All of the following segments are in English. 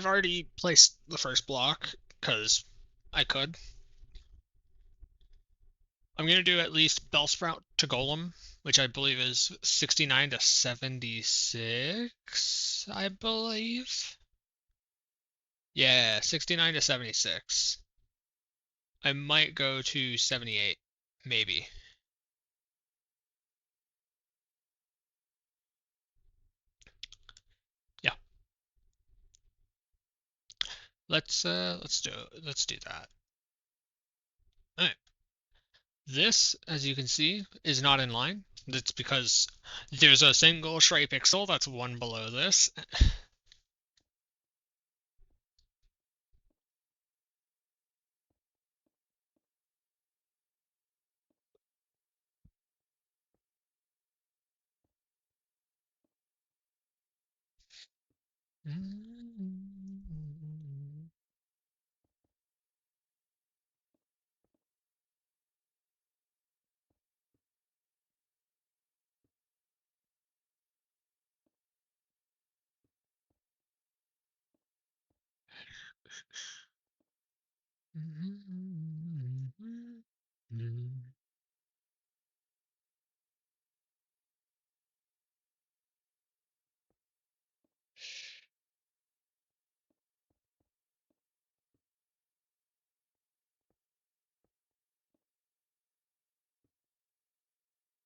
I've already placed the first block because I could. I'm gonna do at least Bellsprout to Golem, which I believe is 69 to 76. I believe. Yeah, 69 to 76. I might go to 78, maybe. Yeah, let's do that. All right. This, as you can see, is not in line. That's because there's a single stray pixel that's one below this.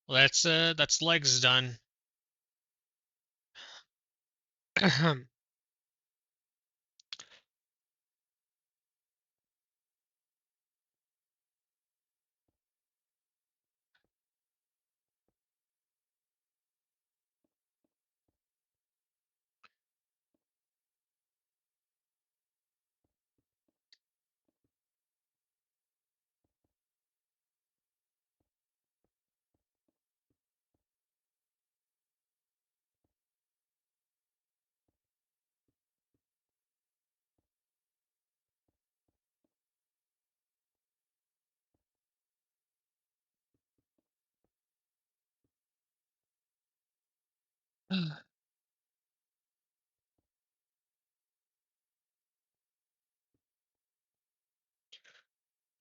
Well, that's legs done.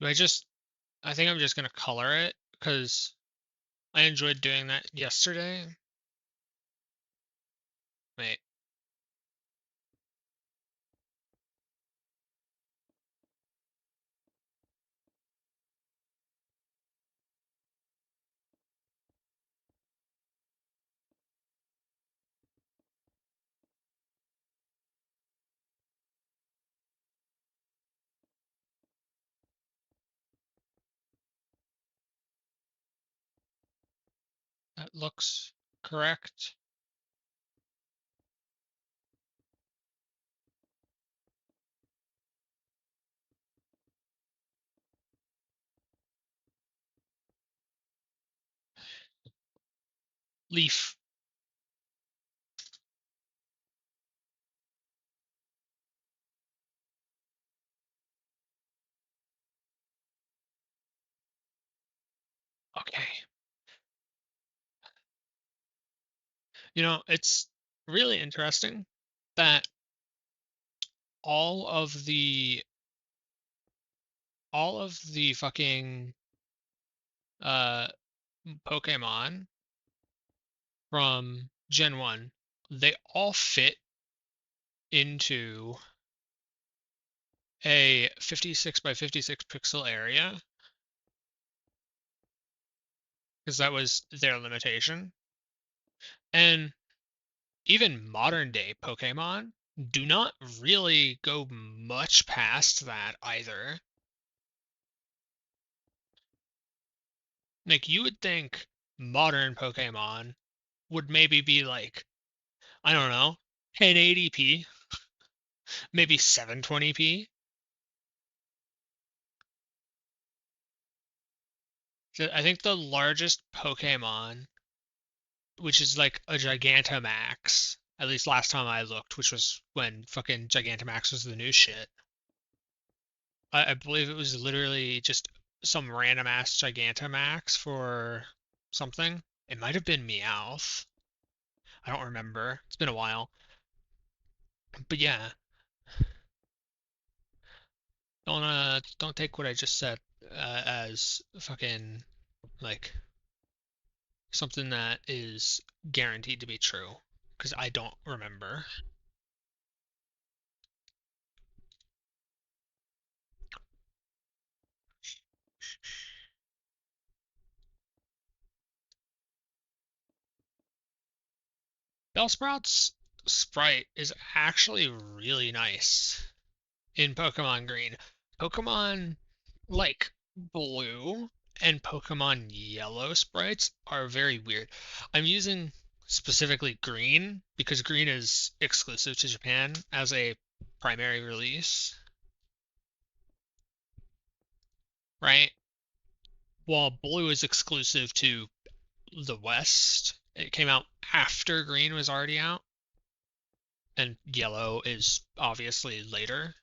I just I think I'm just gonna color it because I enjoyed doing that yesterday. Wait, that looks correct. Leaf. Okay. It's really interesting that all of the all of the fucking uh Pokemon from Gen 1, they all fit into a 56 by 56 pixel area because that was their limitation. And even modern day Pokemon do not really go much past that either. Like you would think modern Pokemon would maybe be like, I don't know, 1080p, maybe 720p. So I think the largest Pokemon, which is like a Gigantamax, at least last time I looked, which was when fucking Gigantamax was the new shit. I believe it was literally just some random ass Gigantamax for something. It might have been Meowth. I don't remember. It's been a while. But yeah. don't take what I just said as fucking like something that is guaranteed to be true because I don't remember. Bellsprout's sprite is actually really nice in Pokemon Green. Pokemon like Blue and Pokemon Yellow sprites are very weird. I'm using specifically Green because Green is exclusive to Japan as a primary release, right? While Blue is exclusive to the West. It came out after Green was already out, and Yellow is obviously later.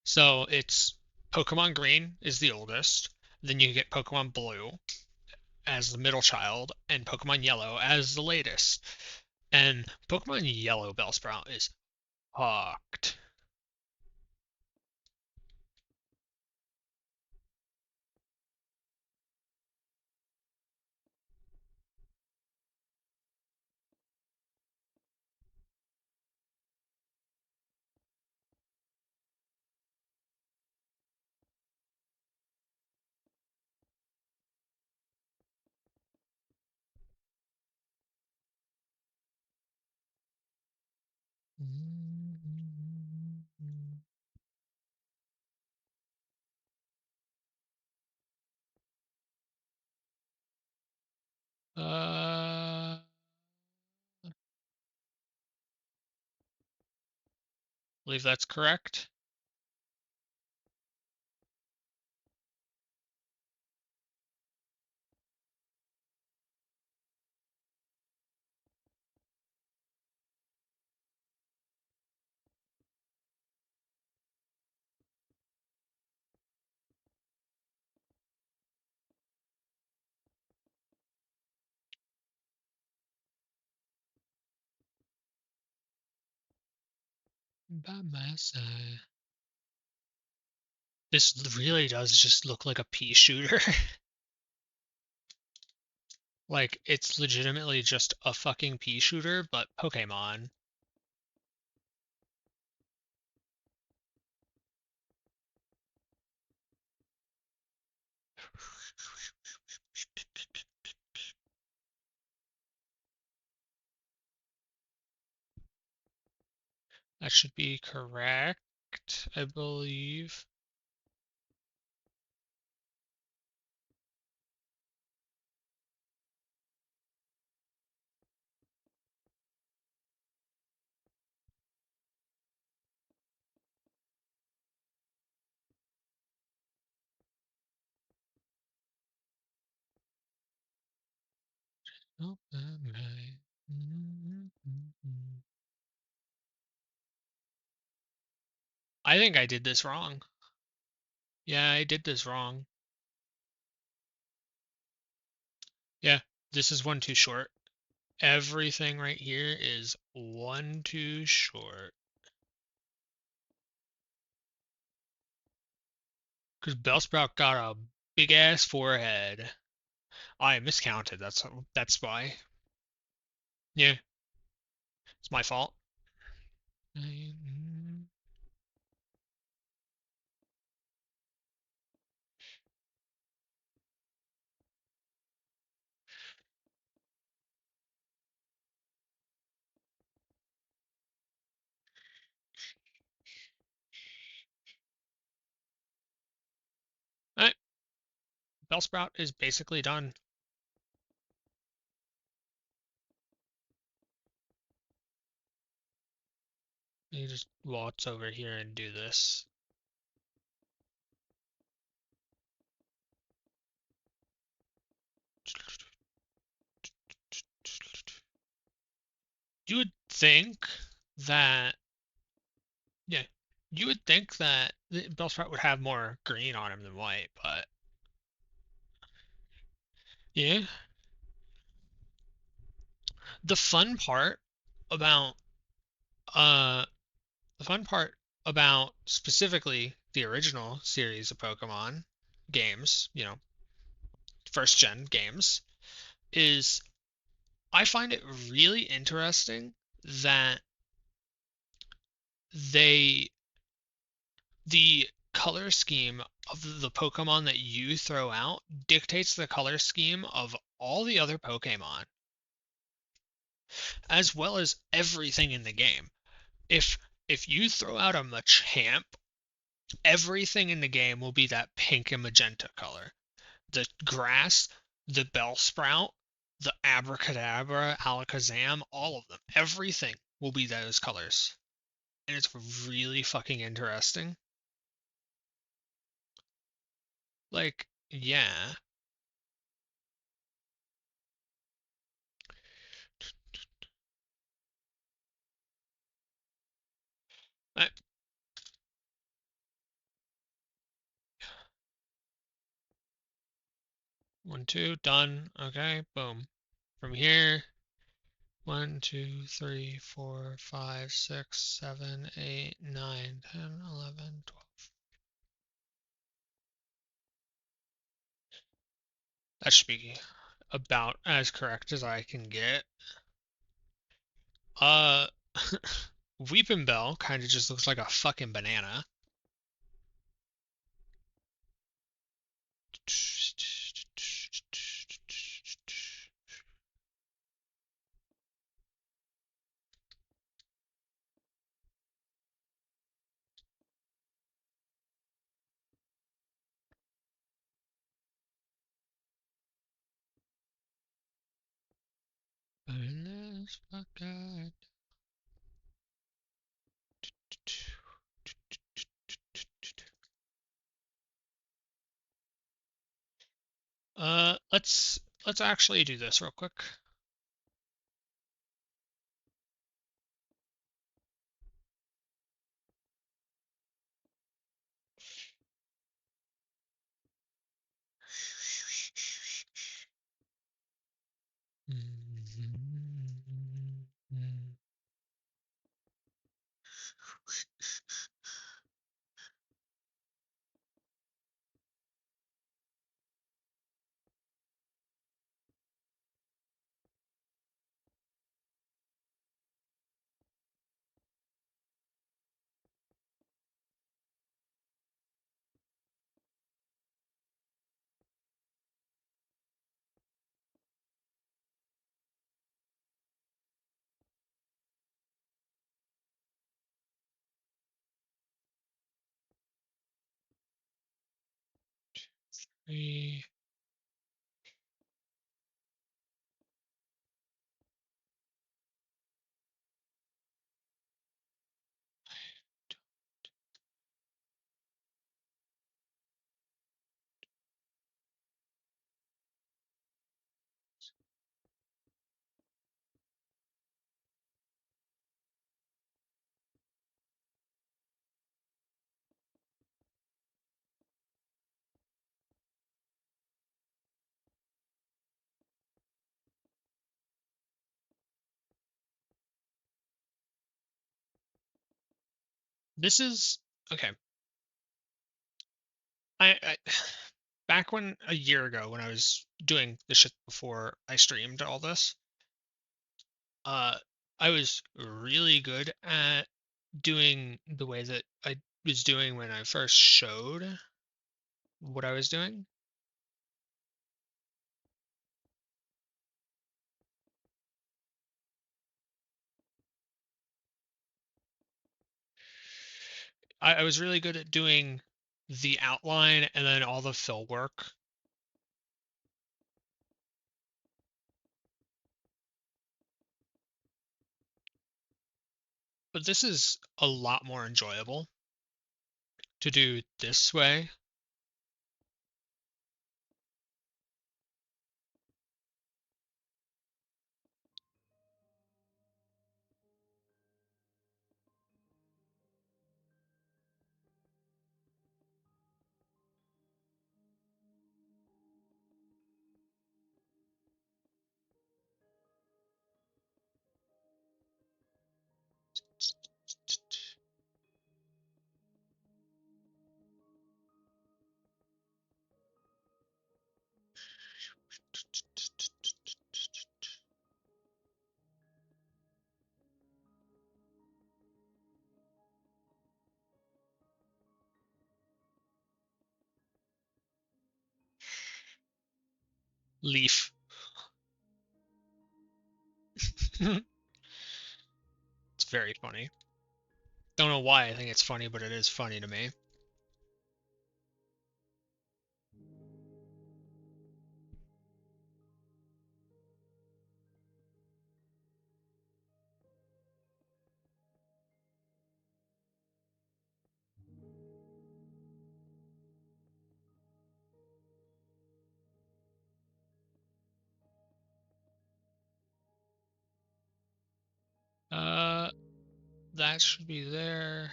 So it's Pokemon Green is the oldest, then you get Pokemon Blue as the middle child, and Pokemon Yellow as the latest. And Pokemon Yellow Bellsprout is fucked. I believe that's correct. By my side. This really does just look like a pea shooter. Like, it's legitimately just a fucking pea shooter, but Pokemon. That should be correct, I believe. Oh, my. I think I did this wrong. Yeah, I did this wrong. Yeah, this is one too short. Everything right here is one too short. Because Bellsprout got a big ass forehead. I miscounted. That's why. Yeah, it's my fault. Alright, Bellsprout is basically done. You just waltz over here and do this. You would think that, yeah, you would think that the Bellsprout would have more green on him than white, but Yeah. The fun part about uh the fun part about specifically the original series of Pokemon games, first gen games, is I find it really interesting that they the color scheme of the Pokemon that you throw out dictates the color scheme of all the other Pokemon, as well as everything in the game. If you throw out a Machamp, everything in the game will be that pink and magenta color. The grass, the Bellsprout, the Abracadabra, Alakazam, all of them, everything will be those colors. And it's really fucking interesting. Like, yeah. I, 1, 2, done. Okay, boom. From here, 1, 2, 3, 4, 5, 6, 7, 8, 9, 10, 11, 12. That should be about as correct as I can get. Uh, Weepin' Bell kind of just looks like a fucking banana. Let's actually do this real quick. Three. This is okay. I back when a year ago when I was doing the shit before I streamed all this, uh, I was really good at doing the way that I was doing when I first showed what I was doing. I was really good at doing the outline and then all the fill work. But this is a lot more enjoyable to do this way. Leaf. It's very funny. Don't know why I think it's funny, but it is funny to me. Uh, that should be there.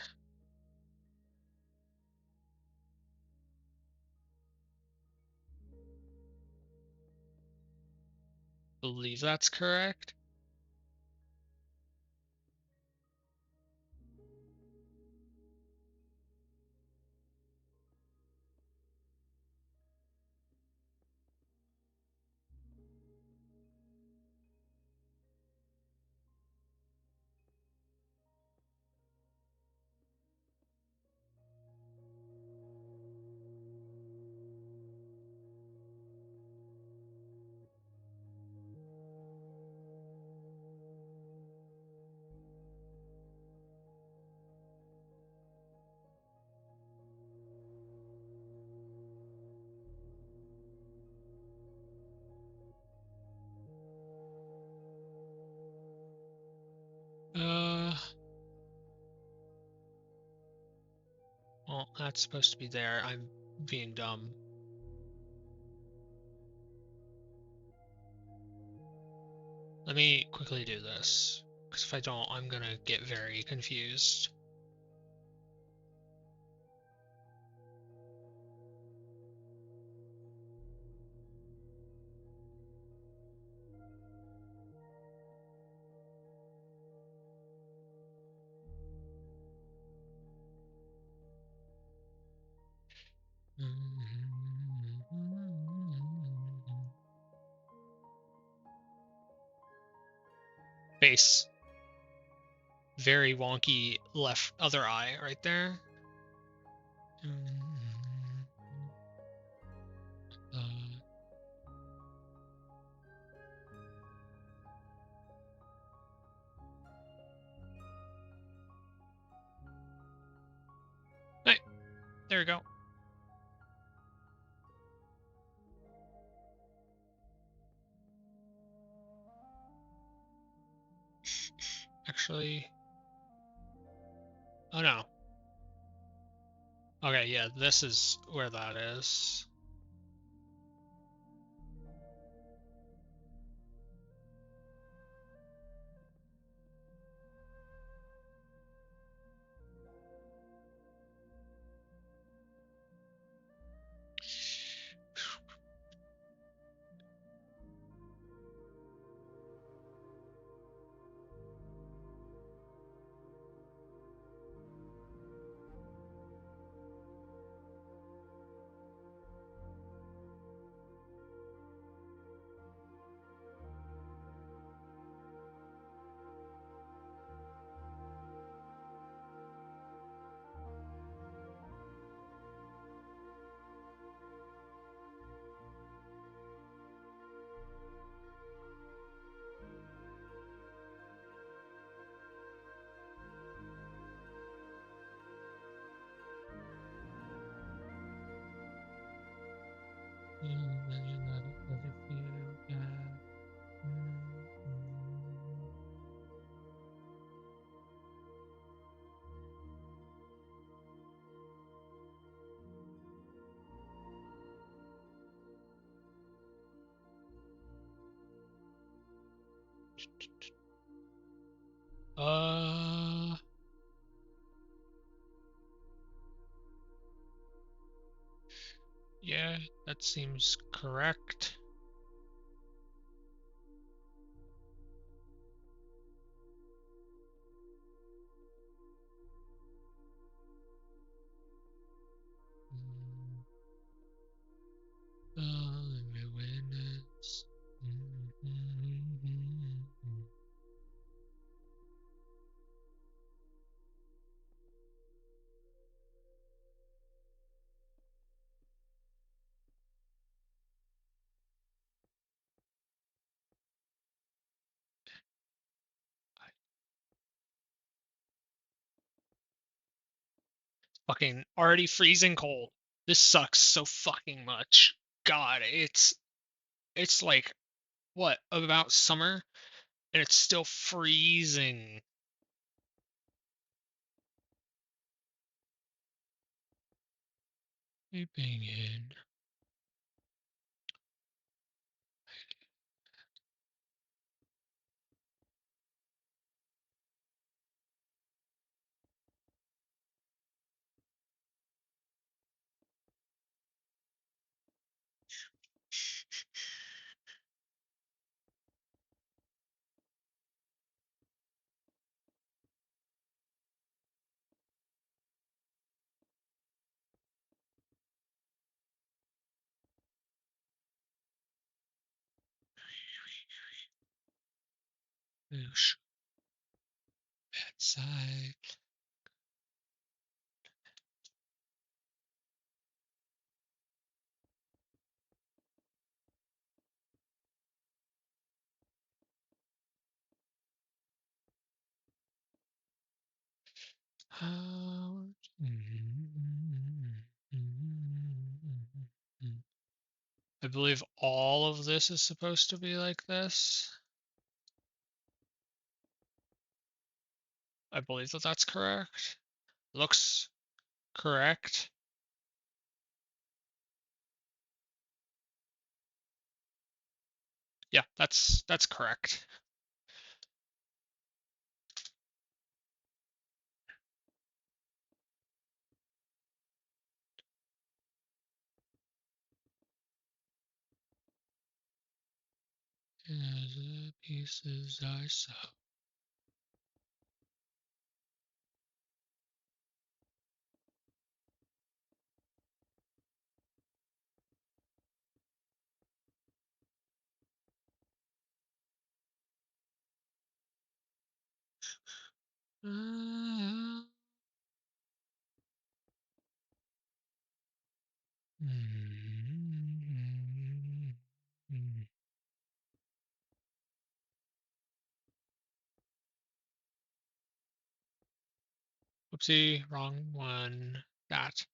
Believe that's correct. Uh, well, that's supposed to be there. I'm being dumb. Let me quickly do this, because if I don't, I'm gonna get very confused. Face. Very wonky left other eye right there. Hey, there we go. Actually, oh no. Okay, yeah, this is where that is. Uh, yeah, that seems correct. My witness. Fucking already freezing cold. This sucks so fucking much. God, it's like what about summer and it's still freezing. Sleeping in. Whoosh. Bedside. How- I believe all of this is supposed to be like this. I believe that that's correct. Looks correct. Yeah, that's correct. As the pieces I saw. Whoopsie, wrong one. That.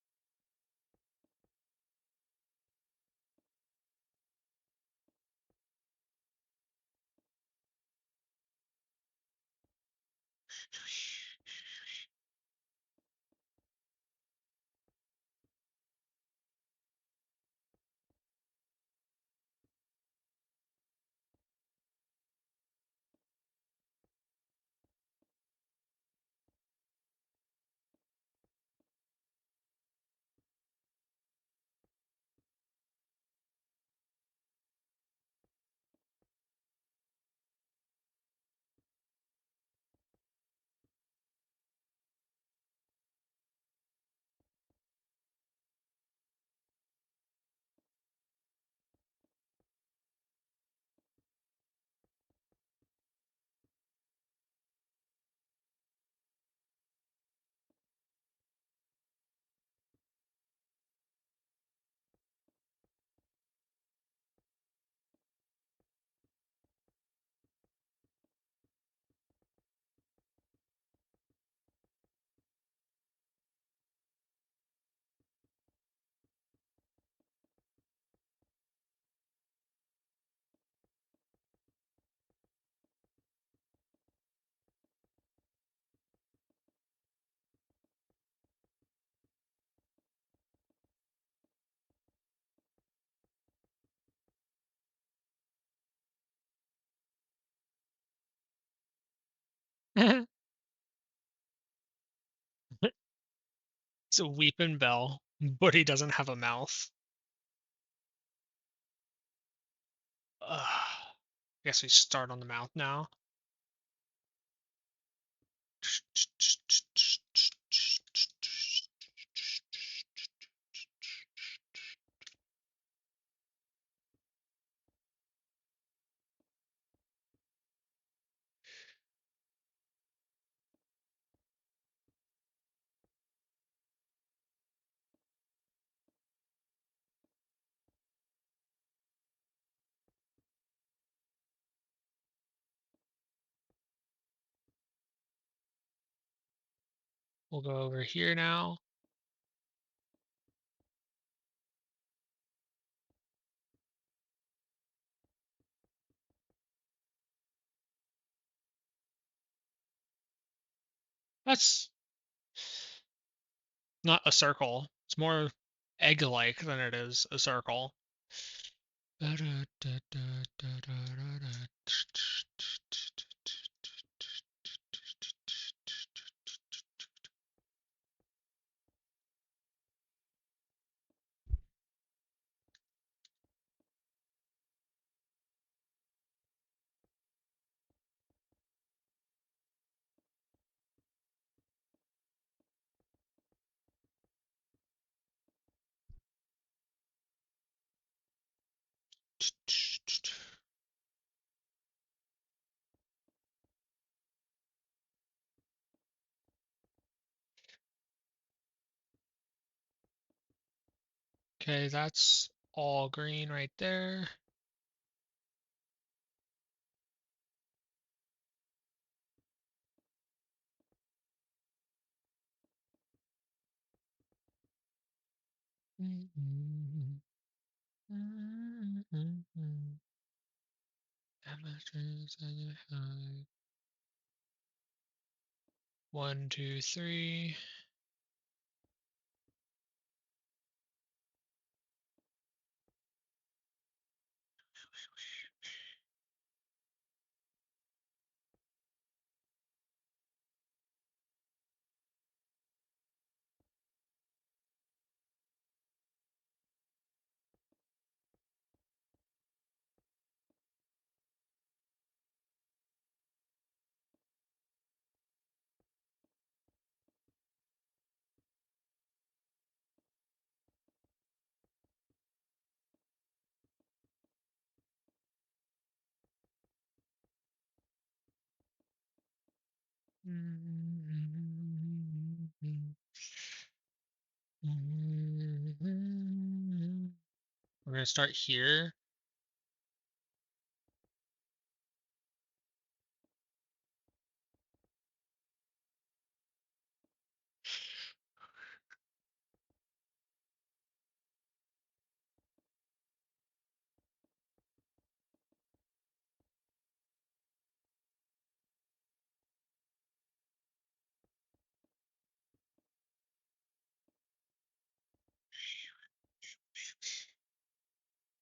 It's a weeping bell, but he doesn't have a mouth. I guess we start on the mouth now. We'll go over here now. That's not a circle. It's more egg-like than it is a circle. Okay, that's all green right there. One, two, three. We're gonna start here.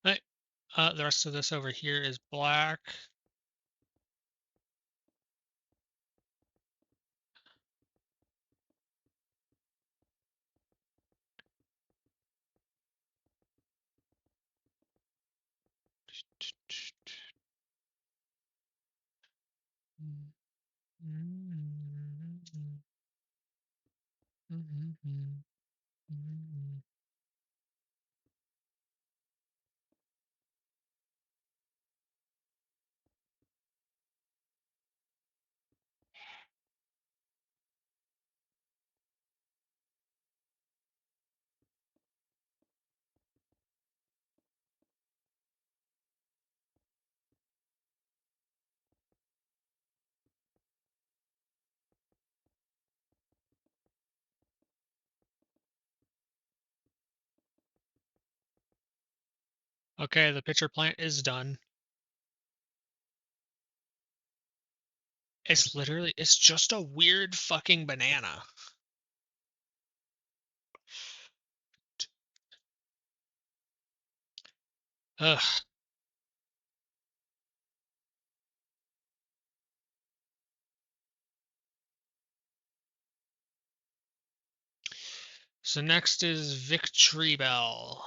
Right. The rest of this over here is black. Okay, the pitcher plant is done. It's just a weird fucking banana. Ugh. So next is Victory Bell.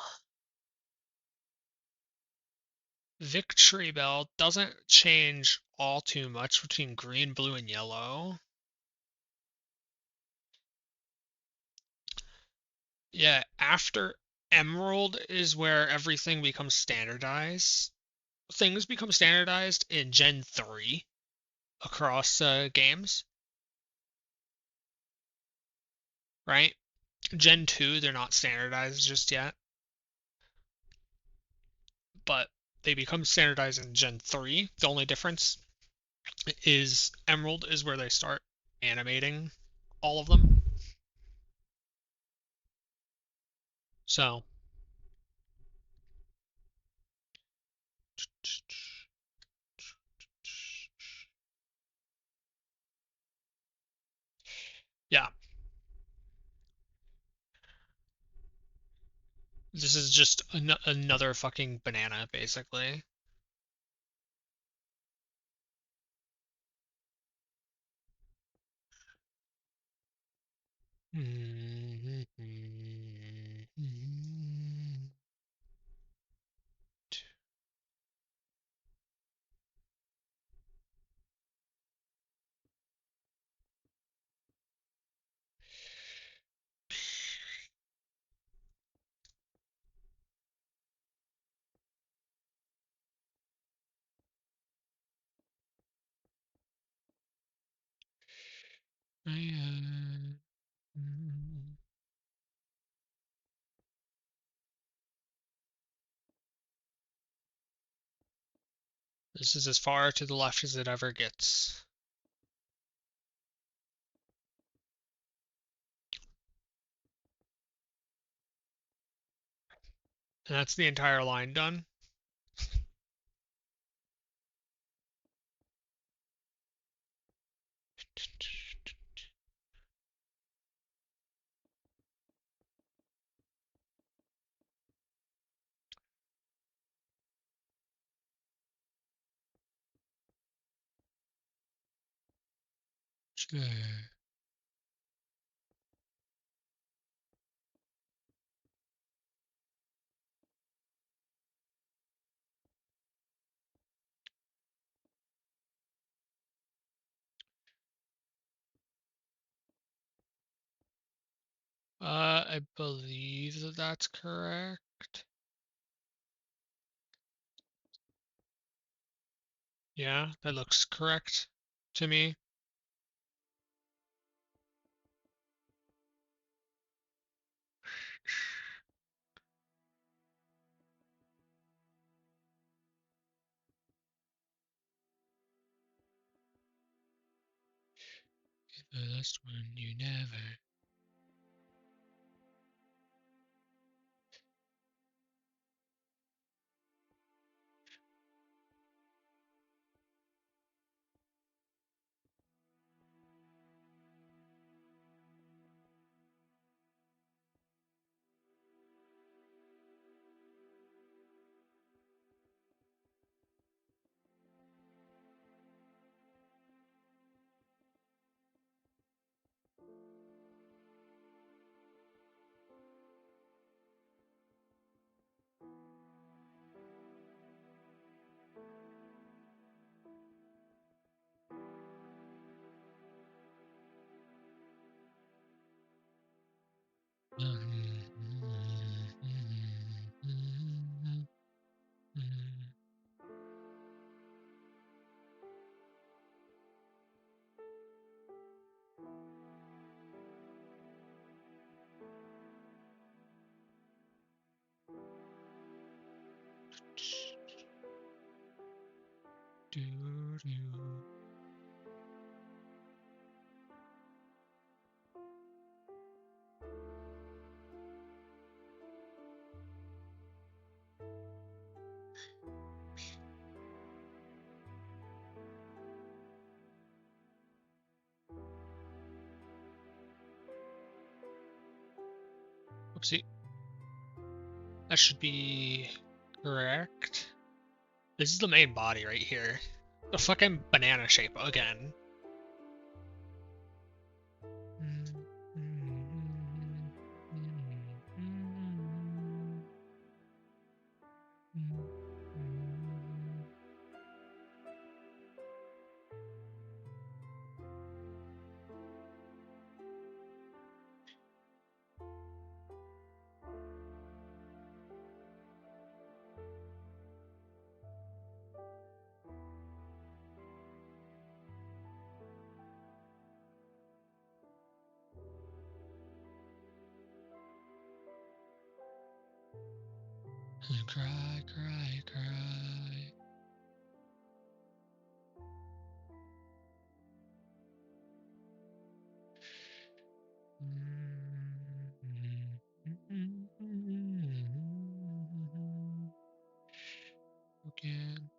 Victory Bell doesn't change all too much between green, blue, and yellow. Yeah, after Emerald is where everything becomes standardized. Things become standardized in Gen 3 across games, right? Gen 2, they're not standardized just yet, but they become standardized in Gen 3. The only difference is Emerald is where they start animating all of them. So, This is just another fucking banana, basically. This is as far to the left as it ever gets. And that's the entire line done. I believe that that's correct. Yeah, that looks correct to me. The last one you never. Oopsie. That should be correct. This is the main body right here. The fucking banana shape again. Cry, cry, cry. Again.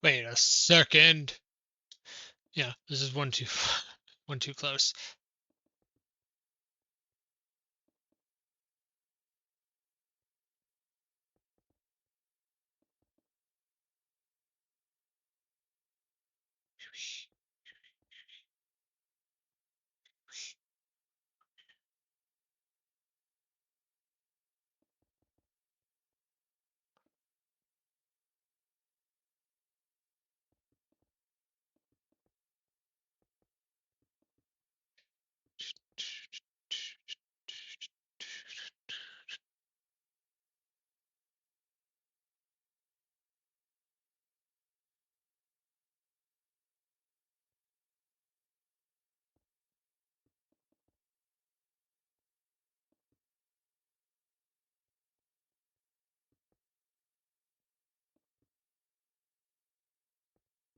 Wait a second. Yeah, this is one too one too close.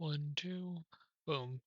One, two, boom.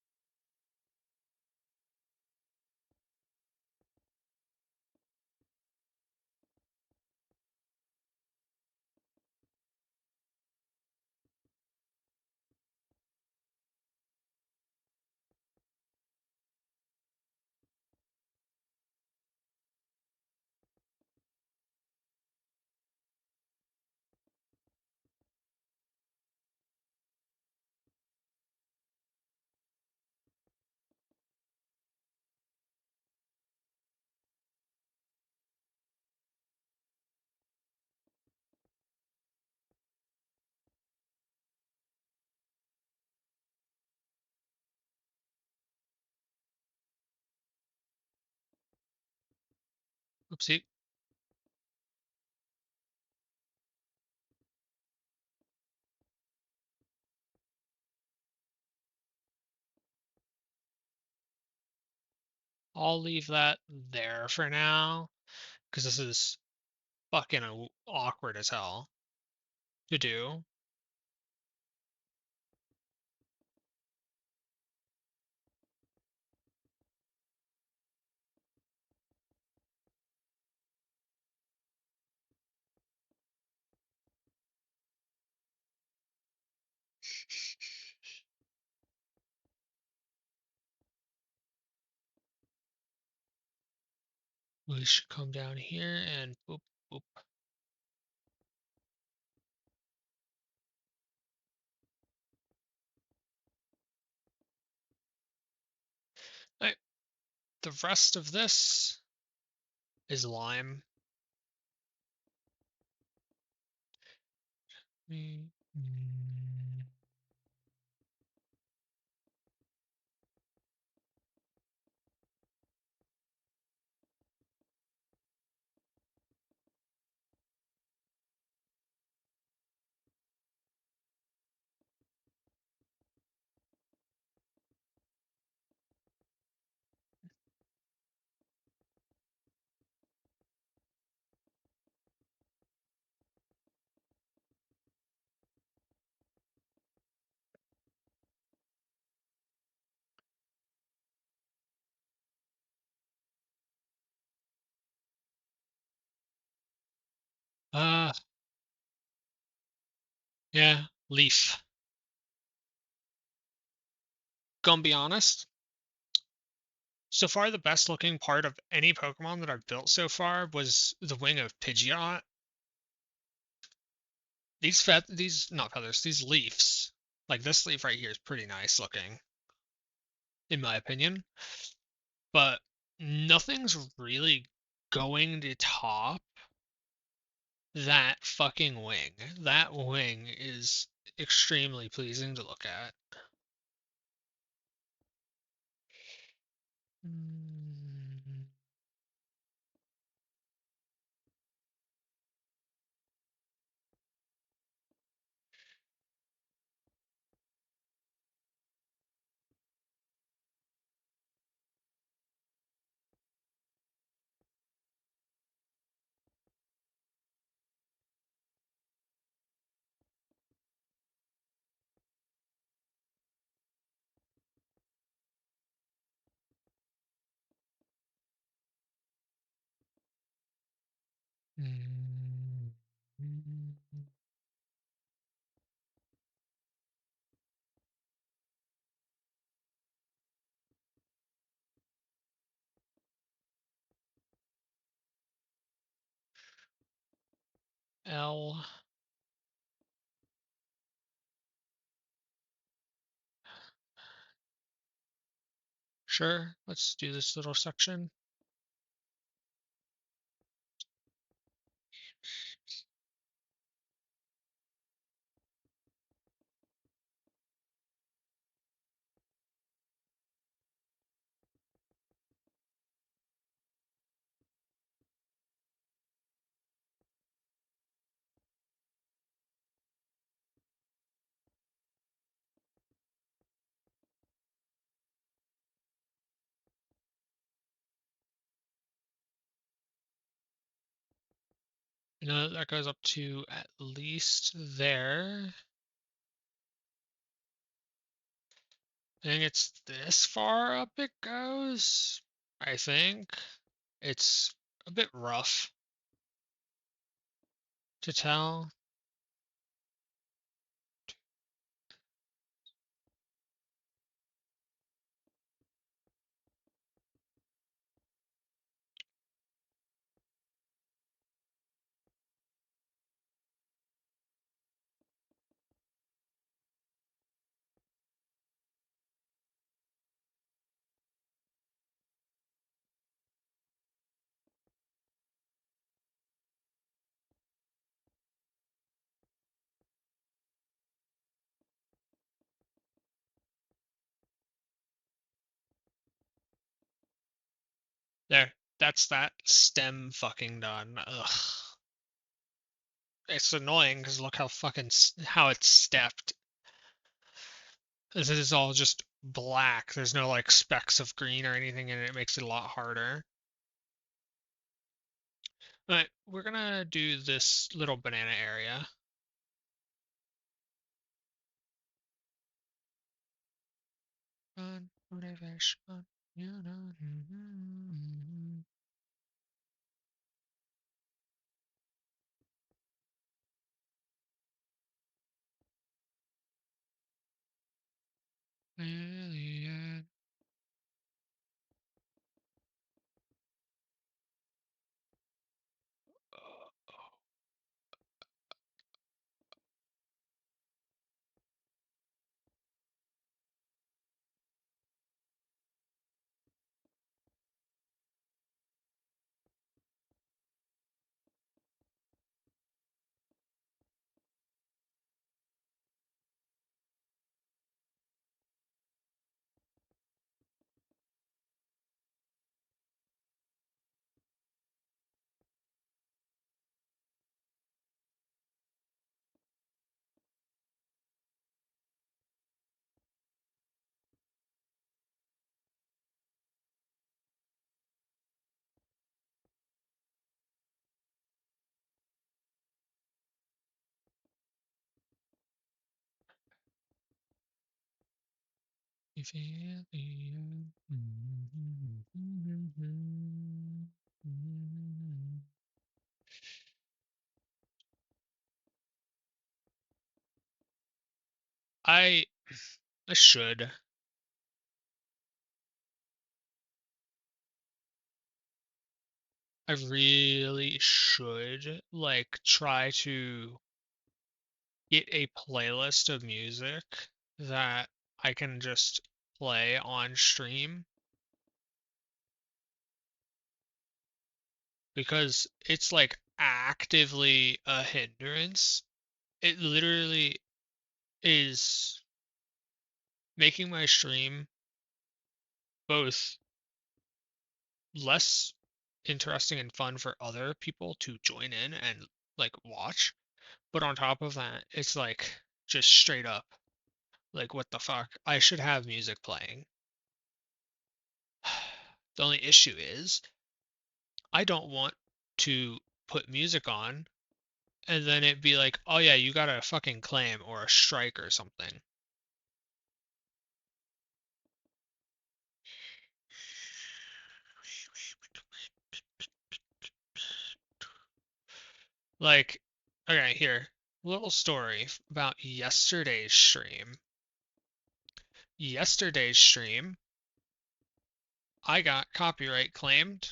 Oopsie. I'll leave that there for now because this is fucking awkward as hell to do. We should come down here and boop, boop. Right. The rest of this is lime. Mm. Uh, yeah, leaf. Gonna be honest. So far, the best looking part of any Pokemon that I've built so far was the wing of Pidgeot. These not feathers, these leaves. Like this leaf right here is pretty nice looking, in my opinion. But nothing's really going to top that fucking wing. That wing is extremely pleasing to look at. Mm. Mm. L. Sure, let's do this little section. You know, that goes up to at least there. I think it's this far up it goes. I think it's a bit rough to tell. There, that's that stem fucking done. Ugh. It's annoying because look how fucking how it's stepped. This is all just black. There's no like specks of green or anything in it. It makes it a lot harder. Alright, we're gonna do this little banana area. Run, motivation, you know. Alien. You feel the I I should. I really should like try to get a playlist of music that I can just play on stream because it's like actively a hindrance. It literally is making my stream both less interesting and fun for other people to join in and like watch, but on top of that, it's like just straight up like what the fuck? I should have music playing. The only issue is I don't want to put music on and then it'd be like, oh yeah, you got a fucking claim or a strike or something. Like, okay, here, little story about yesterday's stream. Yesterday's stream, I got copyright claimed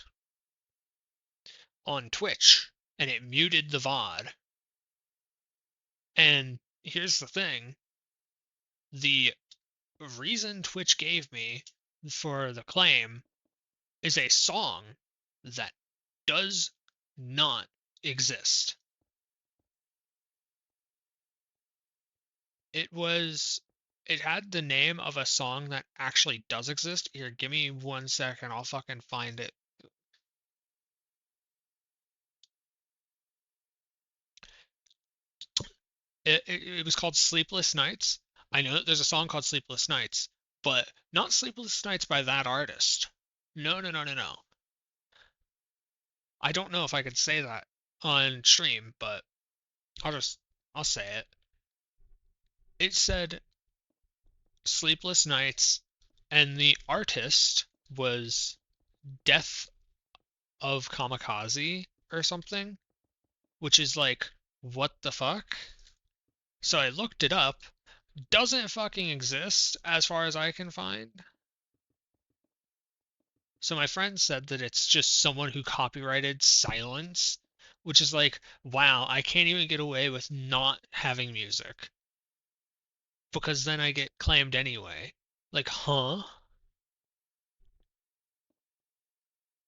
on Twitch and it muted the VOD. And here's the thing, the reason Twitch gave me for the claim is a song that does not exist. It was, it had the name of a song that actually does exist. Here, give me 1 second, I'll fucking find it. It was called Sleepless Nights. I know that there's a song called Sleepless Nights, but not Sleepless Nights by that artist. No, no, no, no, no. I don't know if I could say that on stream, but I'll just, I'll say it. It said Sleepless Nights, and the artist was Death of Kamikaze or something, which is like, what the fuck? So I looked it up. Doesn't fucking exist as far as I can find. So my friend said that it's just someone who copyrighted Silence, which is like, wow, I can't even get away with not having music because then I get claimed anyway. Like, huh?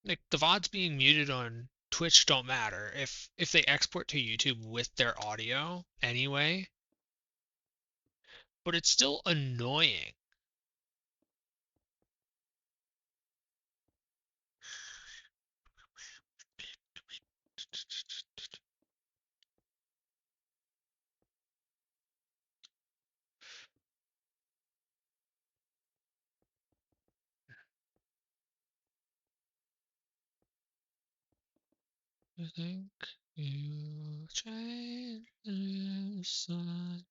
Like the VODs being muted on Twitch don't matter if they export to YouTube with their audio anyway, but it's still annoying. I think you change the sun.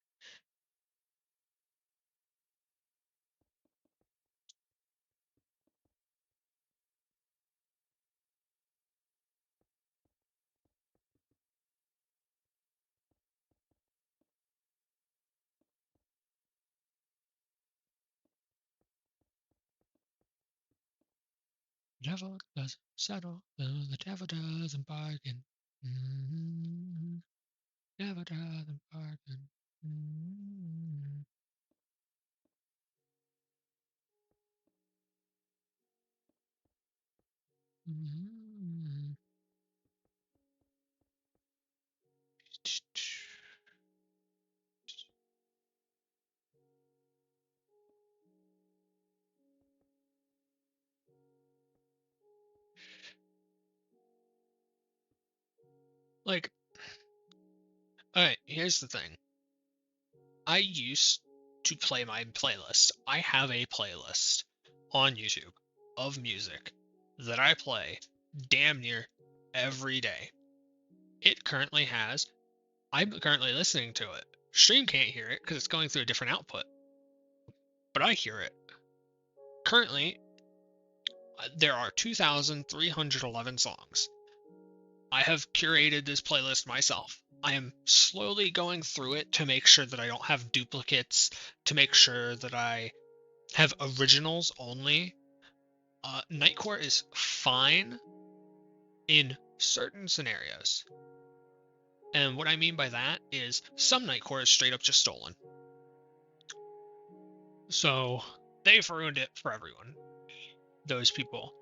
The devil doesn't settle, no, the devil doesn't bargain. Mm-hmm. Devil doesn't bargain. Mm-hmm. Mm-hmm. Like, alright, here's the thing. I used to play my playlist. I have a playlist on YouTube of music that I play damn near every day. It currently has, I'm currently listening to it. Stream can't hear it because it's going through a different output, but I hear it. Currently, there are 2,311 songs. I have curated this playlist myself. I am slowly going through it to make sure that I don't have duplicates, to make sure that I have originals only. Nightcore is fine in certain scenarios. And what I mean by that is some Nightcore is straight up just stolen. So they've ruined it for everyone. Those people.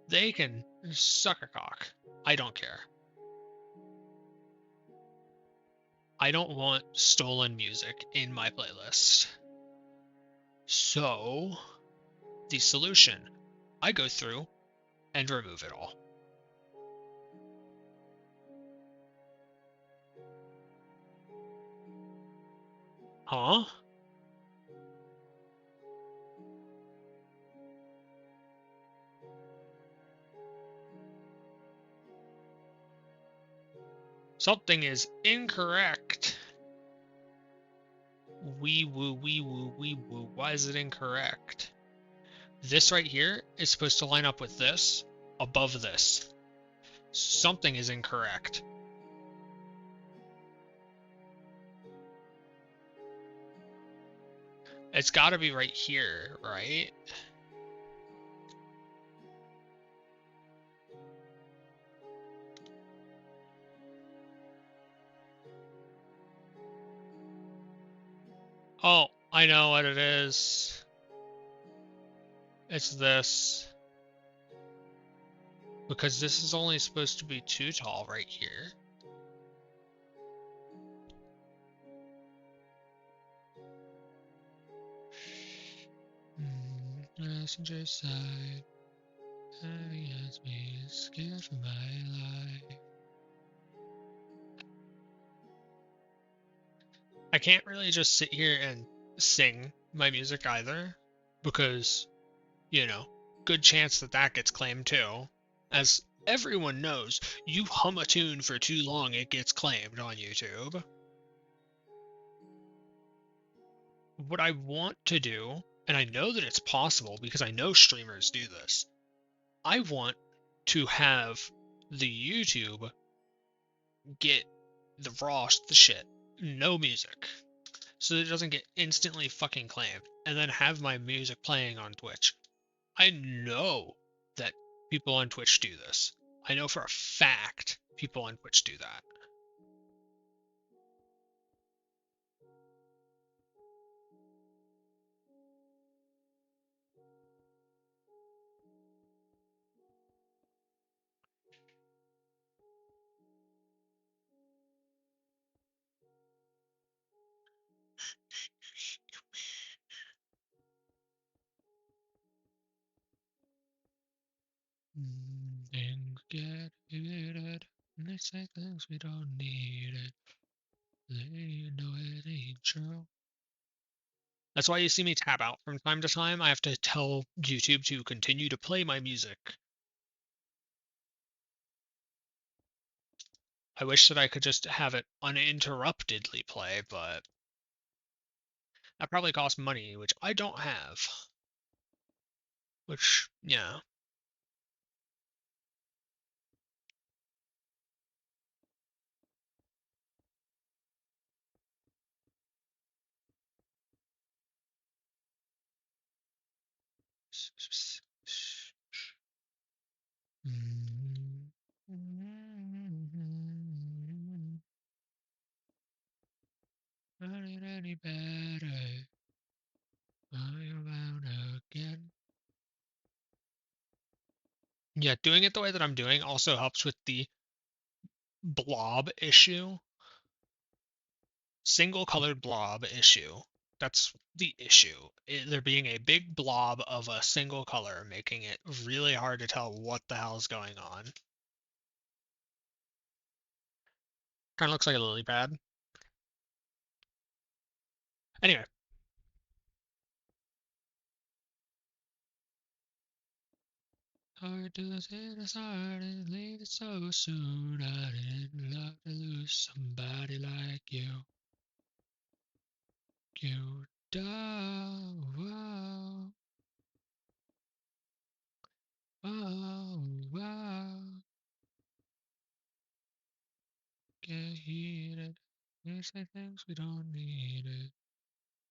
They can suck a cock. I don't care. I don't want stolen music in my playlist. So, the solution, I go through and remove it all. Huh? Something is incorrect. Wee woo, wee woo, wee woo. Why is it incorrect? This right here is supposed to line up with this above this. Something is incorrect. It's got to be right here, right? Oh, I know what it is. It's this. Because this is only supposed to be too tall right here. Passenger side, having asked me, scared for my life. I can't really just sit here and sing my music either, because, you know, good chance that that gets claimed too. As everyone knows, you hum a tune for too long, it gets claimed on YouTube. What I want to do, and I know that it's possible because I know streamers do this, I want to have the YouTube get the shit, no music, so that it doesn't get instantly fucking claimed, and then have my music playing on Twitch. I know that people on Twitch do this. I know for a fact people on Twitch do that. Things get heated, and they say things we don't need it. They know it ain't true. That's why you see me tab out from time to time. I have to tell YouTube to continue to play my music. I wish that I could just have it uninterruptedly play, but that probably costs money, which I don't have. Which, yeah. Not any better. I'm around again. Yeah, doing it the way that I'm doing also helps with the blob issue. Single colored blob issue. That's the issue. There being a big blob of a single color, making it really hard to tell what the hell is going on. Kind of looks like a lily pad. Anyway. Hard to say the start and leave it so soon. I didn't love to lose somebody like you. You wow, wow, wow. Get heated. We say things we don't need it.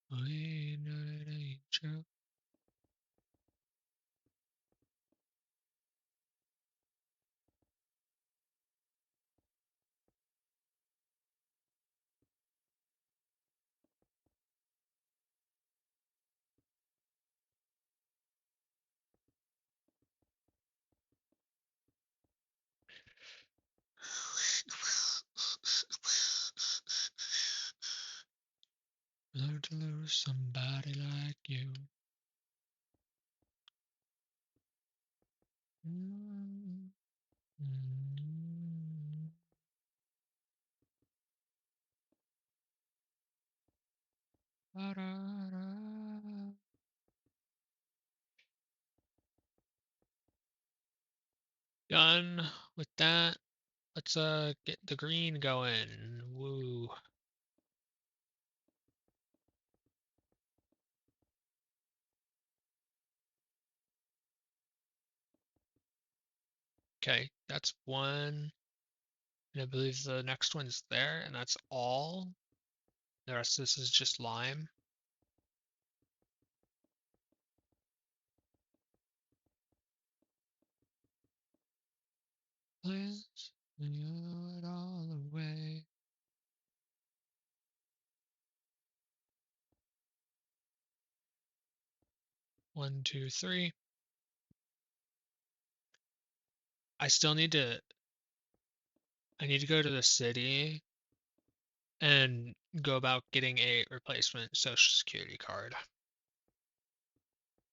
We know it ain't true. Learn to lose somebody like you. Mm, mm, ba-da-da. Done with that. Let's get the green going. Woo. Okay, that's one. And I believe the next one's there, and that's all. The rest of this is just lime. Please, you it all away. 1, 2, 3. I still need to. I need to go to the city and go about getting a replacement social security card,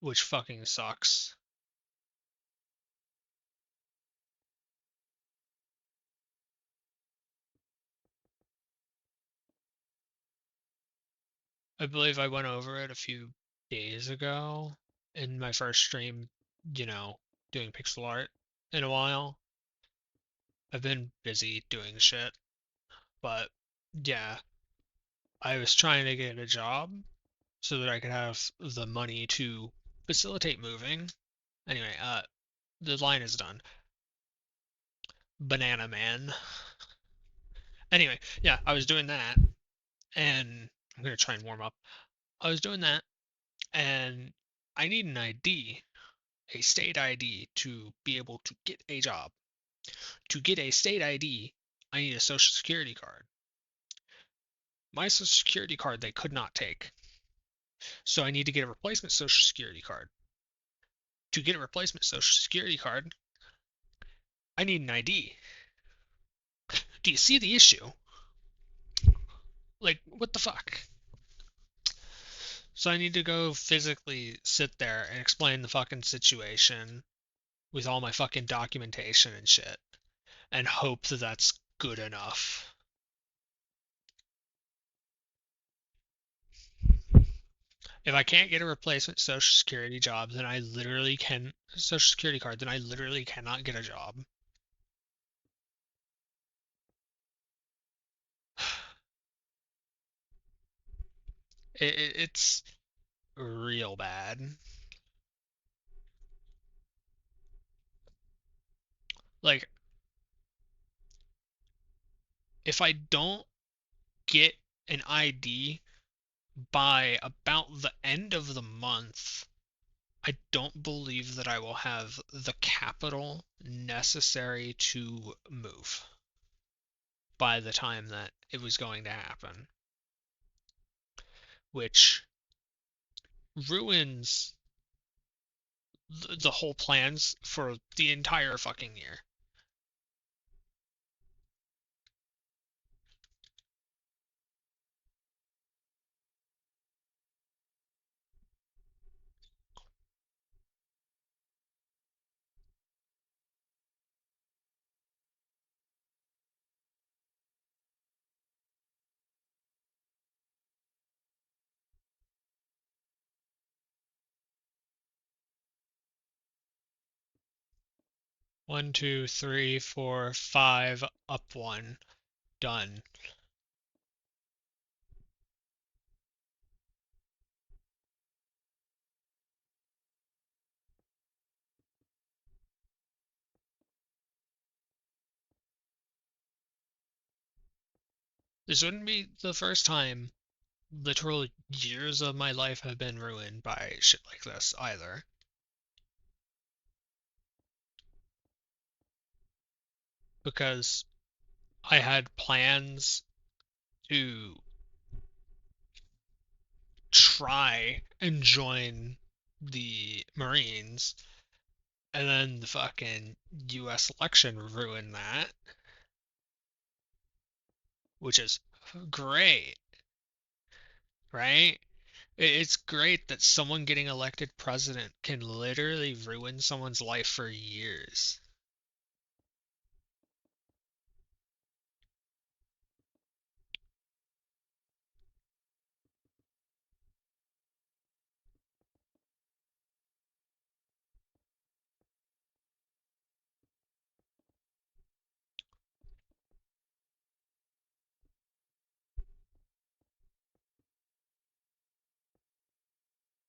which fucking sucks. I believe I went over it a few days ago in my first stream, doing pixel art in a while. I've been busy doing shit, but yeah, I was trying to get a job so that I could have the money to facilitate moving. Anyway, the line is done. Banana Man. Anyway, yeah, I was doing that, and I'm gonna try and warm up. I was doing that, and I need an ID, a state ID, to be able to get a job. To get a state ID, I need a social security card. My social security card they could not take, so I need to get a replacement social security card. To get a replacement social security card, I need an ID. Do you see the issue? Like, what the fuck? So I need to go physically sit there and explain the fucking situation with all my fucking documentation and shit, and hope that that's good enough. If I can't get a replacement social security job, then I literally can social security card, then I literally cannot get a job. It's real bad. Like, if I don't get an ID by about the end of the month, I don't believe that I will have the capital necessary to move by the time that it was going to happen, which ruins the whole plans for the entire fucking year. One, two, three, four, five, up one, done. This wouldn't be the first time. Literal years of my life have been ruined by shit like this either. Because I had plans to try and join the Marines, and then the fucking US election ruined that, which is great, right? It's great that someone getting elected president can literally ruin someone's life for years.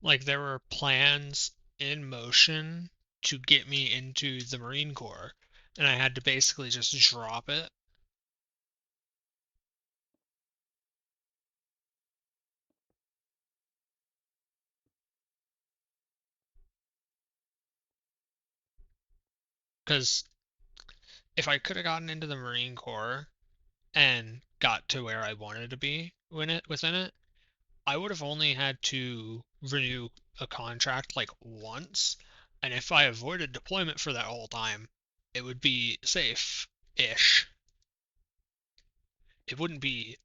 Like, there were plans in motion to get me into the Marine Corps, and I had to basically just drop it. Because if I could have gotten into the Marine Corps and got to where I wanted to be within it, I would have only had to renew a contract like once, and if I avoided deployment for that whole time, it would be safe-ish. It wouldn't be,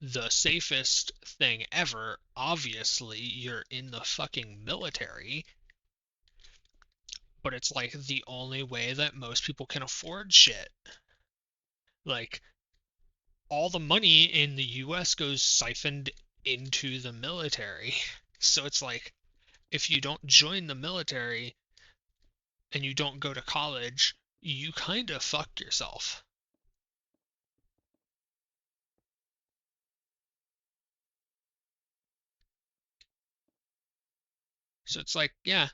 the safest thing ever. Obviously, you're in the fucking military, but it's like the only way that most people can afford shit. Like, all the money in the US goes siphoned into the military. So it's like, if you don't join the military and you don't go to college, you kind of fuck yourself. So it's like, yeah,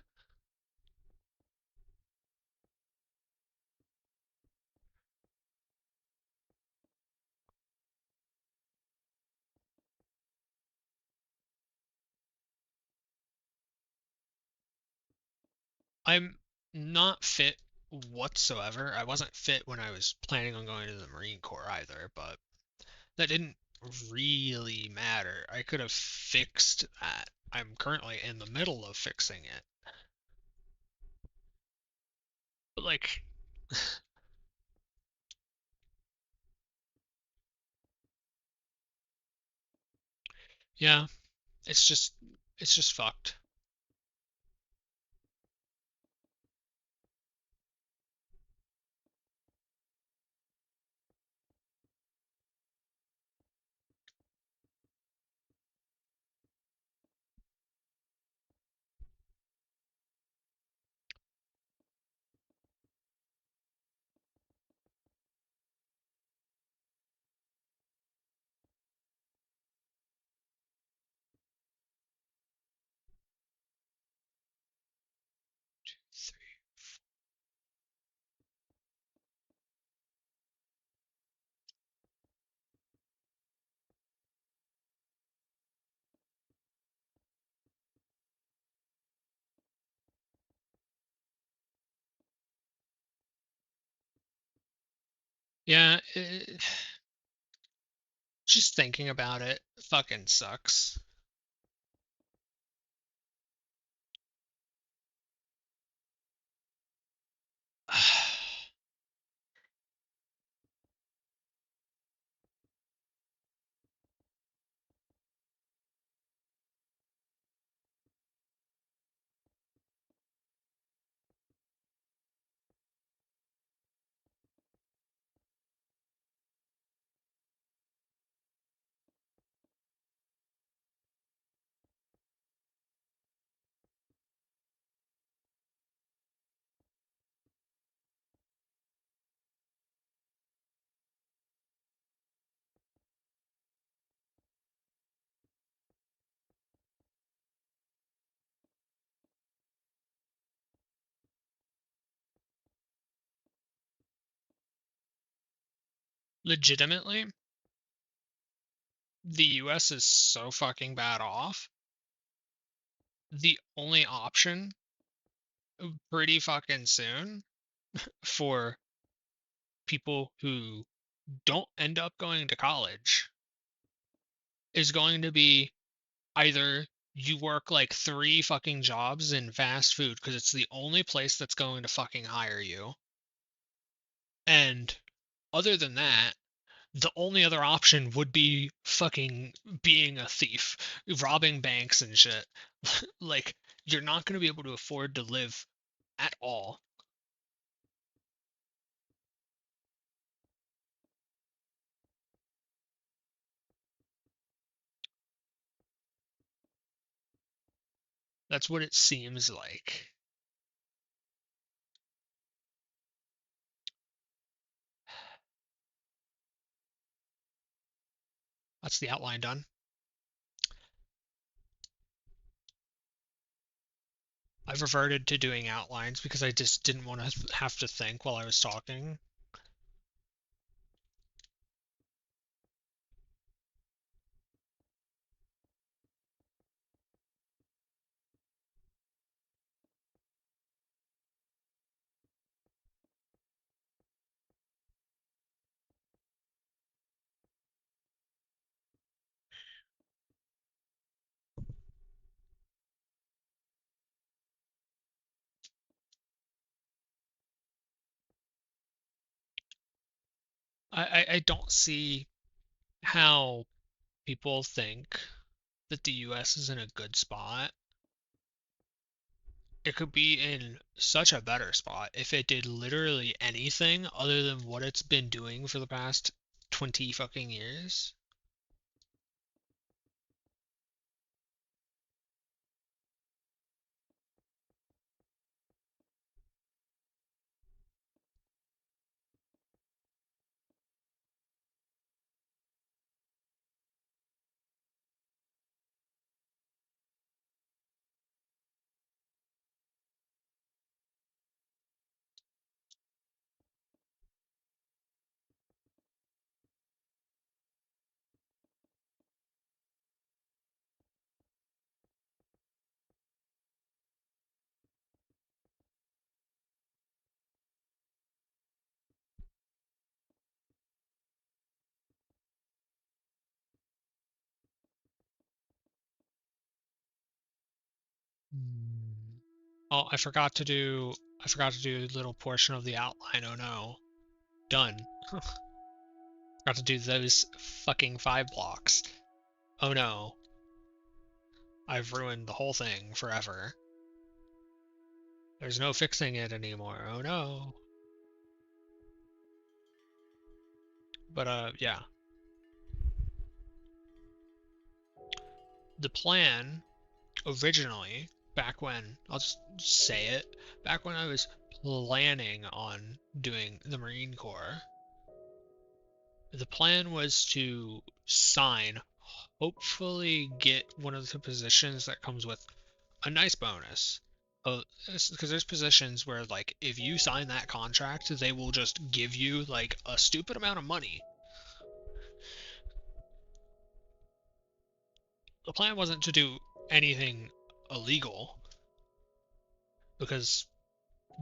I'm not fit whatsoever. I wasn't fit when I was planning on going to the Marine Corps either, but that didn't really matter. I could have fixed that. I'm currently in the middle of fixing it. But like, yeah, it's just it's just fucked. Yeah, just thinking about it fucking sucks. Legitimately, the US is so fucking bad off. The only option pretty fucking soon for people who don't end up going to college is going to be either you work like three fucking jobs in fast food because it's the only place that's going to fucking hire you. And other than that, the only other option would be fucking being a thief, robbing banks and shit. Like, you're not going to be able to afford to live at all. That's what it seems like. That's the outline done. I've reverted to doing outlines because I just didn't want to have to think while I was talking. I don't see how people think that the US is in a good spot. It could be in such a better spot if it did literally anything other than what it's been doing for the past 20 fucking years. Hmm. Oh, I forgot to do a little portion of the outline. Oh no. Done. Got to do those fucking 5 blocks. Oh no. I've ruined the whole thing forever. There's no fixing it anymore. Oh no. But yeah. The plan originally, back when, I'll just say it, back when I was planning on doing the Marine Corps, the plan was to sign, hopefully get one of the positions that comes with a nice bonus. Because there's positions where, like, if you sign that contract, they will just give you, like, a stupid amount of money. The plan wasn't to do anything illegal, because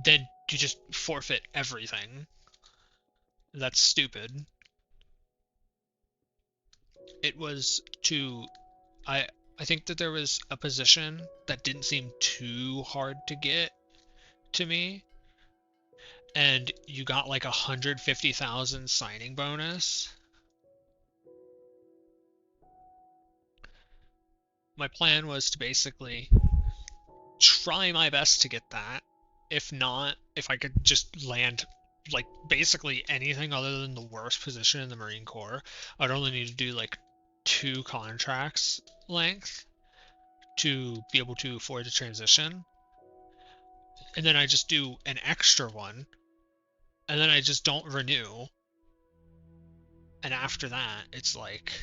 then you just forfeit everything. That's stupid. It was to I I think that there was a position that didn't seem too hard to get to me, and you got like 150,000 signing bonus. My plan was to basically try my best to get that. If not, if I could just land like basically anything other than the worst position in the Marine Corps, I'd only need to do like 2 contracts length to be able to afford the transition. And then I just do an extra one, and then I just don't renew. And after that, it's like,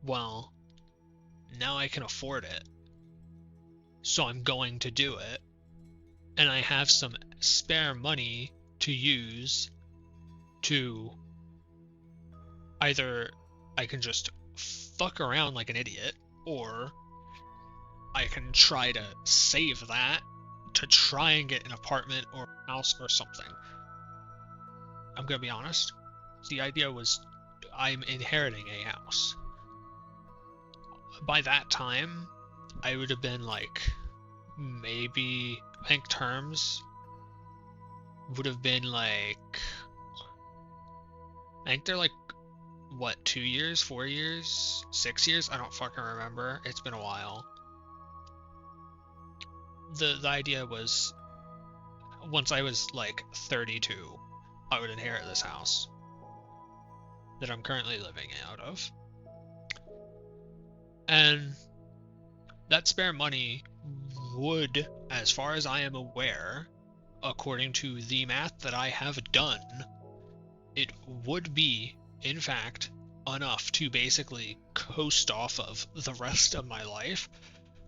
well, now I can afford it. So I'm going to do it. And I have some spare money to use to either I can just fuck around like an idiot, or I can try to save that to try and get an apartment or a house or something. I'm gonna be honest. The idea was I'm inheriting a house. By that time, I would have been like, maybe, I think terms would have been like, I think they're like, what, 2 years, 4 years, 6 years? I don't fucking remember. It's been a while. The idea was, once I was like 32, I would inherit this house that I'm currently living out of. And that spare money would, as far as I am aware, according to the math that I have done, it would be, in fact, enough to basically coast off of the rest of my life.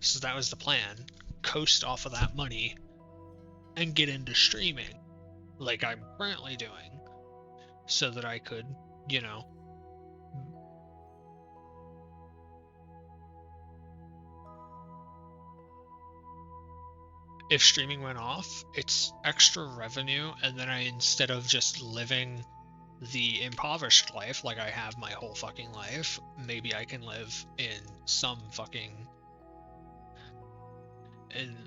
So that was the plan. Coast off of that money and get into streaming like I'm currently doing, so that I could, you know, if streaming went off, it's extra revenue, and then instead of just living the impoverished life like I have my whole fucking life, maybe I can live in some fucking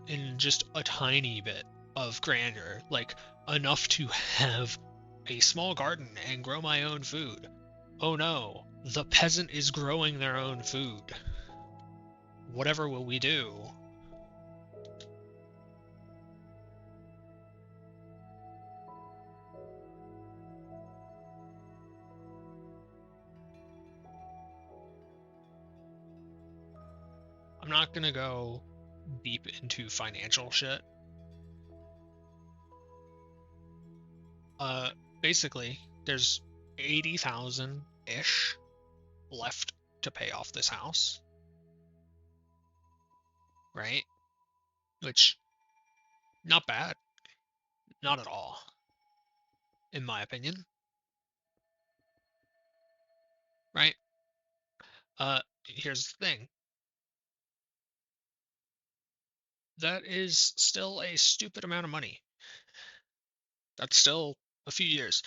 in just a tiny bit of grandeur, like enough to have a small garden and grow my own food. Oh no, the peasant is growing their own food. Whatever will we do? I'm not gonna go deep into financial shit. Uh, Basically, there's 80,000 ish left to pay off this house, right? Which, not bad, not at all, in my opinion, right? Here's the thing. That is still a stupid amount of money. That's still a few years.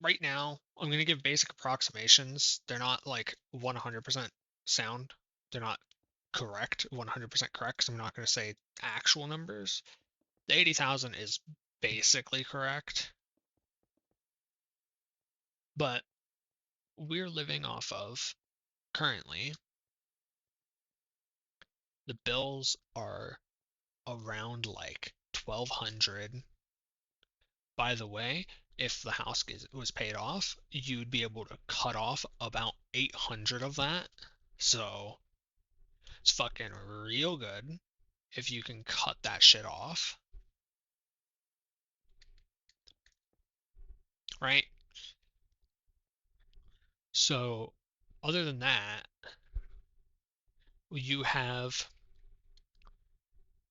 Right now, I'm going to give basic approximations. They're not like 100% sound. They're not correct, 100% correct, because I'm not going to say actual numbers. The 80,000 is basically correct, but we're living off of currently the bills are around like 1,200. By the way, if the house was paid off, you'd be able to cut off about 800 of that. So it's fucking real good if you can cut that shit off, right? So other than that, you have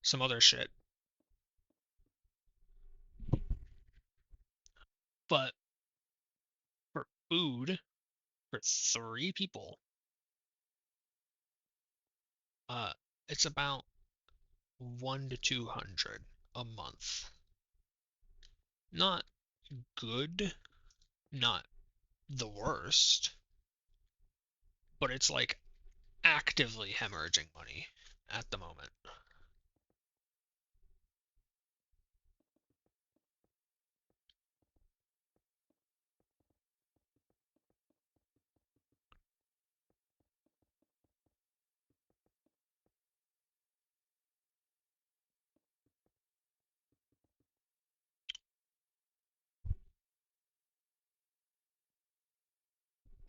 some other shit. But for food, for three people, uh, it's about 1 to 200 a month. Not good, not the worst, but it's like actively hemorrhaging money at the moment.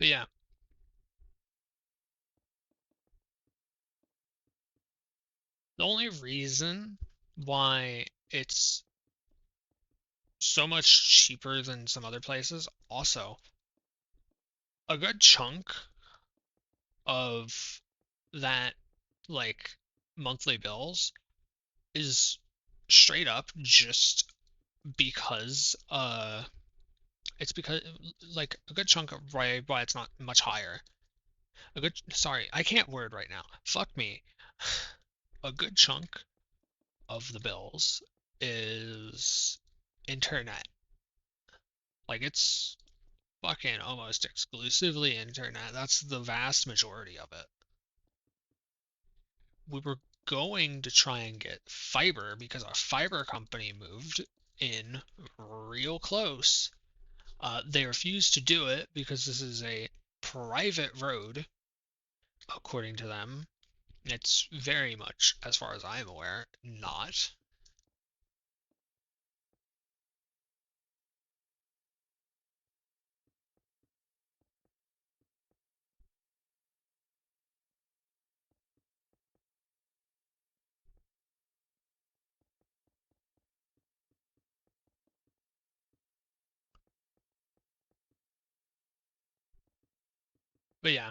But yeah, the only reason why it's so much cheaper than some other places, also, a good chunk of that, like, monthly bills is straight up just because it's because like a good chunk of why it's not much higher. A good Sorry, I can't word right now. Fuck me. A good chunk of the bills is internet. Like it's fucking almost exclusively internet. That's the vast majority of it. We were going to try and get fiber because our fiber company moved in real close. They refused to do it because this is a private road, according to them. It's very much, as far as I'm aware, not. But yeah,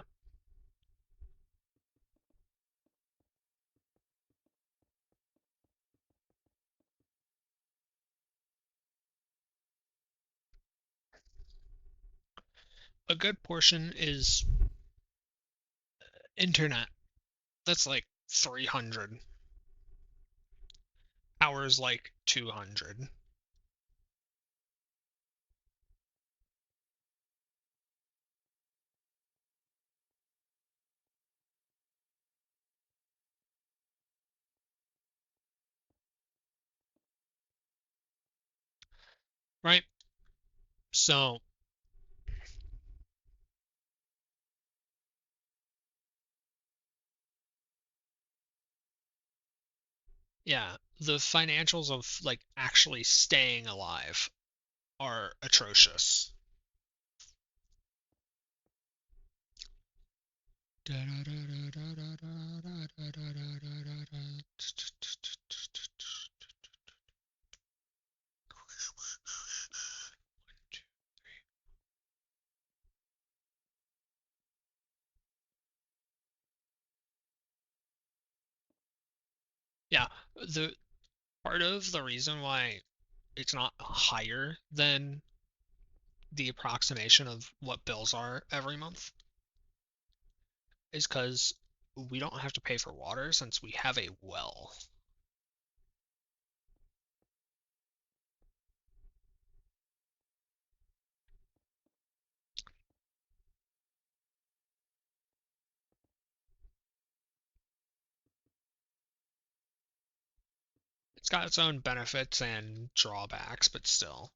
a good portion is internet. That's like 300. Hours like 200. Right? So, yeah, the financials of like actually staying alive are atrocious. Yeah, the part of the reason why it's not higher than the approximation of what bills are every month is because we don't have to pay for water since we have a well. It's got its own benefits and drawbacks, but still.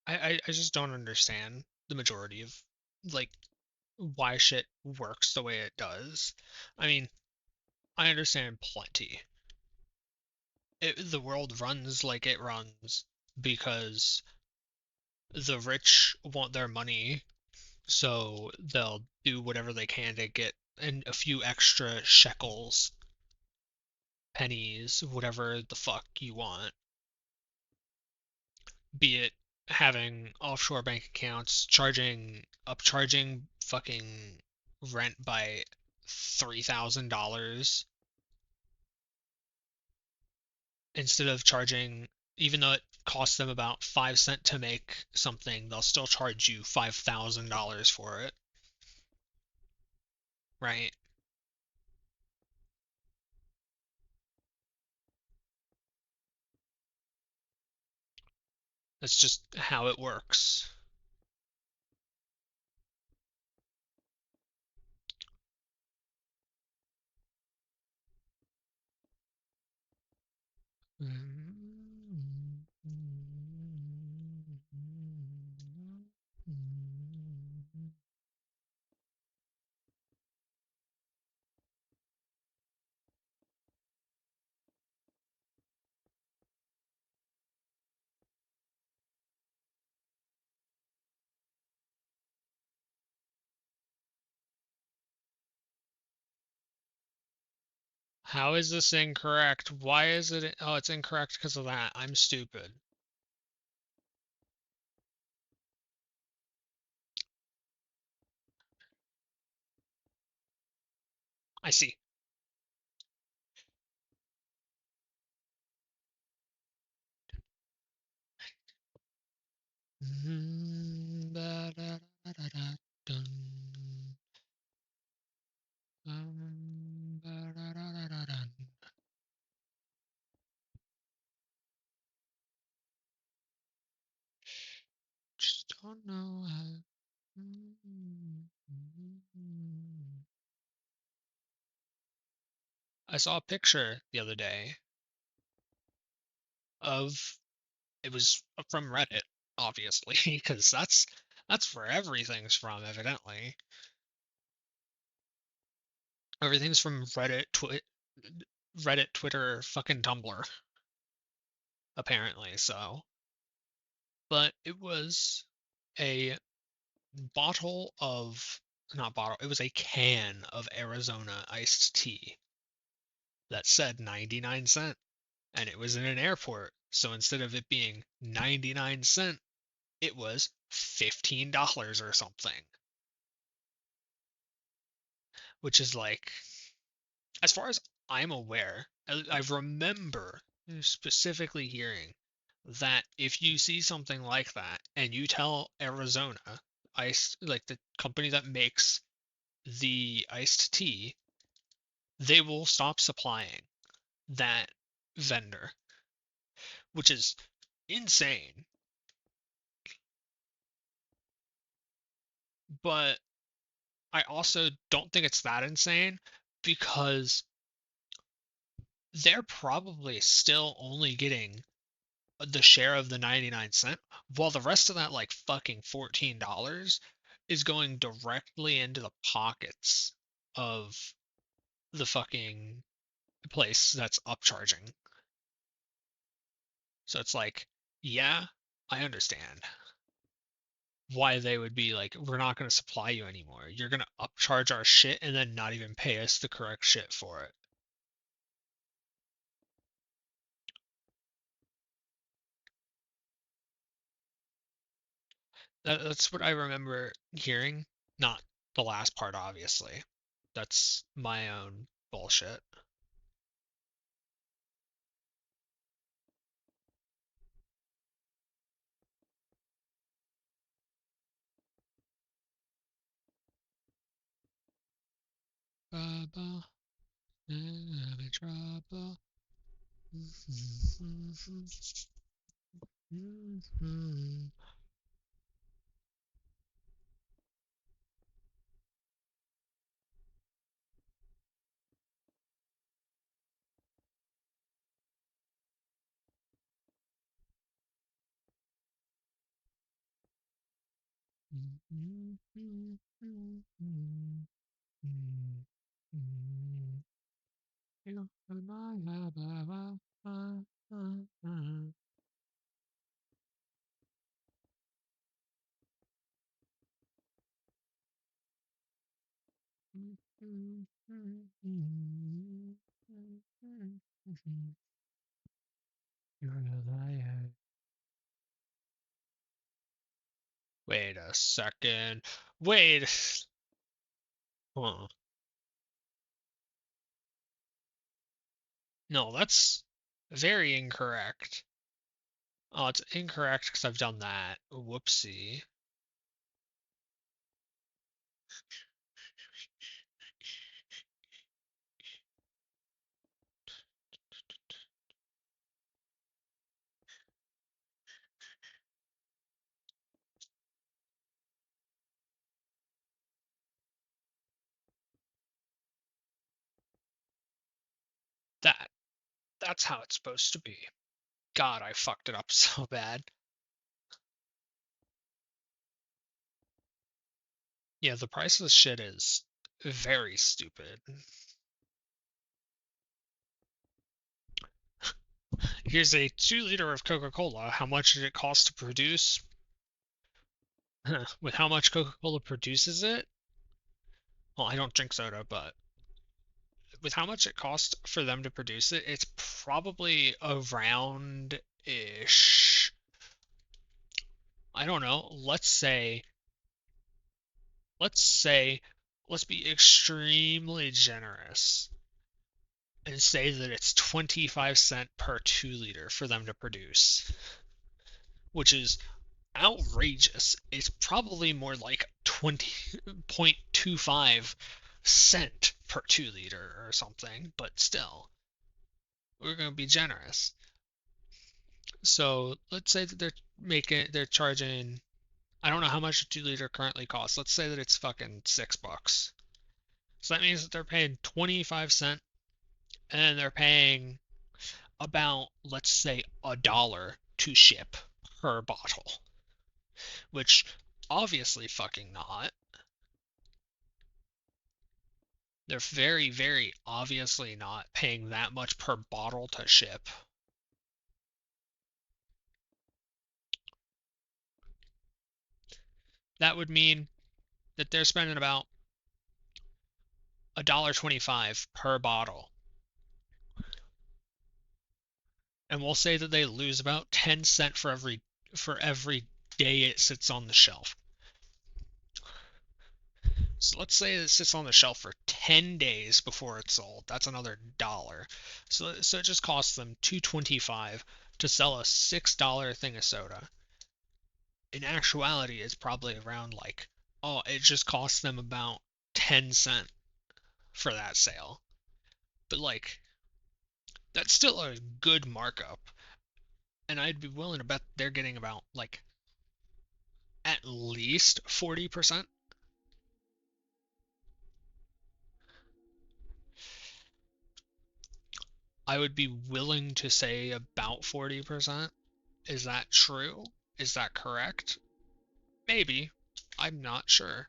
I just don't understand the majority of like why shit works the way it does. I mean, I understand plenty. The world runs like it runs because the rich want their money, so they'll do whatever they can to get a few extra shekels, pennies, whatever the fuck you want. Be it having offshore bank accounts, upcharging fucking rent by $3,000 instead of charging, even though it costs them about 5 cents to make something, they'll still charge you $5,000 for it, right? That's just how it works. How is this incorrect? Why is it? Oh, it's incorrect because of that. I'm stupid. I see. Just don't know how. I saw a picture the other day of it was from Reddit, obviously, because that's where everything's from, evidently. Everything's from Reddit, Twitter, fucking Tumblr, apparently. So, but it was a bottle of not bottle, it was a can of Arizona iced tea that said 99 cent, and it was in an airport. So instead of it being 99 cent, it was $15 or something, which is like, as far as I'm aware, I remember specifically hearing that if you see something like that and you tell Arizona Ice, like the company that makes the iced tea, they will stop supplying that vendor, which is insane. But I also don't think it's that insane because they're probably still only getting the share of the 99 cent, while the rest of that like fucking $14 is going directly into the pockets of the fucking place that's upcharging. So it's like, yeah, I understand why they would be like, we're not going to supply you anymore. You're going to upcharge our shit and then not even pay us the correct shit for it. That's what I remember hearing. Not the last part, obviously. That's my own bullshit. Trouble, I'm in trouble. You're a liar. Wait a second. Wait. Huh. No, that's very incorrect. Oh, it's incorrect because I've done that. Whoopsie. That that's how it's supposed to be. God, I fucked it up so bad. Yeah, the price of the shit is very stupid. Here's a 2 liter of Coca-Cola. How much did it cost to produce? With how much Coca-Cola produces it? Well, I don't drink soda, but with how much it costs for them to produce it, it's probably around ish. I don't know. Let's say, let's be extremely generous and say that it's 25 cents per 2 liter for them to produce, which is outrageous. It's probably more like 20.25 cent per 2 liter or something, but still, we're going to be generous. So let's say that they're charging, I don't know how much a 2 liter currently costs. Let's say that it's fucking $6. So that means that they're paying 25 cents and they're paying about, let's say, $1 to ship per bottle, which obviously fucking not. They're very, very obviously not paying that much per bottle to ship. That would mean that they're spending about $1.25 per bottle. And we'll say that they lose about 10 cents for every day it sits on the shelf. So let's say it sits on the shelf for 10 days before it's sold. That's another dollar. So it just costs them $2.25 to sell a $6 thing of soda. In actuality, it's probably around like, oh, it just costs them about 10 cents for that sale. But like, that's still a good markup. And I'd be willing to bet they're getting about like at least 40%. I would be willing to say about 40%. Is that true? Is that correct? Maybe. I'm not sure.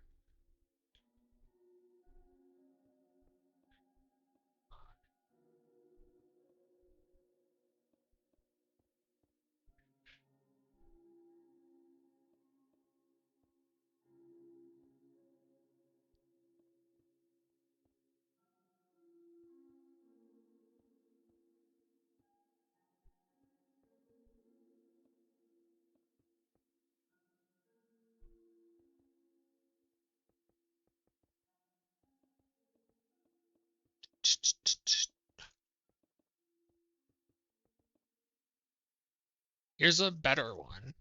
Here's a better one.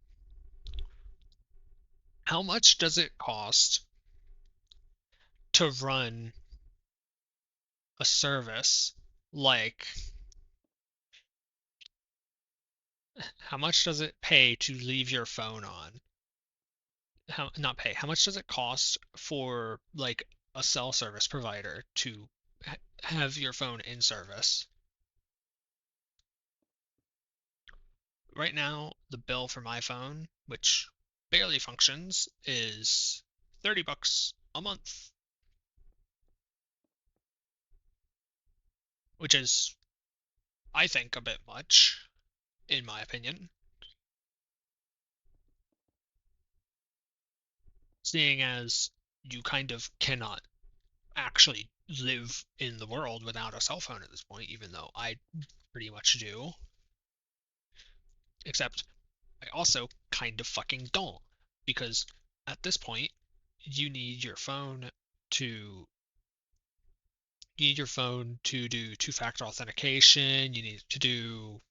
How much does it cost to run a service like how much does it pay to leave your phone on? How not pay. How much does it cost for like a cell service provider to have your phone in service? Right now, the bill for my phone, which barely functions, is $30 a month, which is, I think, a bit much, in my opinion, seeing as you kind of cannot actually live in the world without a cell phone at this point, even though I pretty much do. Except I also kind of fucking don't. Because at this point, you need your phone to you need your phone to do two-factor authentication, you need to do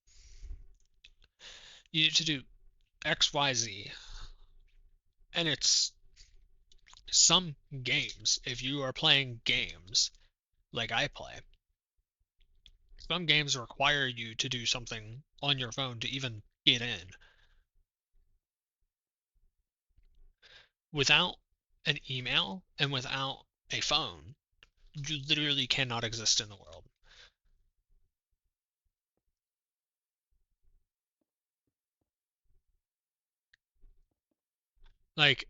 XYZ. And it's some games, if you are playing games like I play, some games require you to do something on your phone to even get in. Without an email and without a phone, you literally cannot exist in the world. Like,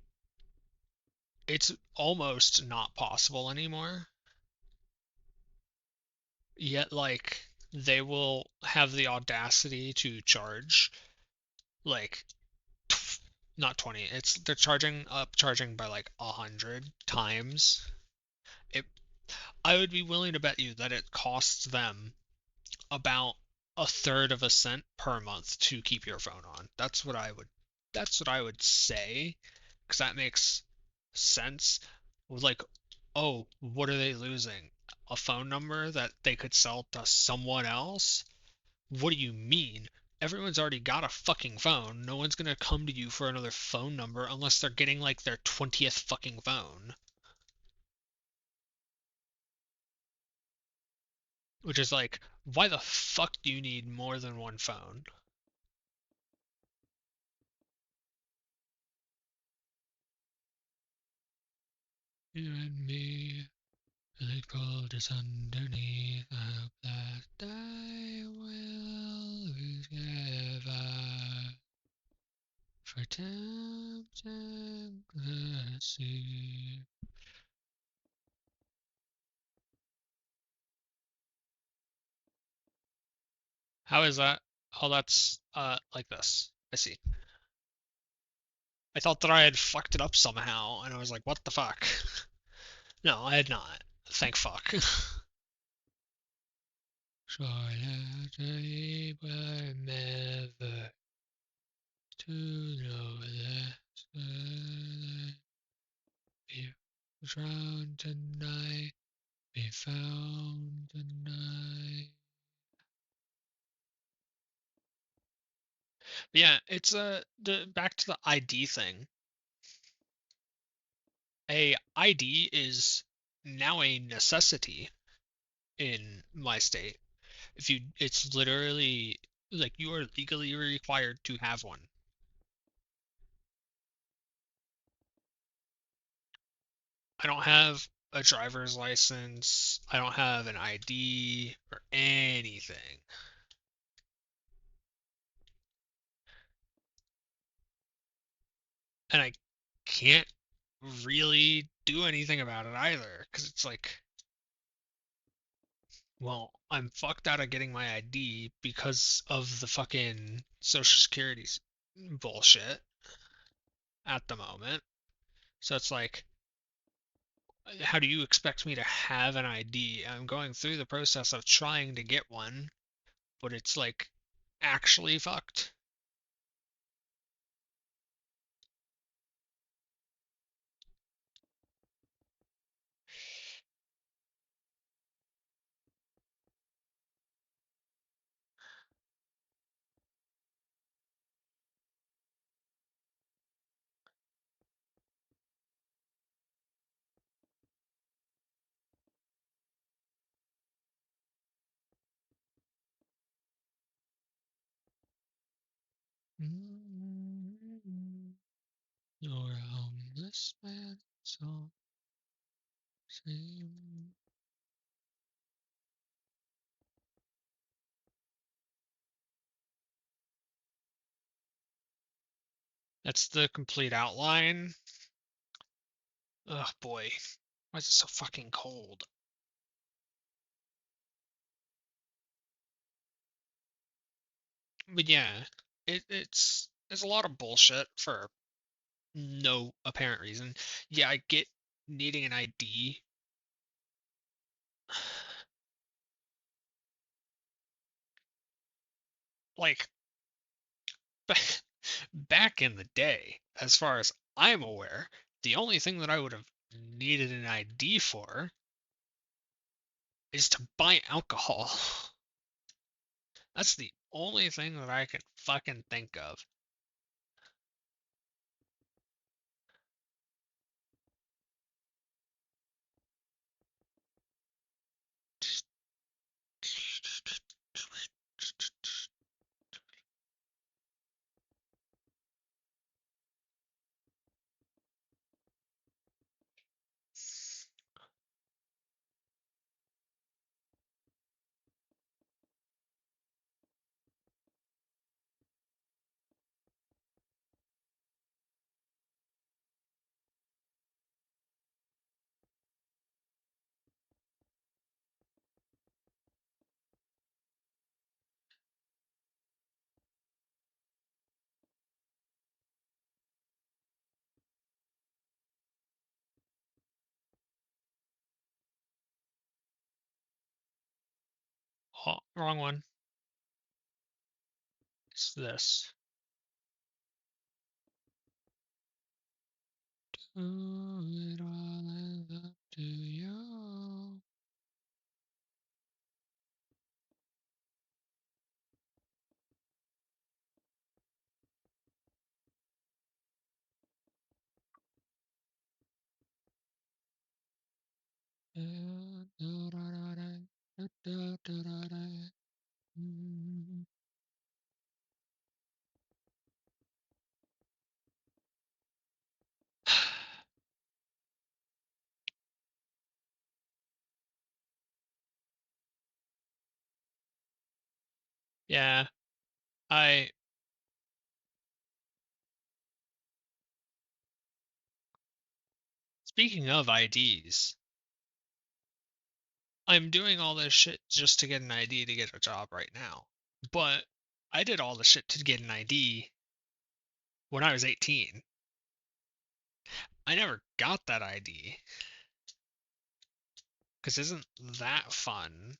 it's almost not possible anymore. Yet, like, they will have the audacity to charge, like, not 20. It's they're charging by like 100 times. It, I would be willing to bet you that it costs them about a third of a cent per month to keep your phone on. That's what I would say, because that makes sense. Like, oh, what are they losing? A phone number that they could sell to someone else? What do you mean? Everyone's already got a fucking phone. No one's gonna come to you for another phone number unless they're getting like their 20th fucking phone. Which is like, why the fuck do you need more than one phone? You and me, the gold is underneath. I hope that I will be together for times and the sea. How is that? Oh, that's like this. I see. I thought that I had fucked it up somehow, and I was like, what the fuck? No, I had not. Thank fuck. Charlotte, but never to know that we drowned tonight, we found tonight. Yeah, it's the back to the ID thing. A ID is now a necessity in my state. It's literally like you are legally required to have one. I don't have a driver's license. I don't have an ID or anything. And I can't really do anything about it either because it's like, well, I'm fucked out of getting my ID because of the fucking Social Security bullshit at the moment. So it's like, how do you expect me to have an ID? I'm going through the process of trying to get one, but it's like actually fucked. You're a homeless man, so same. That's the complete outline. Oh boy, why is it so fucking cold? But yeah, it's a lot of bullshit for no apparent reason. Yeah, I get needing an ID. Like back in the day, as far as I'm aware, the only thing that I would have needed an ID for is to buy alcohol. That's the only thing that I can fucking think of. Oh, wrong one. It's this. Oh, it all ends up to you. Yeah, I speaking of IDs, I'm doing all this shit just to get an ID to get a job right now. But I did all the shit to get an ID when I was 18. I never got that ID. Because isn't that fun?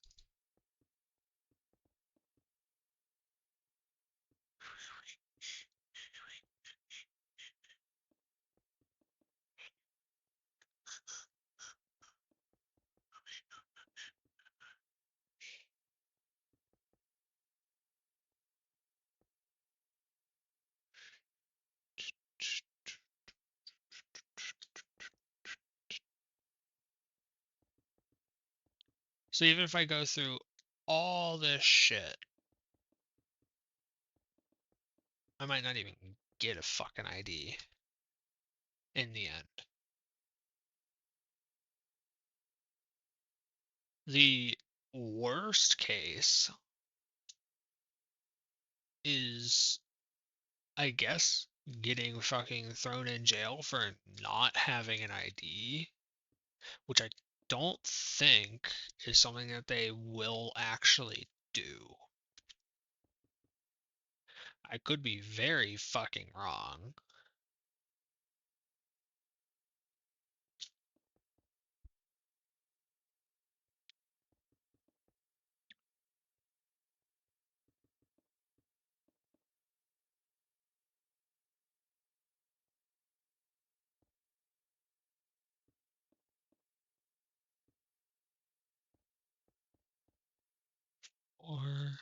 So even if I go through all this shit, I might not even get a fucking ID in the end. The worst case is, I guess, getting fucking thrown in jail for not having an ID, which I don't think is something that they will actually do. I could be very fucking wrong. Or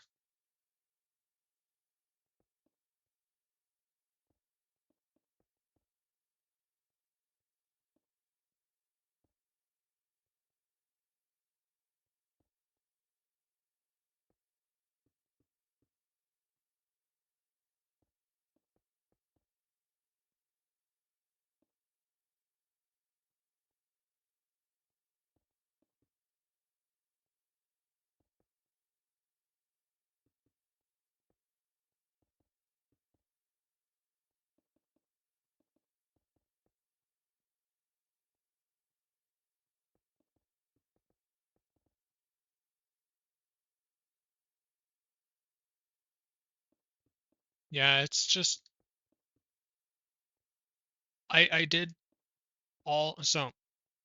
yeah, it's just I did all so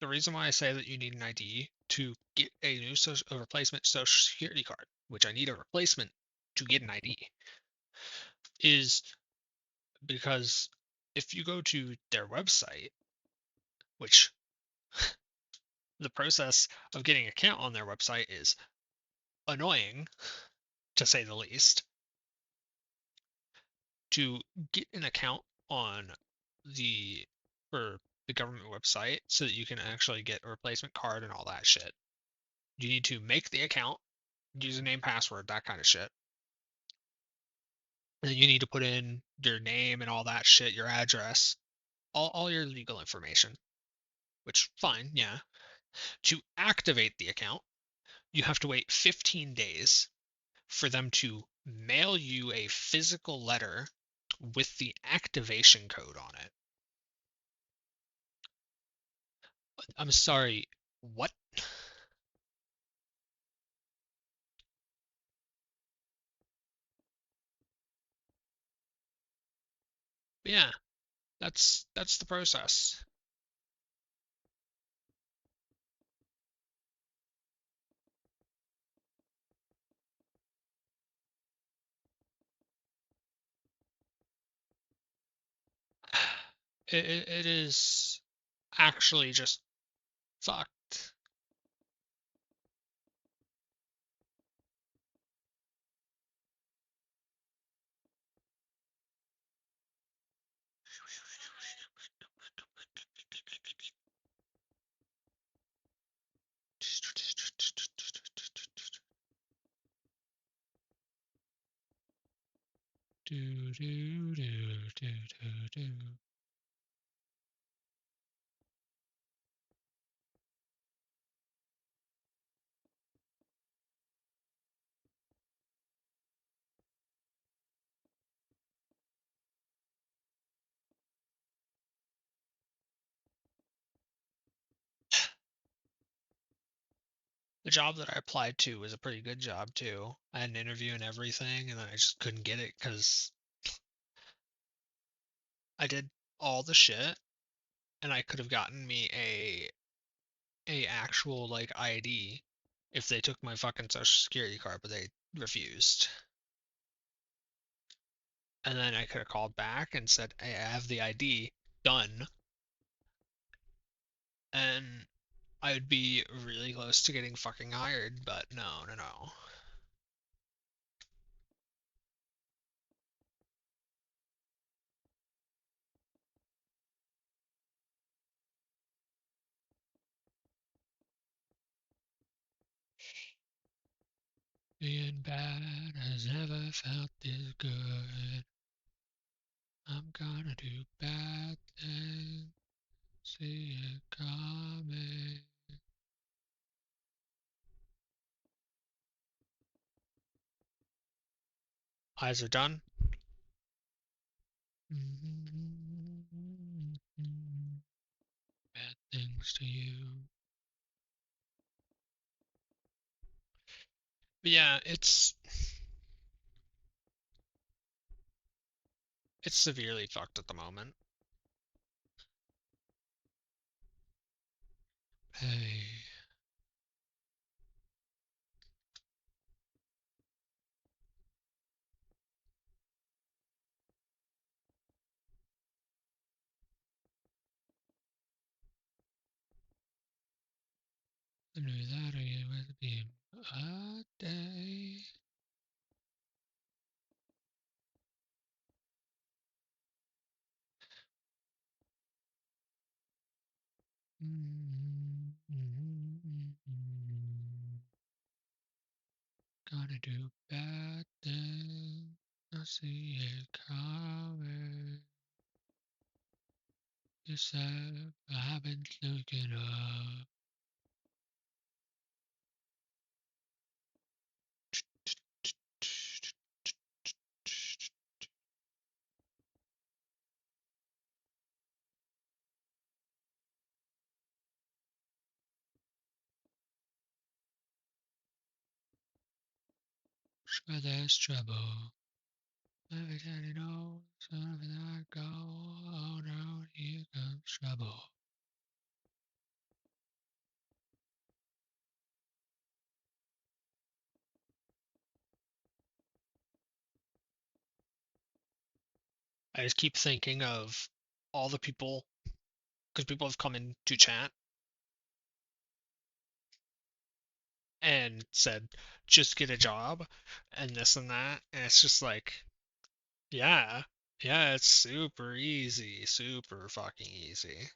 the reason why I say that you need an ID to get a replacement social security card, which I need a replacement to get an ID, is because if you go to their website, which the process of getting an account on their website is annoying to say the least, to get an account on the for the government website so that you can actually get a replacement card and all that shit. You need to make the account, username, password, that kind of shit. And then you need to put in your name and all that shit, your address, all your legal information, which fine, yeah. To activate the account, you have to wait 15 days for them to mail you a physical letter with the activation code on it. I'm sorry, what? Yeah, that's the process. It is actually just fucked. Do do do do do do. The job that I applied to was a pretty good job too. I had an interview and everything, and then I just couldn't get it because I did all the shit, and I could have gotten me a a actual like ID if they took my fucking social security card, but they refused. And then I could have called back and said, hey, I have the ID, done. And I would be really close to getting fucking hired, but no, no, no. Being bad has never felt this good. I'm gonna do bad things, see it coming. Eyes are done. Bad things to you. But yeah, it's severely fucked at the moment. Hey. I knew that it would be a day. Gonna do bad things. I see it coming. You said I haven't looking up. Where there's trouble. Every time you know, something I go, oh no, here comes trouble. I just keep thinking of all the people, because people have come into chat and said, just get a job and this and that. And it's just like, yeah, yeah, it's super easy, super fucking easy.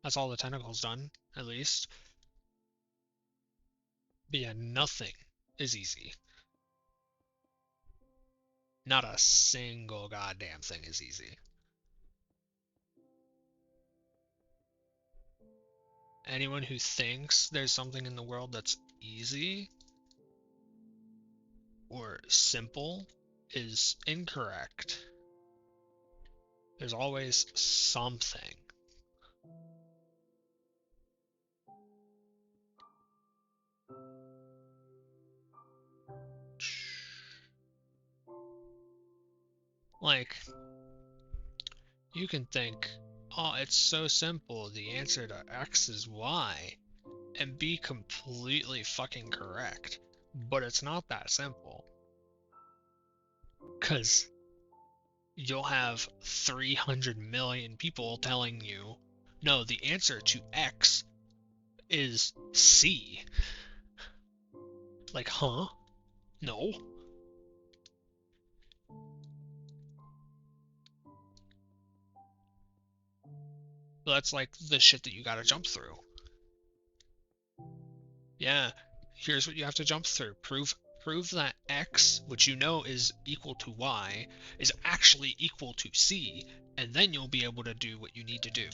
That's all the tentacles done, at least. But yeah, nothing is easy. Not a single goddamn thing is easy. Anyone who thinks there's something in the world that's easy or simple is incorrect. There's always something. Like, you can think, oh, it's so simple. The answer to X is Y, and be completely fucking correct. But it's not that simple. Because you'll have 300 million people telling you, no, the answer to X is C. Like, huh? No. But that's like the shit that you gotta jump through. Yeah, here's what you have to jump through. Prove that X, which you know is equal to Y, is actually equal to C, and then you'll be able to do what you need to do.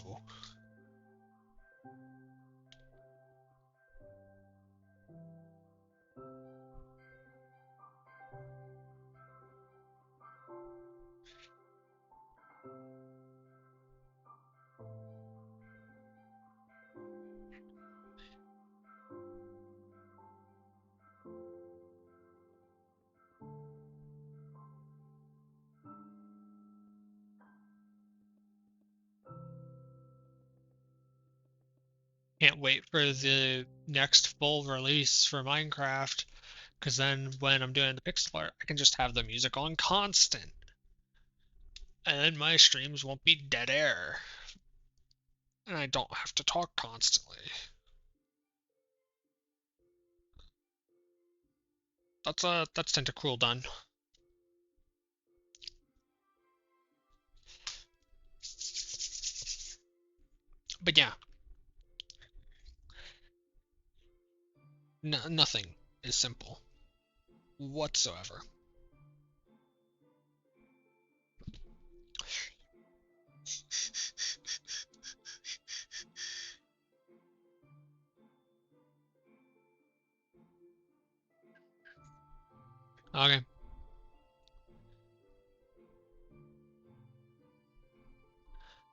Can't wait for the next full release for Minecraft, because then when I'm doing the pixel art, I can just have the music on constant, and then my streams won't be dead air, and I don't have to talk constantly. That's Tentacruel done. But yeah, nothing is simple whatsoever. Okay.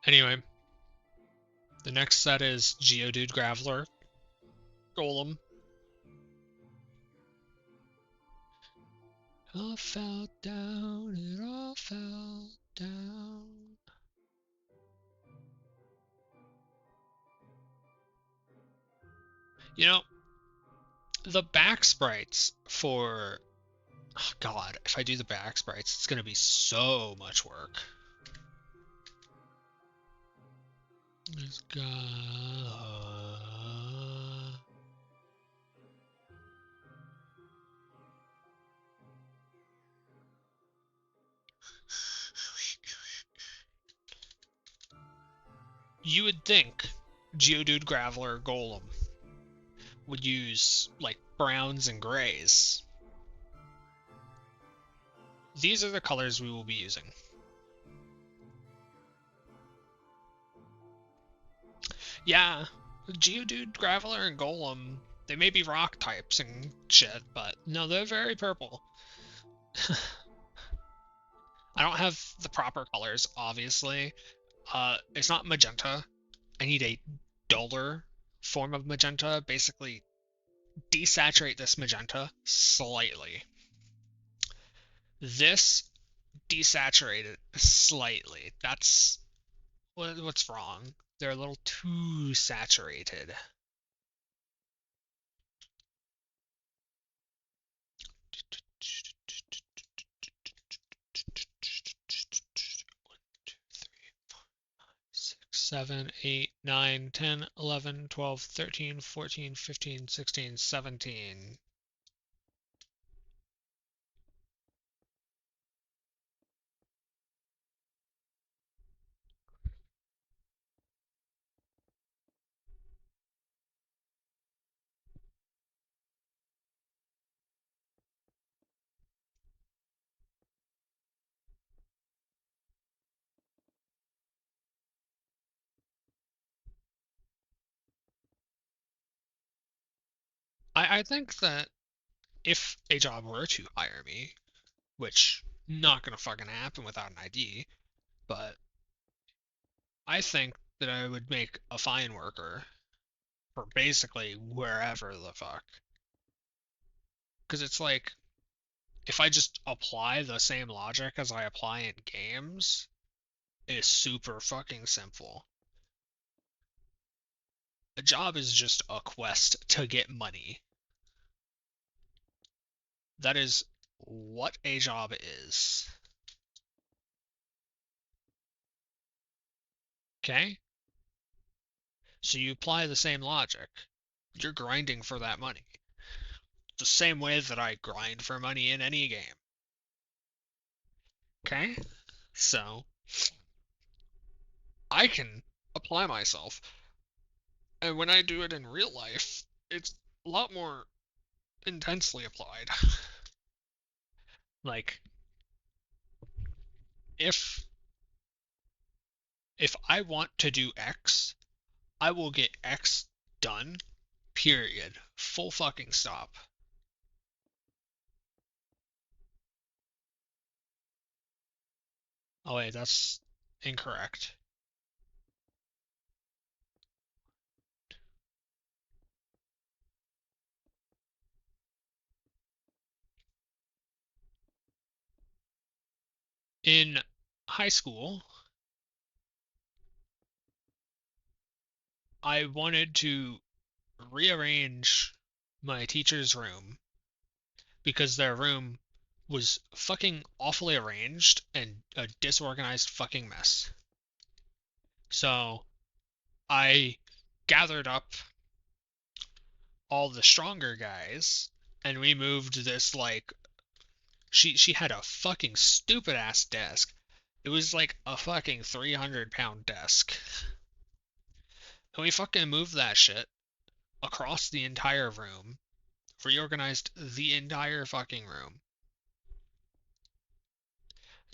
Anyway, the next set is Geodude Graveler, Golem. All fell down, it all fell down. You know, the back sprites for... Oh God, if I do the back sprites, it's gonna be so much work. Let's go. You would think Geodude Graveler Golem would use, like, browns and grays. These are the colors we will be using. Yeah, Geodude, Graveler, and Golem, they may be rock types and shit, but no, they're very purple. I don't have the proper colors, obviously. It's not magenta. I need a duller form of magenta. Basically, desaturate this magenta slightly. This desaturated slightly. That's what's wrong. They're a little too saturated. Six, 7, 8, 9, 10, 11, 12, 13, 14, 15, 16, 17. I think that if a job were to hire me, which not gonna fucking happen without an ID, but I think that I would make a fine worker for basically wherever the fuck. Because it's like, if I just apply the same logic as I apply in games, it's super fucking simple. A job is just a quest to get money. That is what a job is. Okay? So you apply the same logic. You're grinding for that money. The same way that I grind for money in any game. Okay? So I can apply myself. And when I do it in real life, it's a lot more intensely applied. Like, if if I want to do X, I will get X done. Period. Full fucking stop. Oh wait, that's incorrect. In high school, I wanted to rearrange my teacher's room because their room was fucking awfully arranged and a disorganized fucking mess. So I gathered up all the stronger guys and we moved this like she had a fucking stupid ass desk. It was like a fucking 300-pound desk. And we fucking moved that shit across the entire room, reorganized the entire fucking room.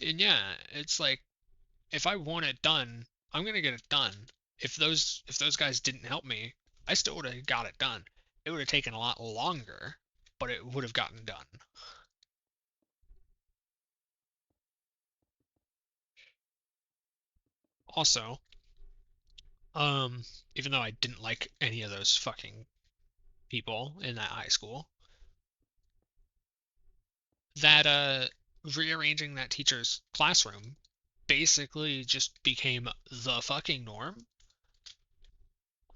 And yeah, it's like if I want it done, I'm gonna get it done. If those guys didn't help me, I still would have got it done. It would have taken a lot longer, but it would have gotten done. Also, um, even though I didn't like any of those fucking people in that high school, that rearranging that teacher's classroom basically just became the fucking norm.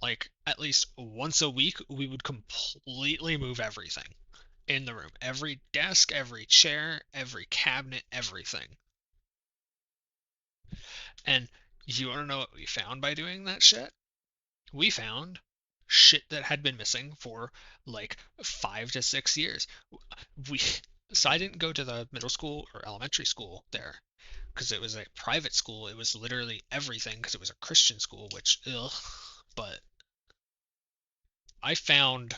Like at least once a week we would completely move everything in the room. Every desk, every chair, every cabinet, everything. And you want to know what we found by doing that shit? We found shit that had been missing for like 5 to 6 years. We so I didn't go to the middle school or elementary school there because it was a private school. It was literally everything because it was a Christian school, which ugh. But I found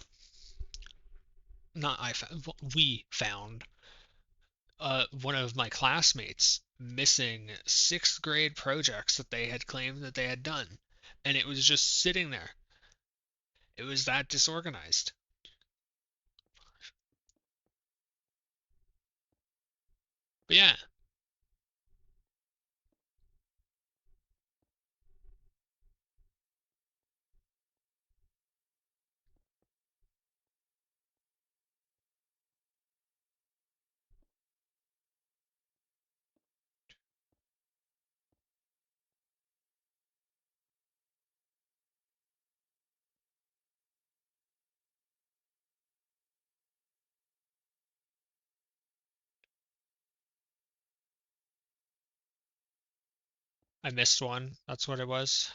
not I found we found one of my classmates missing sixth grade projects that they had claimed that they had done, and it was just sitting there. It was that disorganized. But yeah, I missed one. That's what it was.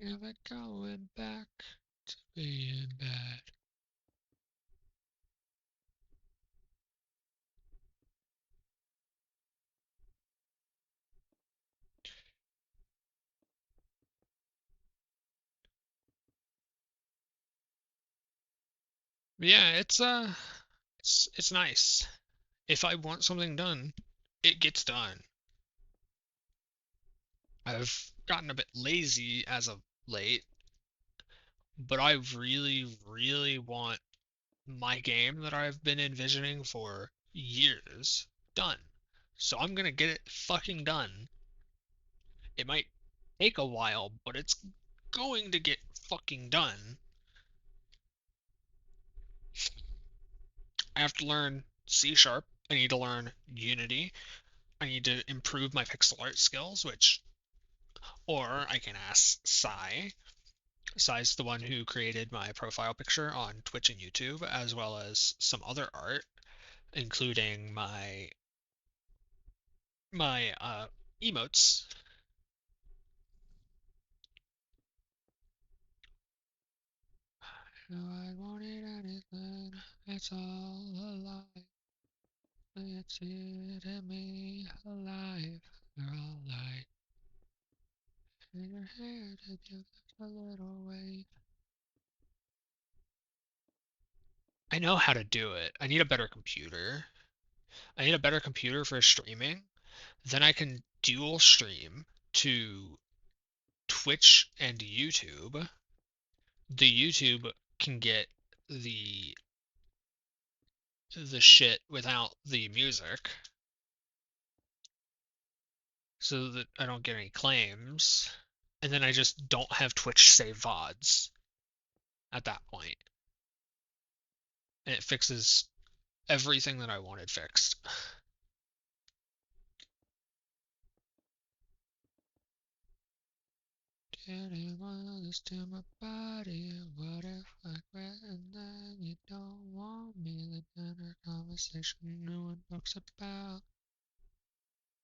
Never going back to being bad. But yeah, it's nice. If I want something done, it gets done. I've gotten a bit lazy as of late, but I really, really want my game that I've been envisioning for years done. So I'm gonna get it fucking done. It might take a while, but it's going to get fucking done. I have to learn C sharp. I need to learn Unity. I need to improve my pixel art skills, which, or I can ask Sai. Sai's the one who created my profile picture on Twitch and YouTube, as well as some other art, including my emotes. No, I wanted anything. It's all alive. It's it and me alive. We're all light. In your hair to give us a little weight. I know how to do it. I need a better computer. I need a better computer for streaming. Then I can dual stream to Twitch and YouTube. The YouTube can get the the shit without the music so that I don't get any claims. And then I just don't have Twitch save VODs at that point. And it fixes everything that I wanted fixed. Didn't want this to my body. What if I quit and then you don't want me? The dinner conversation no one talks about.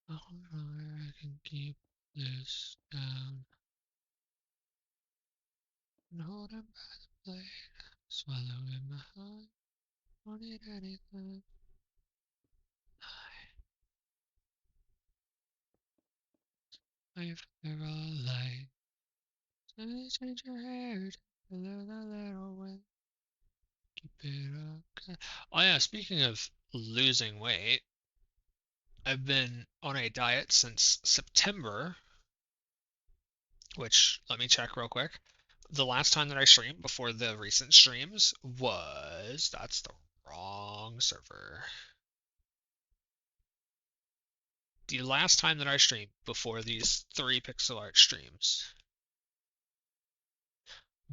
How long I can keep this down and hold him by the blade, swallowing my heart. Won't need anything. I've never lied. So you change your hair to little way. Keep it okay. Oh yeah, speaking of losing weight, I've been on a diet since September, which let me check real quick. The last time that I streamed before the recent streams was that's the wrong server. The last time that I streamed before these 3 pixel art streams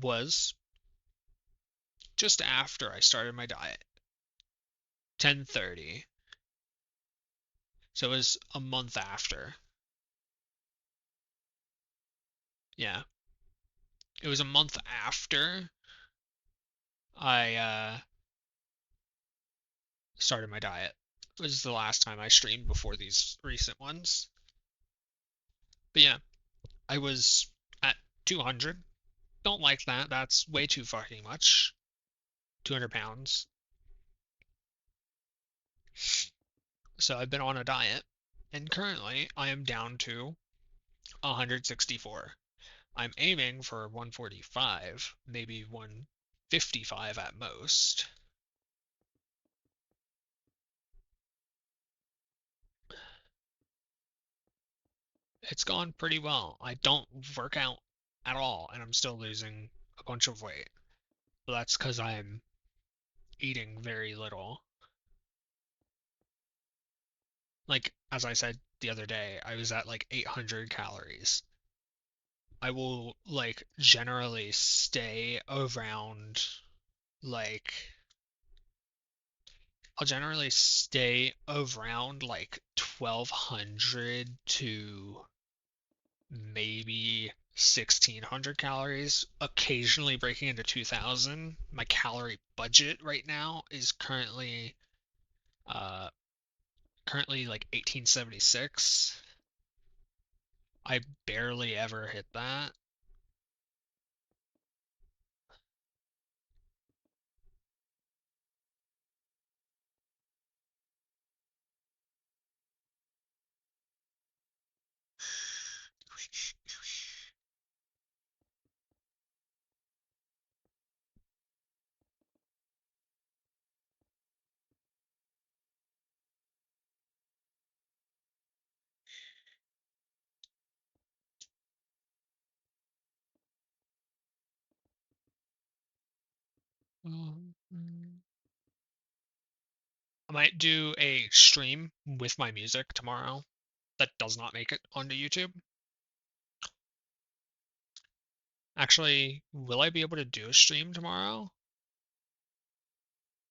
was just after I started my diet. 10:30. So it was a month after. Yeah. It was a month after I started my diet. It was the last time I streamed before these recent ones. But yeah, I was at 200. Don't like that. That's way too fucking much. 200 pounds. So I've been on a diet, and currently I am down to 164. I'm aiming for 145, maybe 155 at most. It's gone pretty well. I don't work out at all, and I'm still losing a bunch of weight. But that's because I'm eating very little. Like, as I said the other day, I was at like 800 calories. I will, like, generally stay around, like, I'll generally stay around like 1200 to maybe 1600 calories, occasionally breaking into 2000. My calorie budget right now is uh currently like 1876. I barely ever hit that. I might do a stream with my music tomorrow that does not make it onto YouTube. Actually, will I be able to do a stream tomorrow?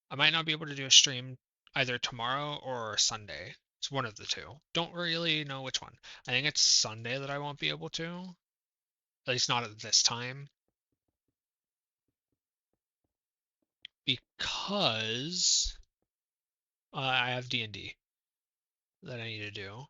I might not be able to do a stream either tomorrow or Sunday. It's one of the two. Don't really know which one. I think it's Sunday that I won't be able to. At least not at this time. Because I have D&D that I need to do.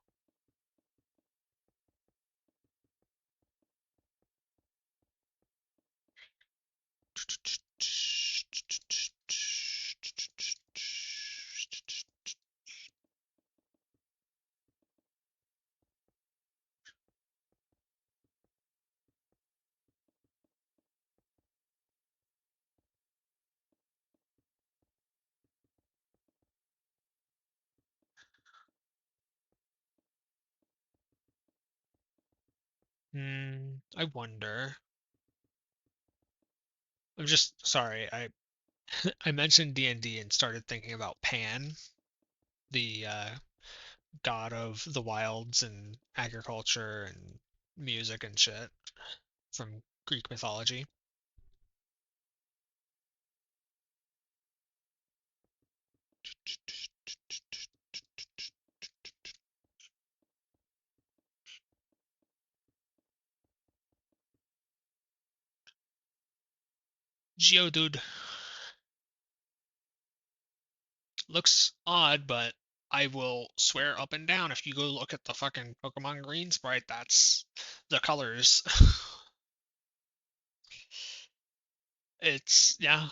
I wonder. I'm just sorry. I mentioned D&D and started thinking about Pan, the god of the wilds and agriculture and music and shit from Greek mythology. Geodude looks odd, but I will swear up and down if you go look at the fucking Pokemon Green sprite, that's the colors. It's yeah.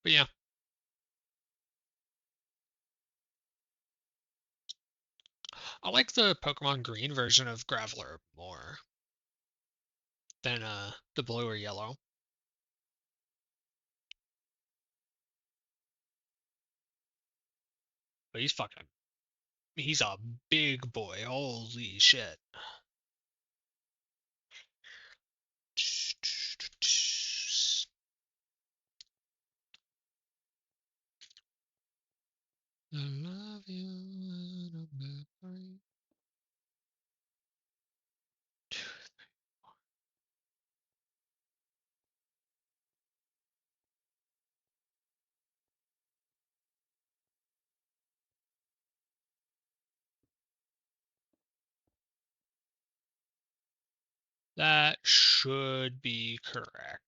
But yeah, I like the Pokemon Green version of Graveler more than the blue or yellow. But he's a big boy. Holy shit. I love you and I'm not free. That should be correct.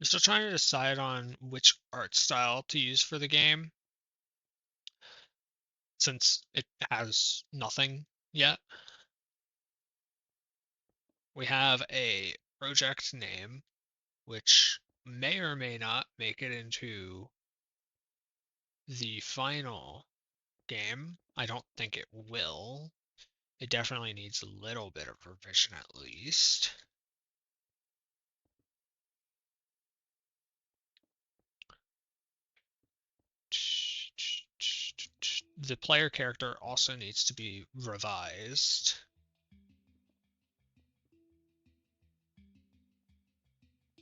I'm still trying to decide on which art style to use for the game since it has nothing yet. We have a project name, which may or may not make it into the final game. I don't think it will. It definitely needs a little bit of revision at least. The player character also needs to be revised.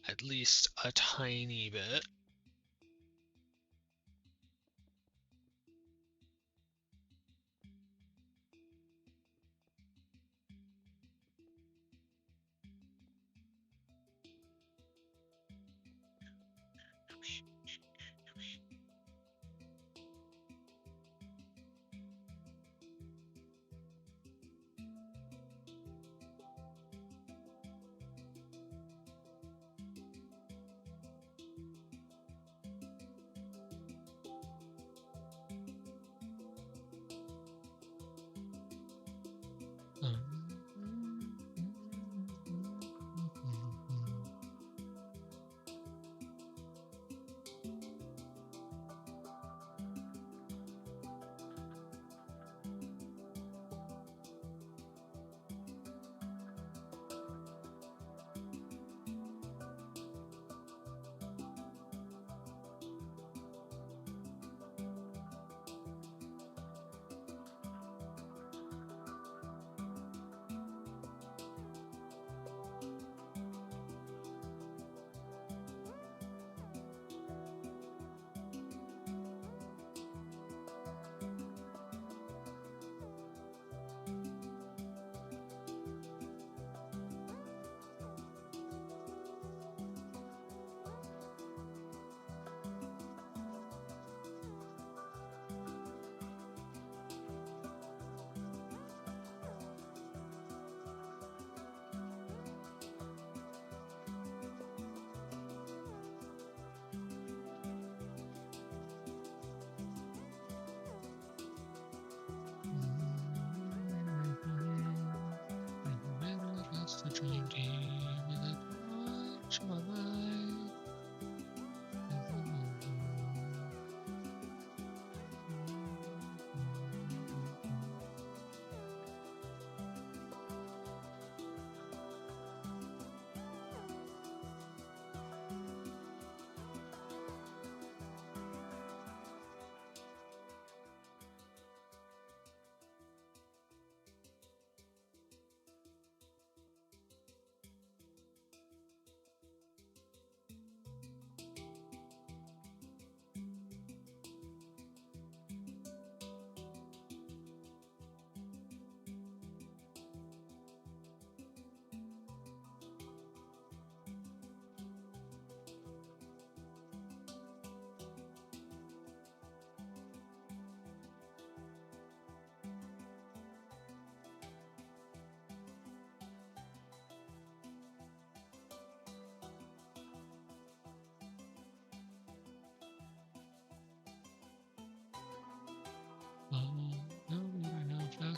At least a tiny bit.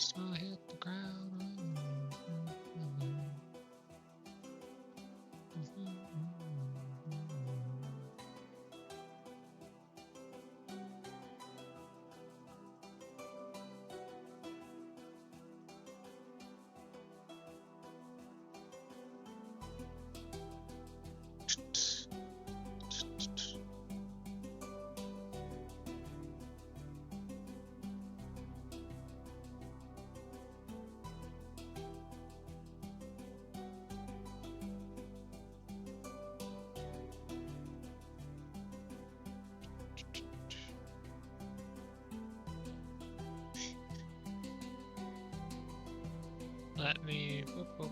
dust will hit the ground. Let me. Whoop, whoop.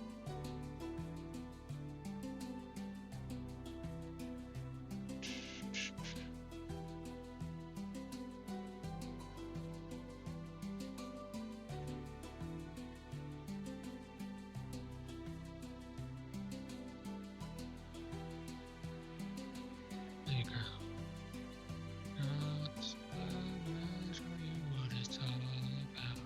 There you go. That's what it's all about.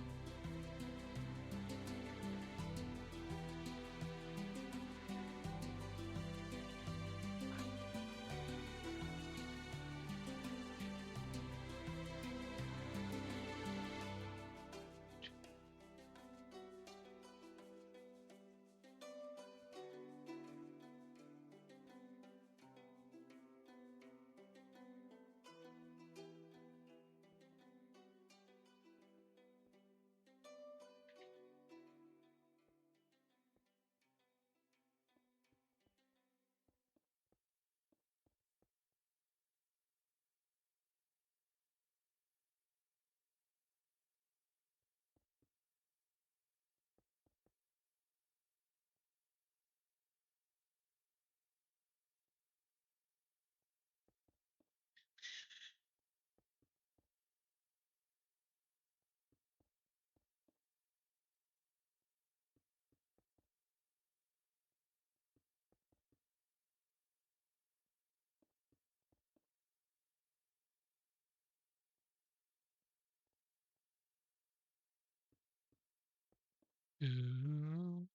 Ooh.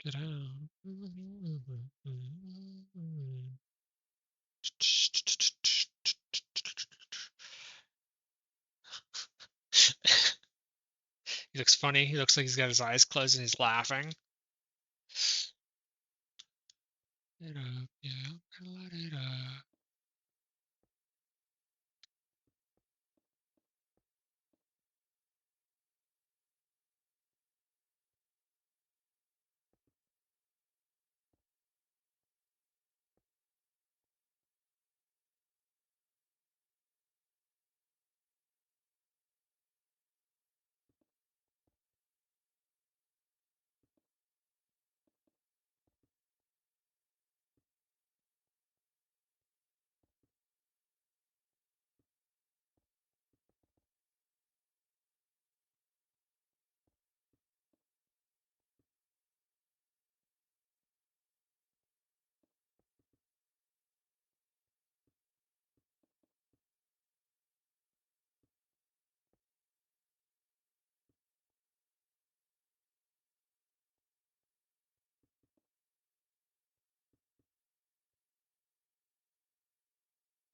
Get out. He looks funny. He looks like he's got his eyes closed and he's laughing. It up, yeah, I'm gonna let it up.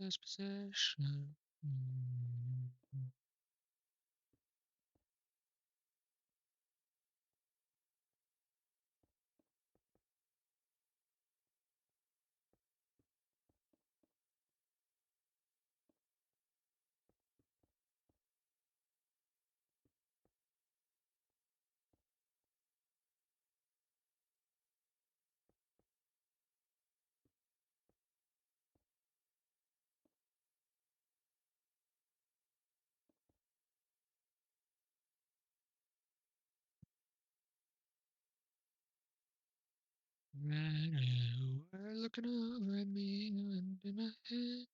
This position. You were looking over at me and in my head.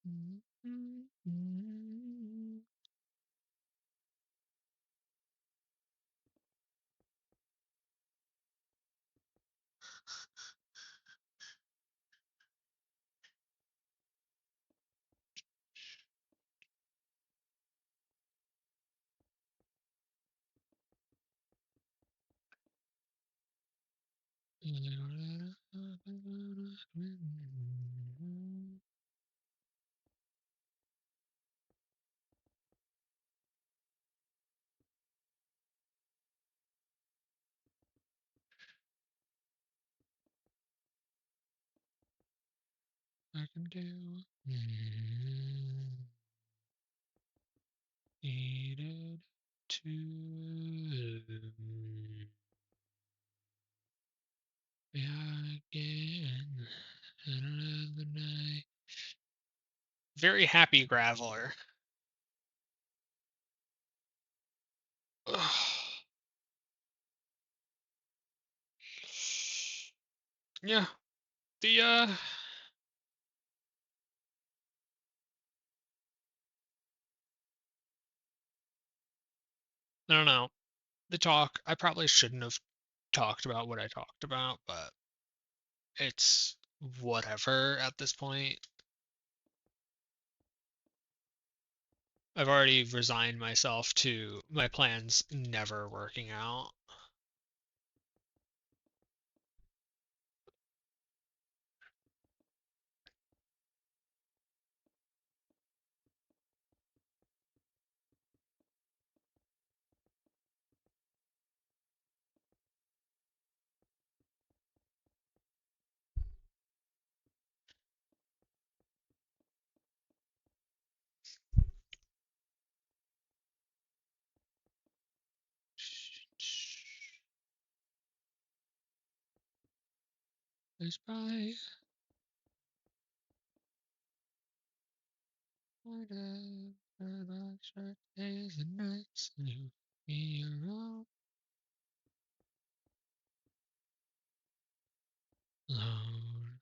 I can do. Needed to be again another night. Very happy graveler. Ugh. Yeah. The I don't know. The talk, I probably shouldn't have talked about what I talked about, but it's whatever at this point. I've already resigned myself to my plans never working out. It's probably whatever short days and nights you be around alone.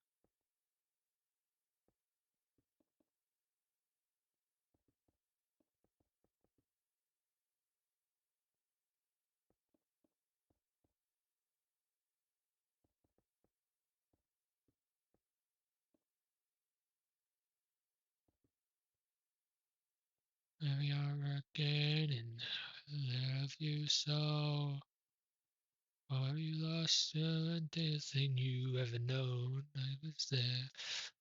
Maybe I'll again and love you so. Are you lost to anything you ever known? I was there.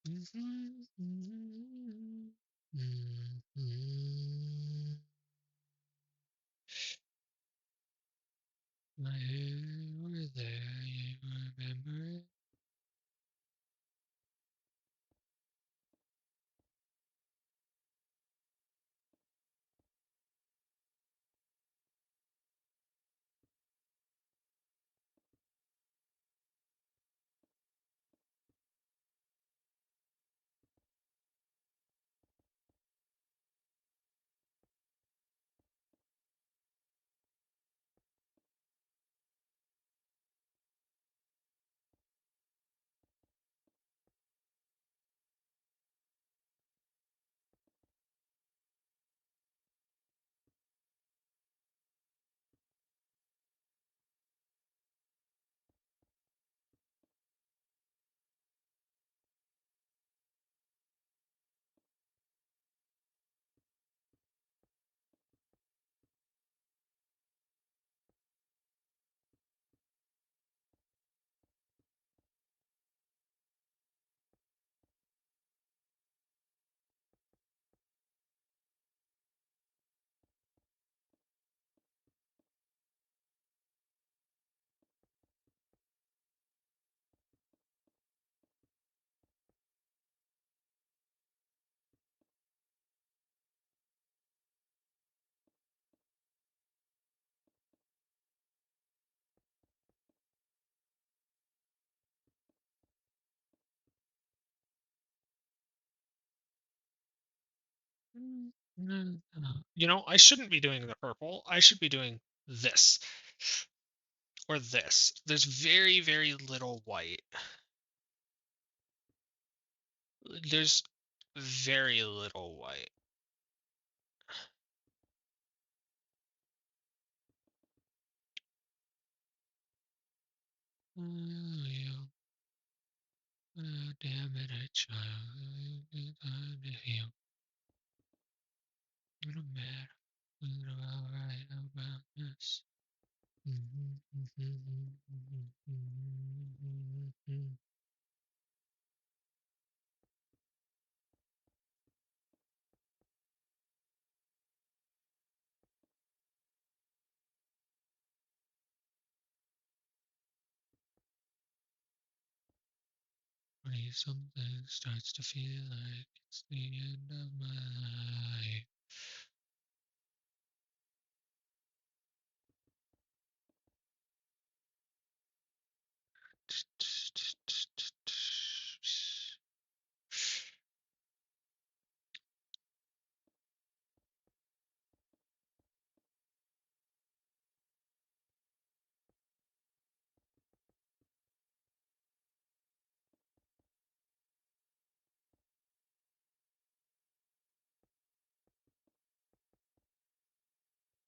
Mhm, mhm, mhm. My hair were there, you remember it? You know, I shouldn't be doing the purple. I should be doing this or this. There's very, very little white. There's very little white. Yeah. Damn it, a child. Time to heal. I'm mad. I'm alright about this. When something starts to feel like it's the end of my life.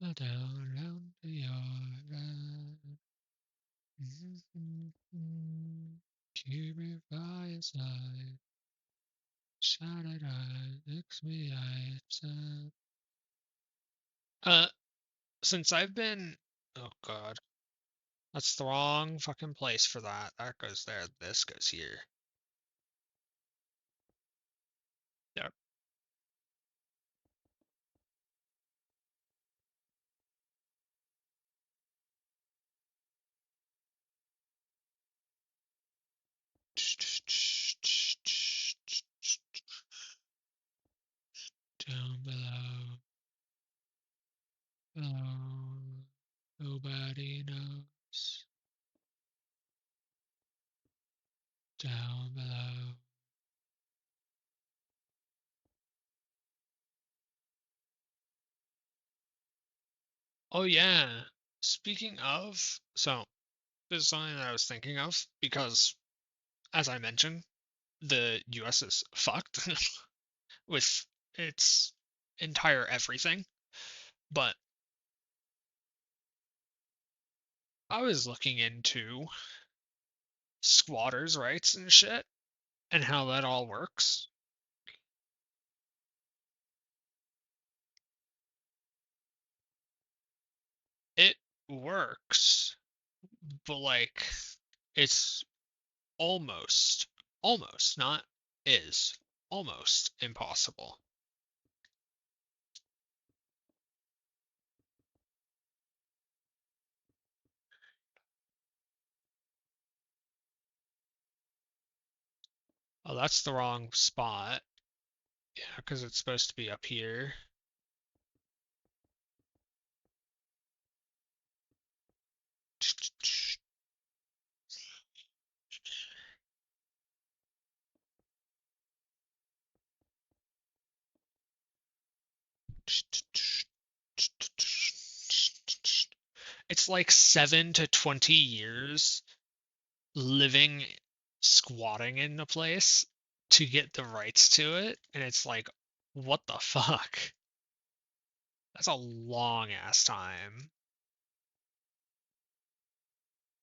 Down to your right. Keep me by your side. Shine eyes, fix me outside. Since I've been, oh god, that's the wrong fucking place for that. That goes there. This goes here. Yep. Down below, below, nobody knows. Down below. Oh yeah. Speaking of, so this is something that I was thinking of because, as I mentioned, the U.S. is fucked with its entire everything. But I was looking into squatters' rights and shit and how that all works. It works, but like it's almost, not is, almost impossible. Oh, that's the wrong spot. Yeah, because it's supposed to be up here. It's like 7 to 20 years living squatting in a place to get the rights to it, and it's like, what the fuck? That's a long ass time.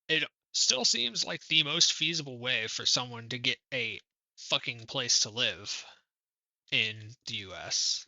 It still seems like the most feasible way for someone to get a fucking place to live in the US.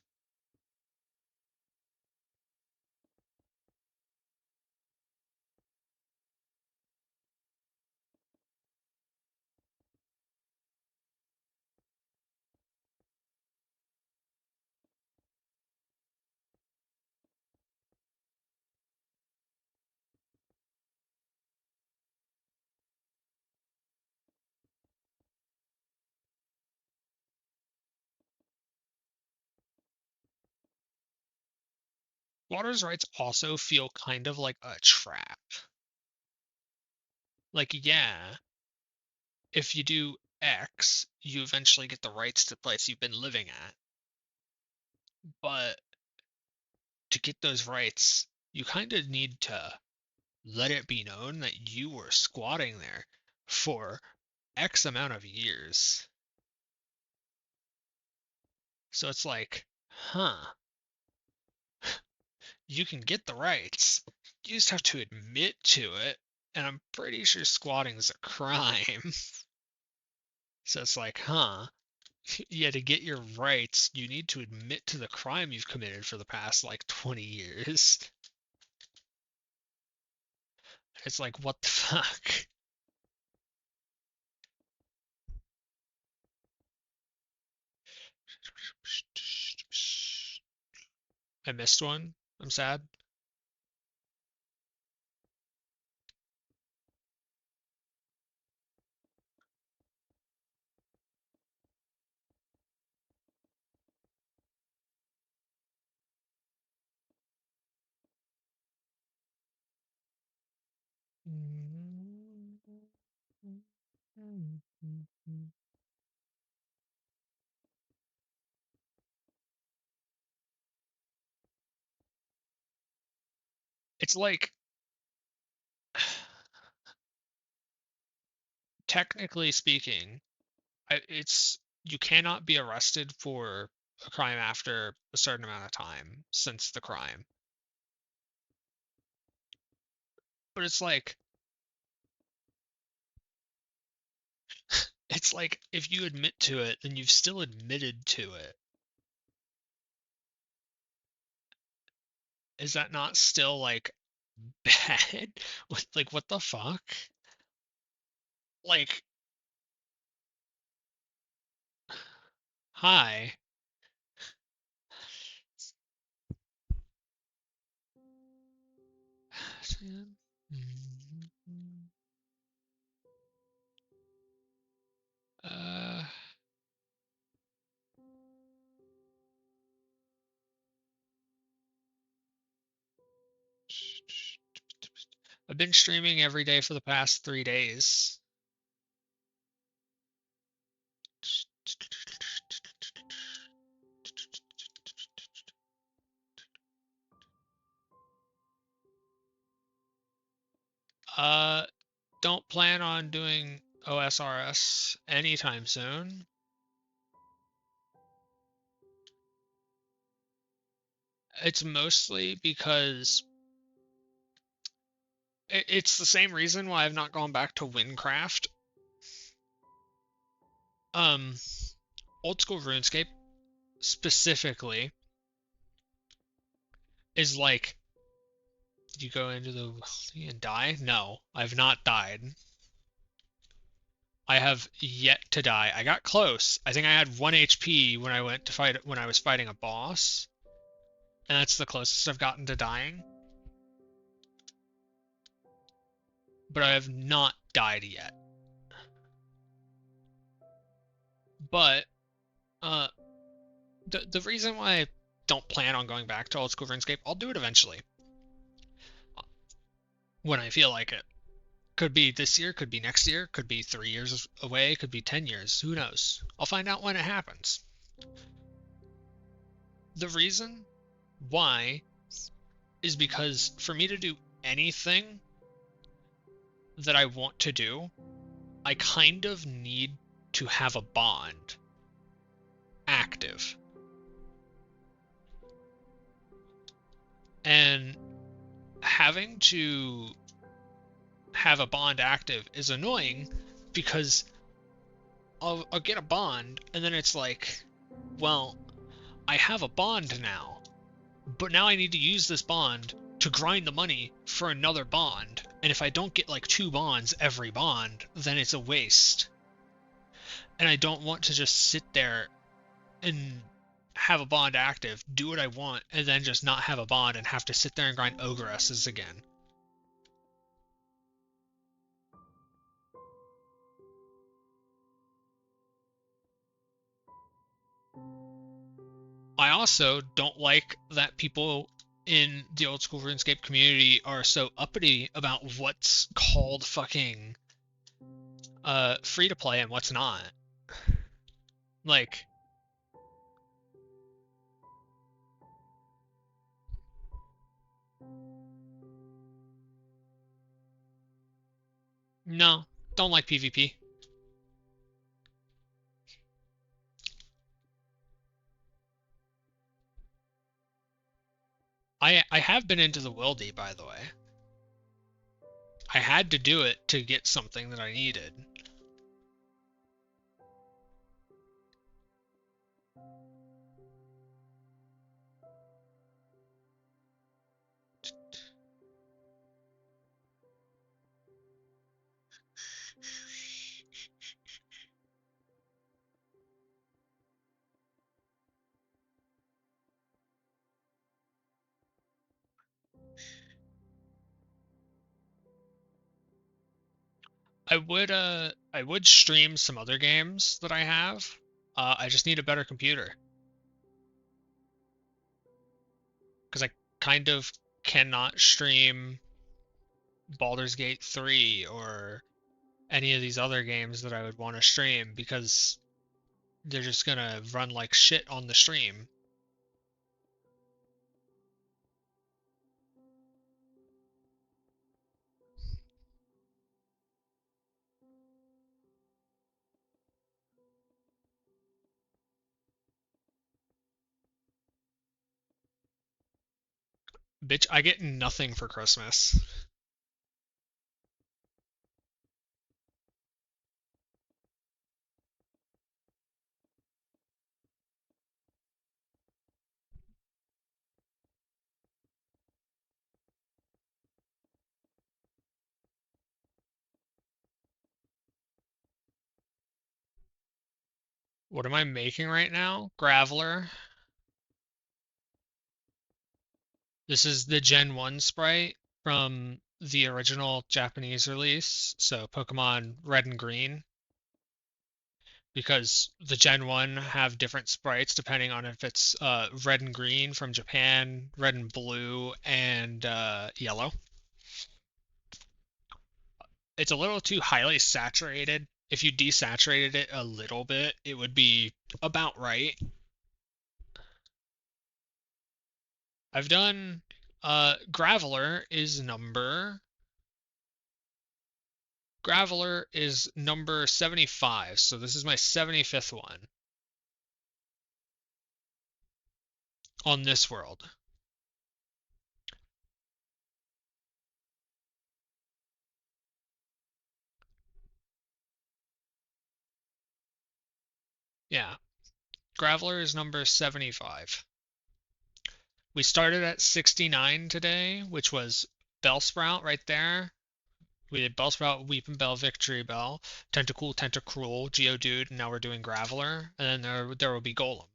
Squatters' rights also feel kind of like a trap. Like, yeah, if you do X, you eventually get the rights to the place you've been living at. But to get those rights, you kind of need to let it be known that you were squatting there for X amount of years. So it's like, huh, you can get the rights. You just have to admit to it. And I'm pretty sure squatting is a crime. So it's like, huh? Yeah, to get your rights, you need to admit to the crime you've committed for the past like 20 years. It's like, what the fuck? I missed one. I'm sad. It's like, technically speaking, it's you cannot be arrested for a crime after a certain amount of time since the crime. But it's like if you admit to it, then you've still admitted to it. Is that not still like bad? Like what the fuck? Like, hi. Uh, I've been streaming every day for the past 3 days. Uh, don't plan on doing OSRS anytime soon. It's mostly because it's the same reason why I've not gone back to Windcraft. Um, old school RuneScape specifically is like, did you go into the and die? No, I've not died. I have yet to die. I got close. I think I had 1 HP when I went to fight when I was fighting a boss, and that's the closest I've gotten to dying. But I have not died yet. But uh, the reason why I don't plan on going back to old school RuneScape, I'll do it eventually when I feel like it. Could be this year, could be next year, could be 3 years away, could be 10 years. Who knows? I'll find out when it happens. The reason why is because for me to do anything that I want to do, I kind of need to have a bond active. And having to have a bond active is annoying because I'll get a bond and then it's like, well, I have a bond now, but now I need to use this bond to grind the money for another bond. And if I don't get like 2 bonds every bond, then it's a waste. And I don't want to just sit there and have a bond active, do what I want, and then just not have a bond and have to sit there and grind ogresses again. I also don't like that people in the old school RuneScape community are so uppity about what's called fucking free to play and what's not. Like, no, don't like PvP. I have been into the Wildy, by the way. I had to do it to get something that I needed. I would stream some other games that I have. I just need a better computer because I kind of cannot stream Baldur's Gate 3 or any of these other games that I would want to stream because they're just gonna run like shit on the stream. Bitch, I get nothing for Christmas. What am I making right now? Graveler. This is the Gen 1 sprite from the original Japanese release, so Pokemon Red and Green, because the Gen 1 have different sprites depending on if it's Red and Green from Japan, Red and Blue, and Yellow. It's a little too highly saturated. If you desaturated it a little bit, it would be about right. I've done Graveler is number 75, so this is my 75th one on this world. Yeah, Graveler is number 75. We started at 69 today, which was Bellsprout right there. We did Bellsprout, Weeping Bell, Victory Bell, Tentacool, Tentacruel, Geodude, and now we're doing Graveler, and then there will be Golem.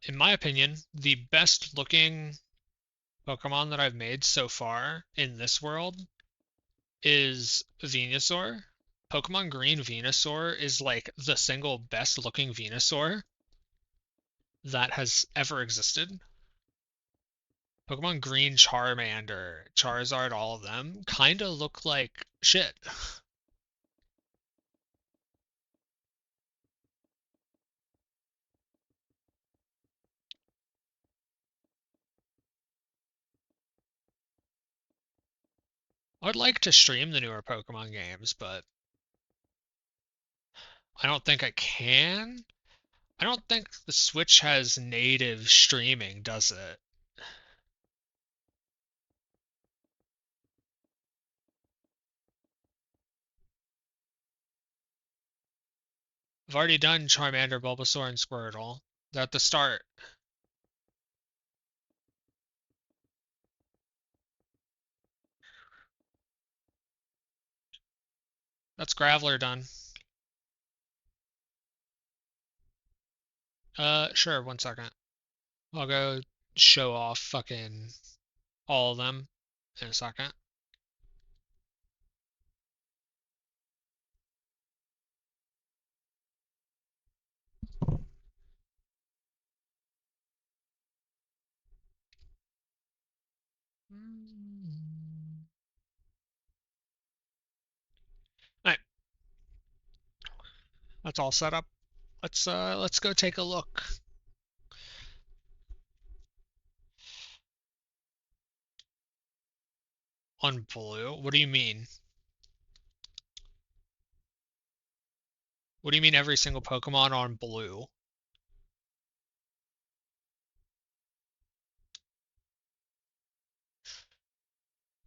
In my opinion, the best looking Pokemon that I've made so far in this world is Venusaur. Pokemon Green Venusaur is like the single best looking Venusaur that has ever existed. Pokemon Green Charmander, Charizard, all of them kind of look like shit. I would like to stream the newer Pokemon games, but I don't think I can. I don't think the Switch has native streaming, does it? I've already done Charmander, Bulbasaur, and Squirtle. They're at the start. That's Graveler done. Sure, 1 second. I'll go show off fucking all of them in a second. Alright, that's all set up. Let's go take a look. On blue? What do you mean? What do you mean every single Pokemon on blue?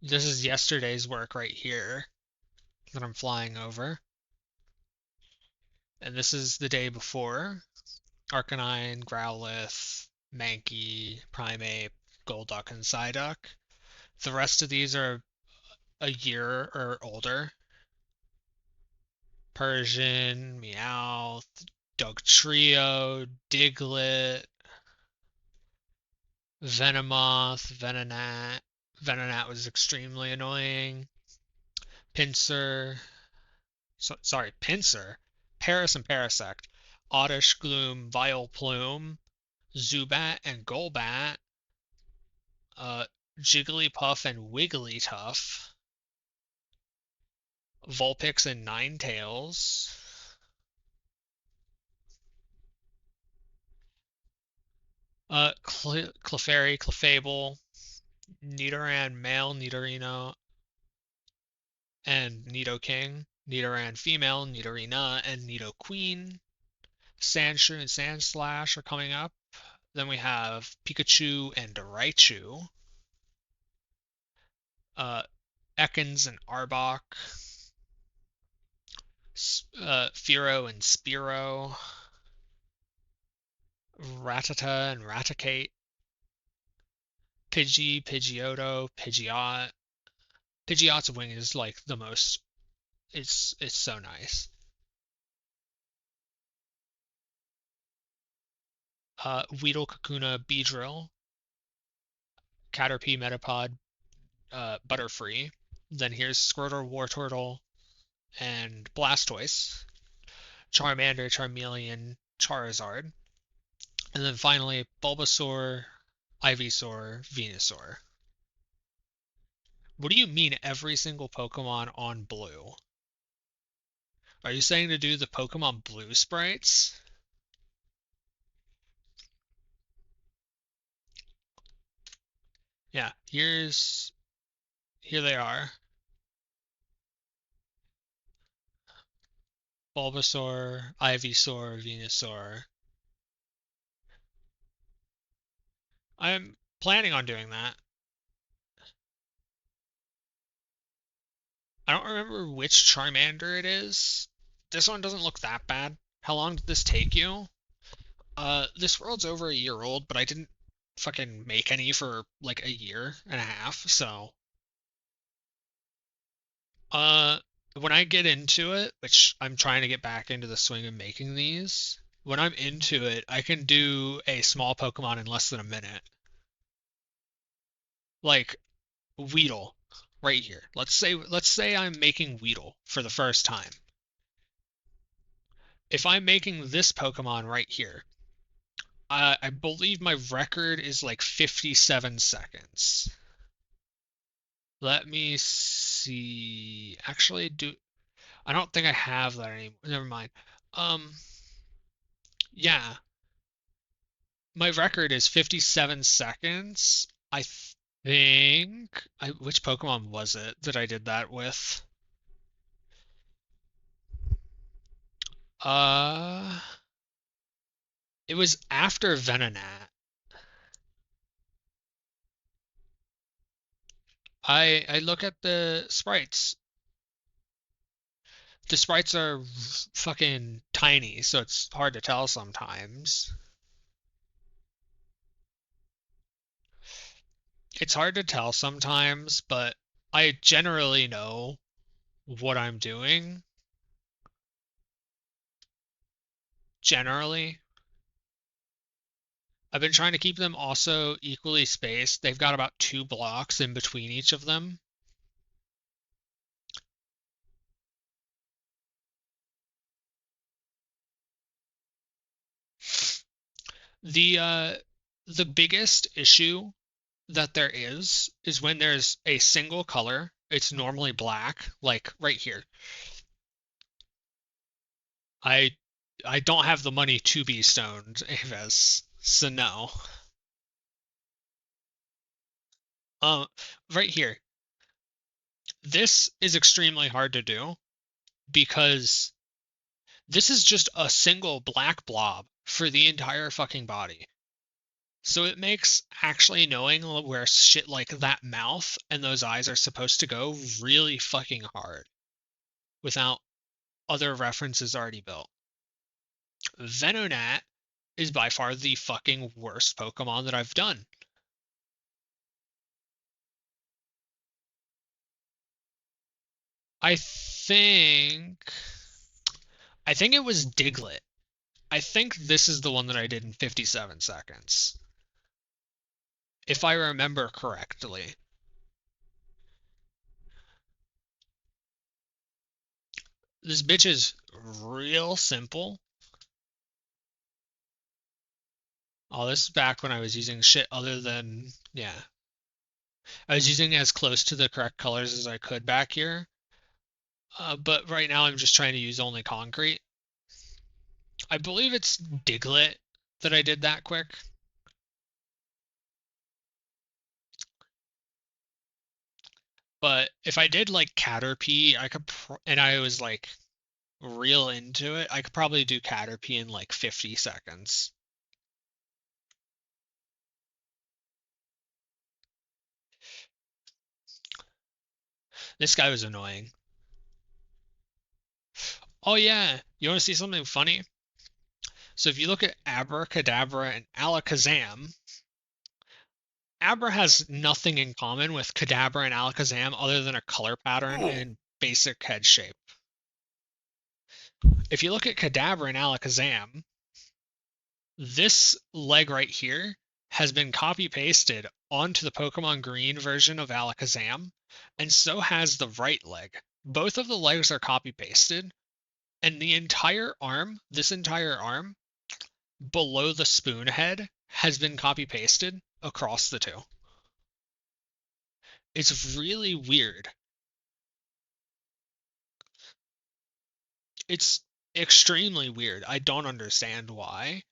This is yesterday's work right here that I'm flying over. And this is the day before. Arcanine, Growlithe, Mankey, Primeape, Golduck, and Psyduck. The rest of these are a year or older. Persian, Meowth, Dugtrio, Diglett, Venomoth, Venonat. Venonat was extremely annoying. Pinsir, Pinsir, Paris and Parasect, Oddish, Gloom, Vileplume, Zubat and Golbat, Jigglypuff and Wigglytuff, Vulpix and Ninetales, Clefairy, Clefable, Nidoran male, Nidorino, and Nidoking, Nidoran female, Nidorina, and Nidoqueen. Sandshrew and Sandslash are coming up. Then we have Pikachu and Raichu, uh, Ekans and Arbok, Fearow and Spearow, Rattata and Raticate, Pidgey, Pidgeotto, Pidgeot. Pidgeot's wing is like the most. It's so nice. Weedle, Kakuna, Beedrill, Caterpie, Metapod, Butterfree. Then here's Squirtle, Wartortle, and Blastoise. Charmander, Charmeleon, Charizard. And then finally Bulbasaur, Ivysaur, Venusaur. What do you mean every single Pokemon on Blue? Are you saying to do the Pokemon Blue sprites? Yeah, here they are. Bulbasaur, Ivysaur, Venusaur. I'm planning on doing that. I don't remember which Charmander it is. This one doesn't look that bad. How long did this take you? This world's over a year old, but I didn't fucking make any for like a year and a half, so uh when I get into it, which I'm trying to get back into the swing of making these, when I'm into it, I can do a small Pokemon in less than a minute. Like Weedle right here. Let's say I'm making Weedle for the first time. If I'm making this Pokemon right here, I believe my record is like 57 seconds. Let me see. Actually, I don't think I have that anymore. Never mind. Um, yeah, my record is 57 seconds. I think. Which Pokemon was it that I did that with? Uh, it was after Venonat. I look at the sprites. The sprites are fucking tiny, so it's hard to tell sometimes. It's hard to tell sometimes, but I generally know what I'm doing. Generally, I've been trying to keep them also equally spaced. They've got about 2 blocks in between each of them. The uh the biggest issue that there is when there's a single color. It's normally black, like right here. I I don't have the money to be stoned, Aves. So no. Um, right here. This is extremely hard to do because this is just a single black blob for the entire fucking body. So it makes actually knowing where shit like that mouth and those eyes are supposed to go really fucking hard without other references already built. Venonat is by far the fucking worst Pokemon that I've done. I think I think it was Diglett. I think this is the one that I did in 57 seconds, if I remember correctly. This bitch is real simple. Oh, this is back when I was using shit other than, yeah. I was using as close to the correct colors as I could back here. But right now I'm just trying to use only concrete. I believe it's Diglett that I did that quick. But if I did like Caterpie, and I was like real into it, I could probably do Caterpie in like 50 seconds. This guy was annoying. Oh yeah, you want to see something funny? So if you look at Abracadabra and Alakazam, Abra has nothing in common with Kadabra and Alakazam other than a color pattern and basic head shape. If you look at Kadabra and Alakazam, this leg right here has been copy pasted onto the Pokemon Green version of Alakazam, and so has the right leg. Both of the legs are copy pasted, and the entire arm, this entire arm, below the spoon head, has been copy pasted across the two. It's really weird. It's extremely weird. I don't understand why.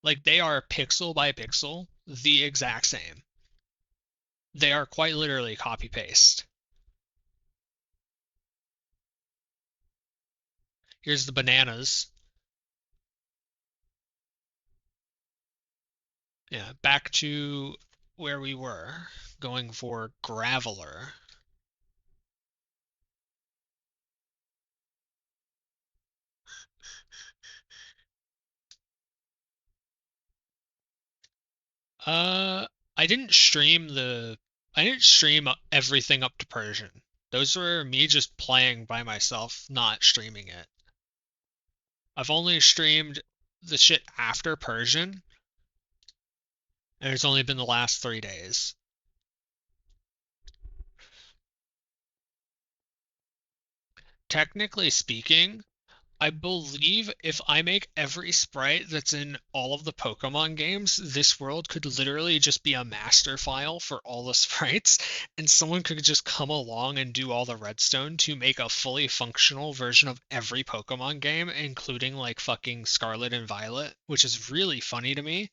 Like, they are pixel by pixel the exact same. They are quite literally copy paste. Here's the bananas. Yeah, back to where we were, going for Graveler. Uh, I didn't stream everything up to Persian. Those were me just playing by myself, not streaming it. I've only streamed the shit after Persian, and it's only been the last 3 days. Technically speaking, I believe if I make every sprite that's in all of the Pokemon games, this world could literally just be a master file for all the sprites, and someone could just come along and do all the redstone to make a fully functional version of every Pokemon game, including like fucking Scarlet and Violet, which is really funny to me.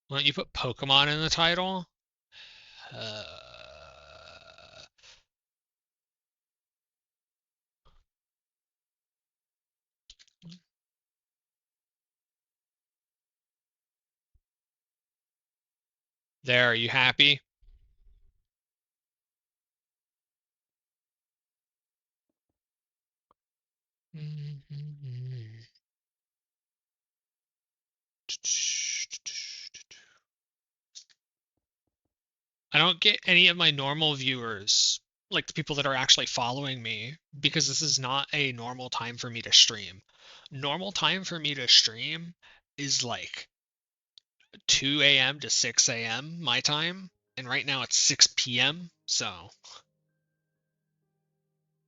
Why don't you put Pokemon in the title? Uh, there, are you happy? I don't get any of my normal viewers, like the people that are actually following me, because this is not a normal time for me to stream. Normal time for me to stream is like 2 a.m. to 6 a.m. my time, and right now it's 6 p.m., so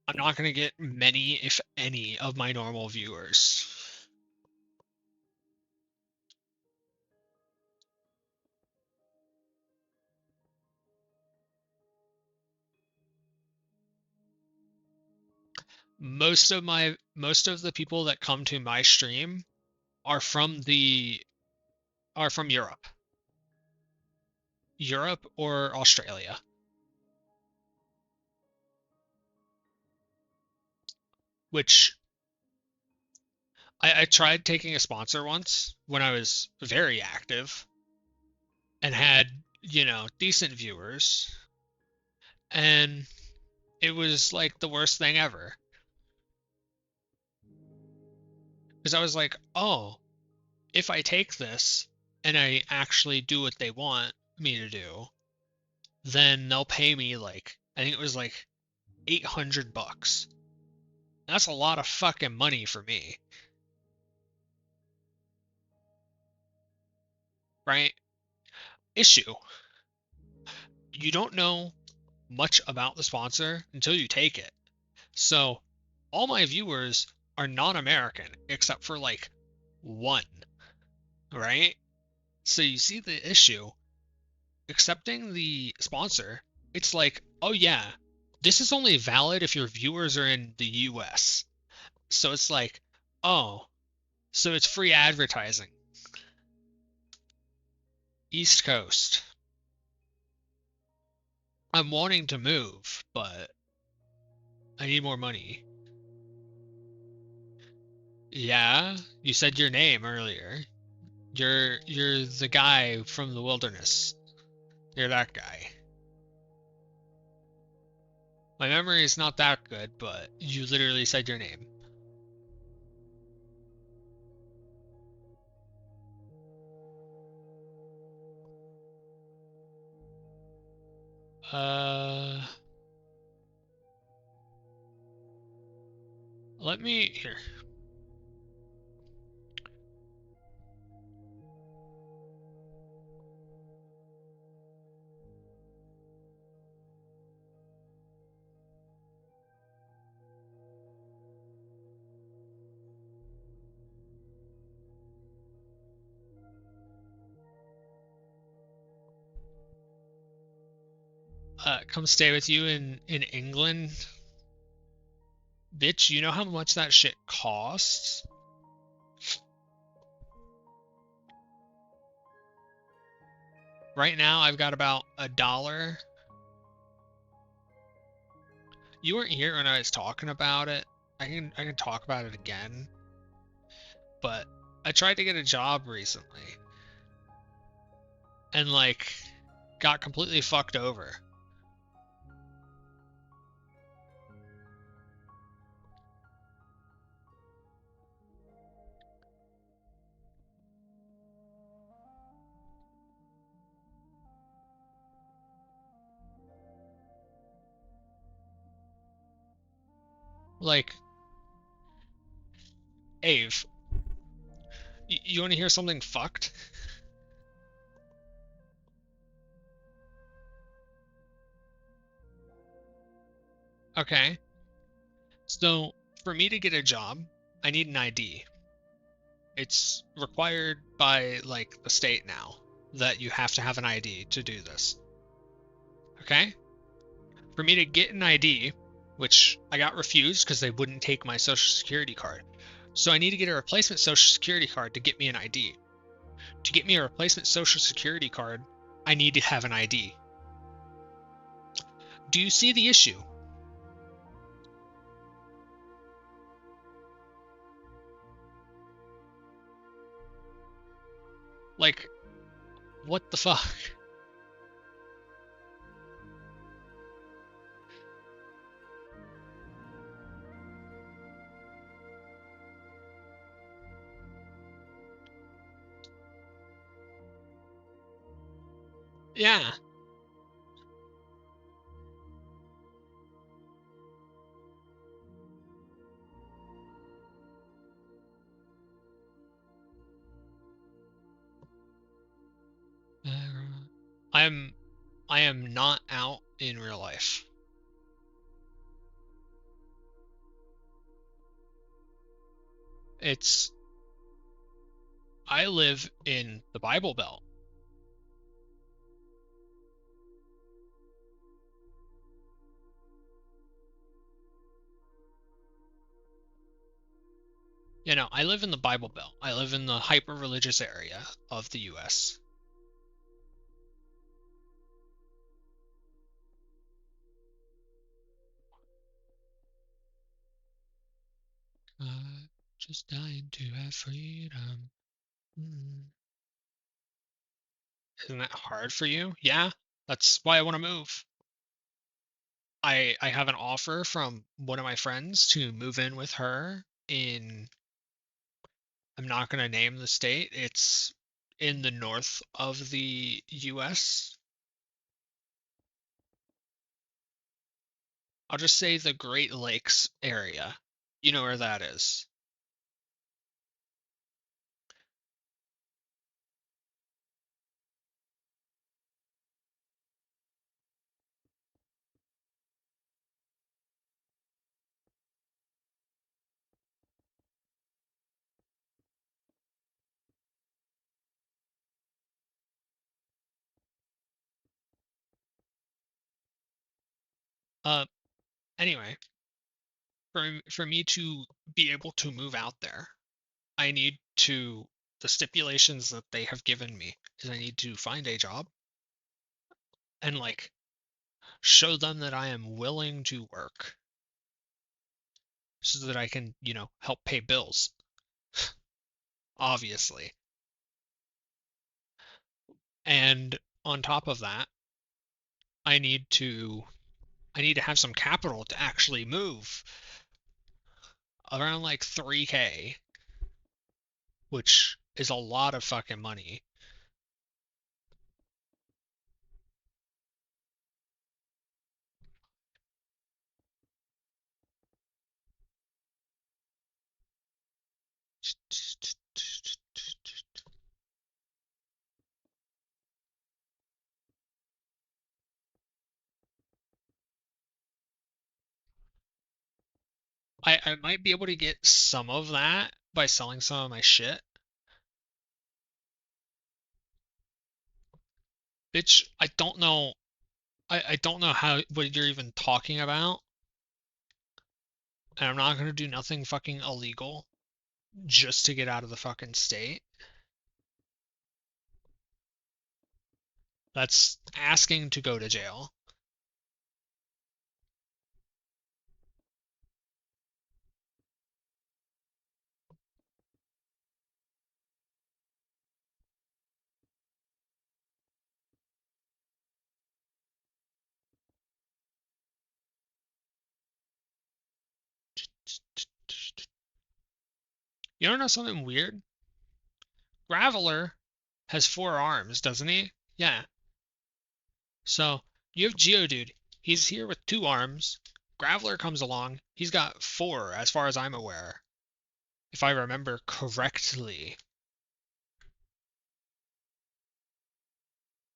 I'm not going to get many, if any, of my normal viewers. Most of the people that come to my stream are from the are from Europe or Australia, which I tried taking a sponsor once when I was very active and had, decent viewers, and it was like the worst thing ever. Because I was like, oh, if I take this and I actually do what they want me to do, then they'll pay me like, I think it was like $800. That's a lot of fucking money for me, right? Issue. You don't know much about the sponsor until you take it. So all my viewers are non-American except for like one, right? So you see the issue. Accepting the sponsor, it's like, oh yeah, this is only valid if your viewers are in the US. So it's like, oh, so it's free advertising. East Coast. I'm wanting to move, but I need more money. Yeah, you said your name earlier. You're the guy from the wilderness. You're that guy. My memory is not that good, but you literally said your name. Uh, let me here. Come stay with you in England, bitch. You know how much that shit costs? Right now, I've got about $1. You weren't here when I was talking about it. I can talk about it again, but I tried to get a job recently and like got completely fucked over. Like, Ave, you want to hear something fucked? Okay. So, for me to get a job, I need an ID. It's required by like the state now that you have to have an ID to do this. Okay? For me to get an ID, which I got refused because they wouldn't take my social security card. So I need to get a replacement social security card to get me an ID. To get me a replacement social security card, I need to have an ID. Do you see the issue? Like, what the fuck? Yeah. I'm I am not out in real life. It's I live in the Bible Belt. I live in the Bible Belt. I live in the hyper religious area of the US. Just dying to have freedom. Mm. Isn't that hard for you? Yeah, that's why I want to move. I have an offer from one of my friends to move in with her in not going to name the state. It's in the north of the US. I'll just say the Great Lakes area. You know where that is. Uh, anyway, for me to be able to move out there, I need to the stipulations that they have given me is I need to find a job and like show them that I am willing to work so that I can, help pay bills, obviously. And on top of that, I need to I need to have some capital to actually move around like 3K, which is a lot of fucking money. I might be able to get some of that by selling some of my shit. Bitch, I don't know how what you're even talking about. And I'm not gonna do nothing fucking illegal just to get out of the fucking state. That's asking to go to jail. You don't know something weird? Graveler has 4 arms, doesn't he? Yeah. So you have Geodude. He's here with 2 arms. Graveler comes along. He's got 4, as far as I'm aware, if I remember correctly.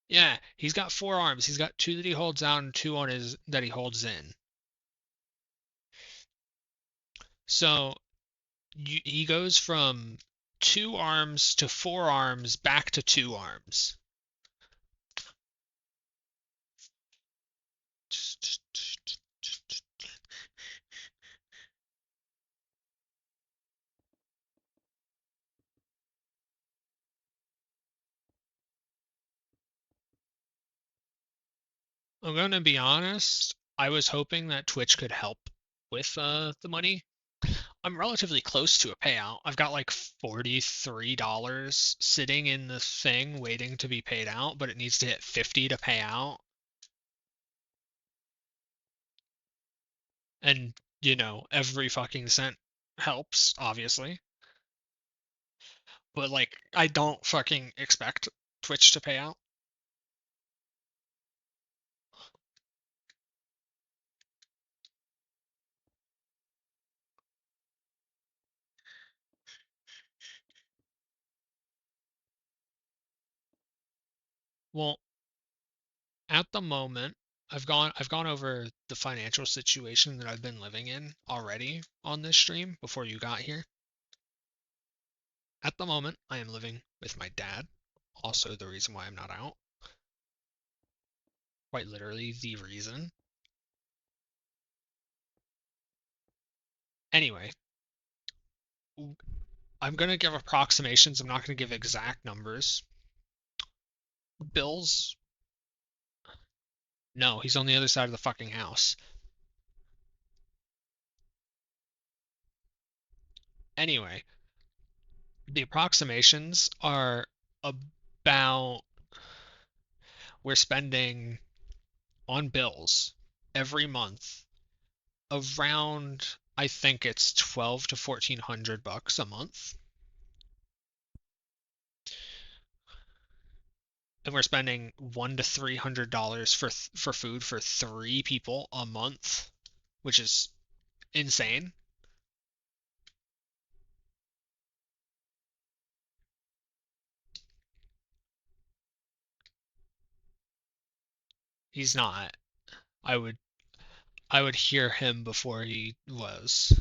Yeah, he's got 4 arms. He's got 2 that he holds out and 2 on his that he holds in. So he goes from 2 arms to 4 arms back to 2 arms. I'm gonna be honest. I was hoping that Twitch could help with the money. I'm relatively close to a payout. I've got like $43 sitting in the thing waiting to be paid out, but it needs to hit 50 to pay out. And, every fucking cent helps, obviously. But like I don't fucking expect Twitch to pay out. Well, at the moment, I've gone over the financial situation that I've been living in already on this stream before you got here. At the moment, I am living with my dad. Also the reason why I'm not out. Quite literally the reason. Anyway, I'm going to give approximations. I'm not going to give exact numbers. Bills? No, he's on the other side of the fucking house. Anyway, the approximations are about we're spending on bills every month around I think it's 12 to 1400 bucks a month. and we're spending $100 to $300 for food for 3 people a month, which is insane. He's not. I would I would hear him before he was.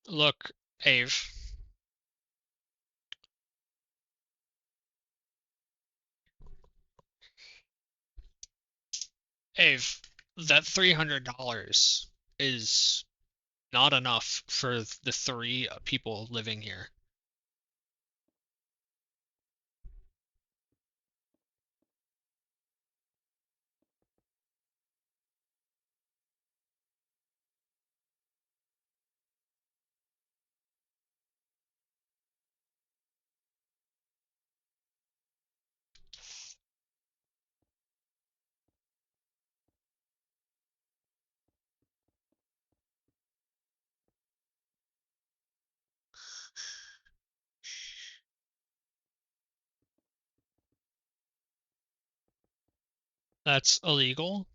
Look, Ave, Ave, that $300 is not enough for the 3 people living here. That's illegal.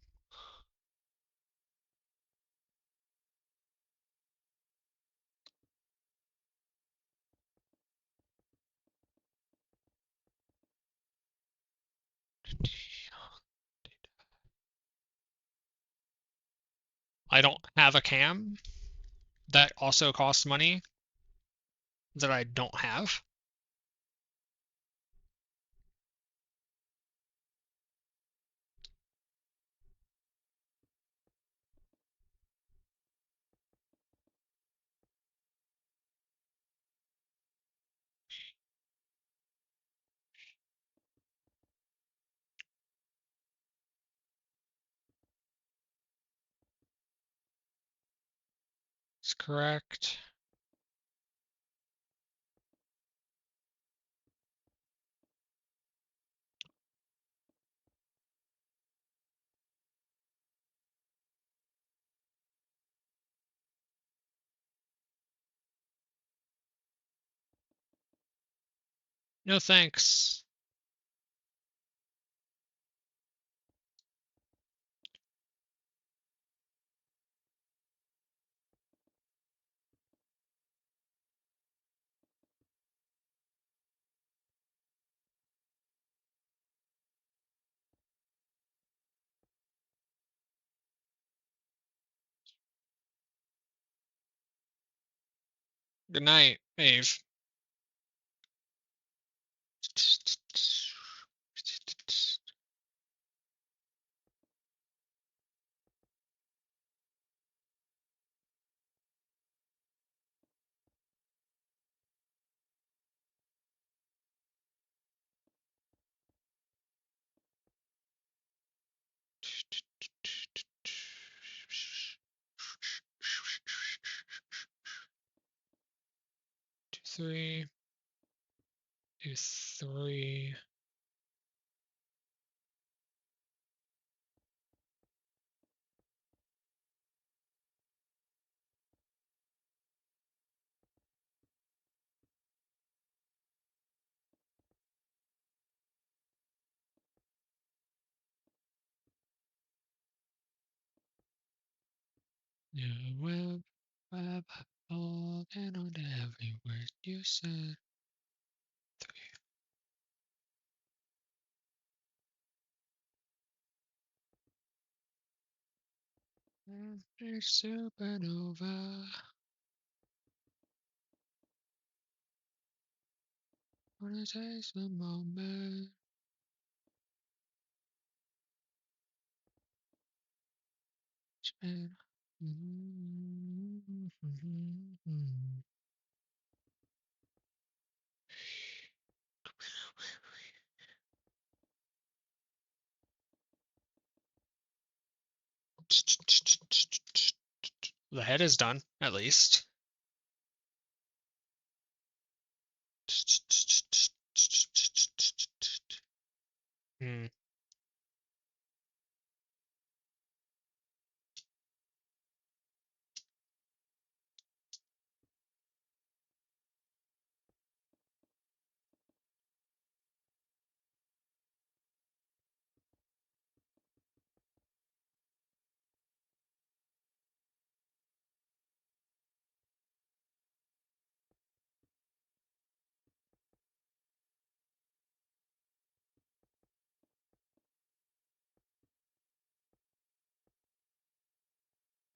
I don't have a cam. That also costs money that I don't have. That's correct. No thanks. Good night, Ave. Two, three, two, three. Yeah, web, holding on to every word you said. Three. Supernova. Wanna taste the moment. The head is done, at least. Hmm.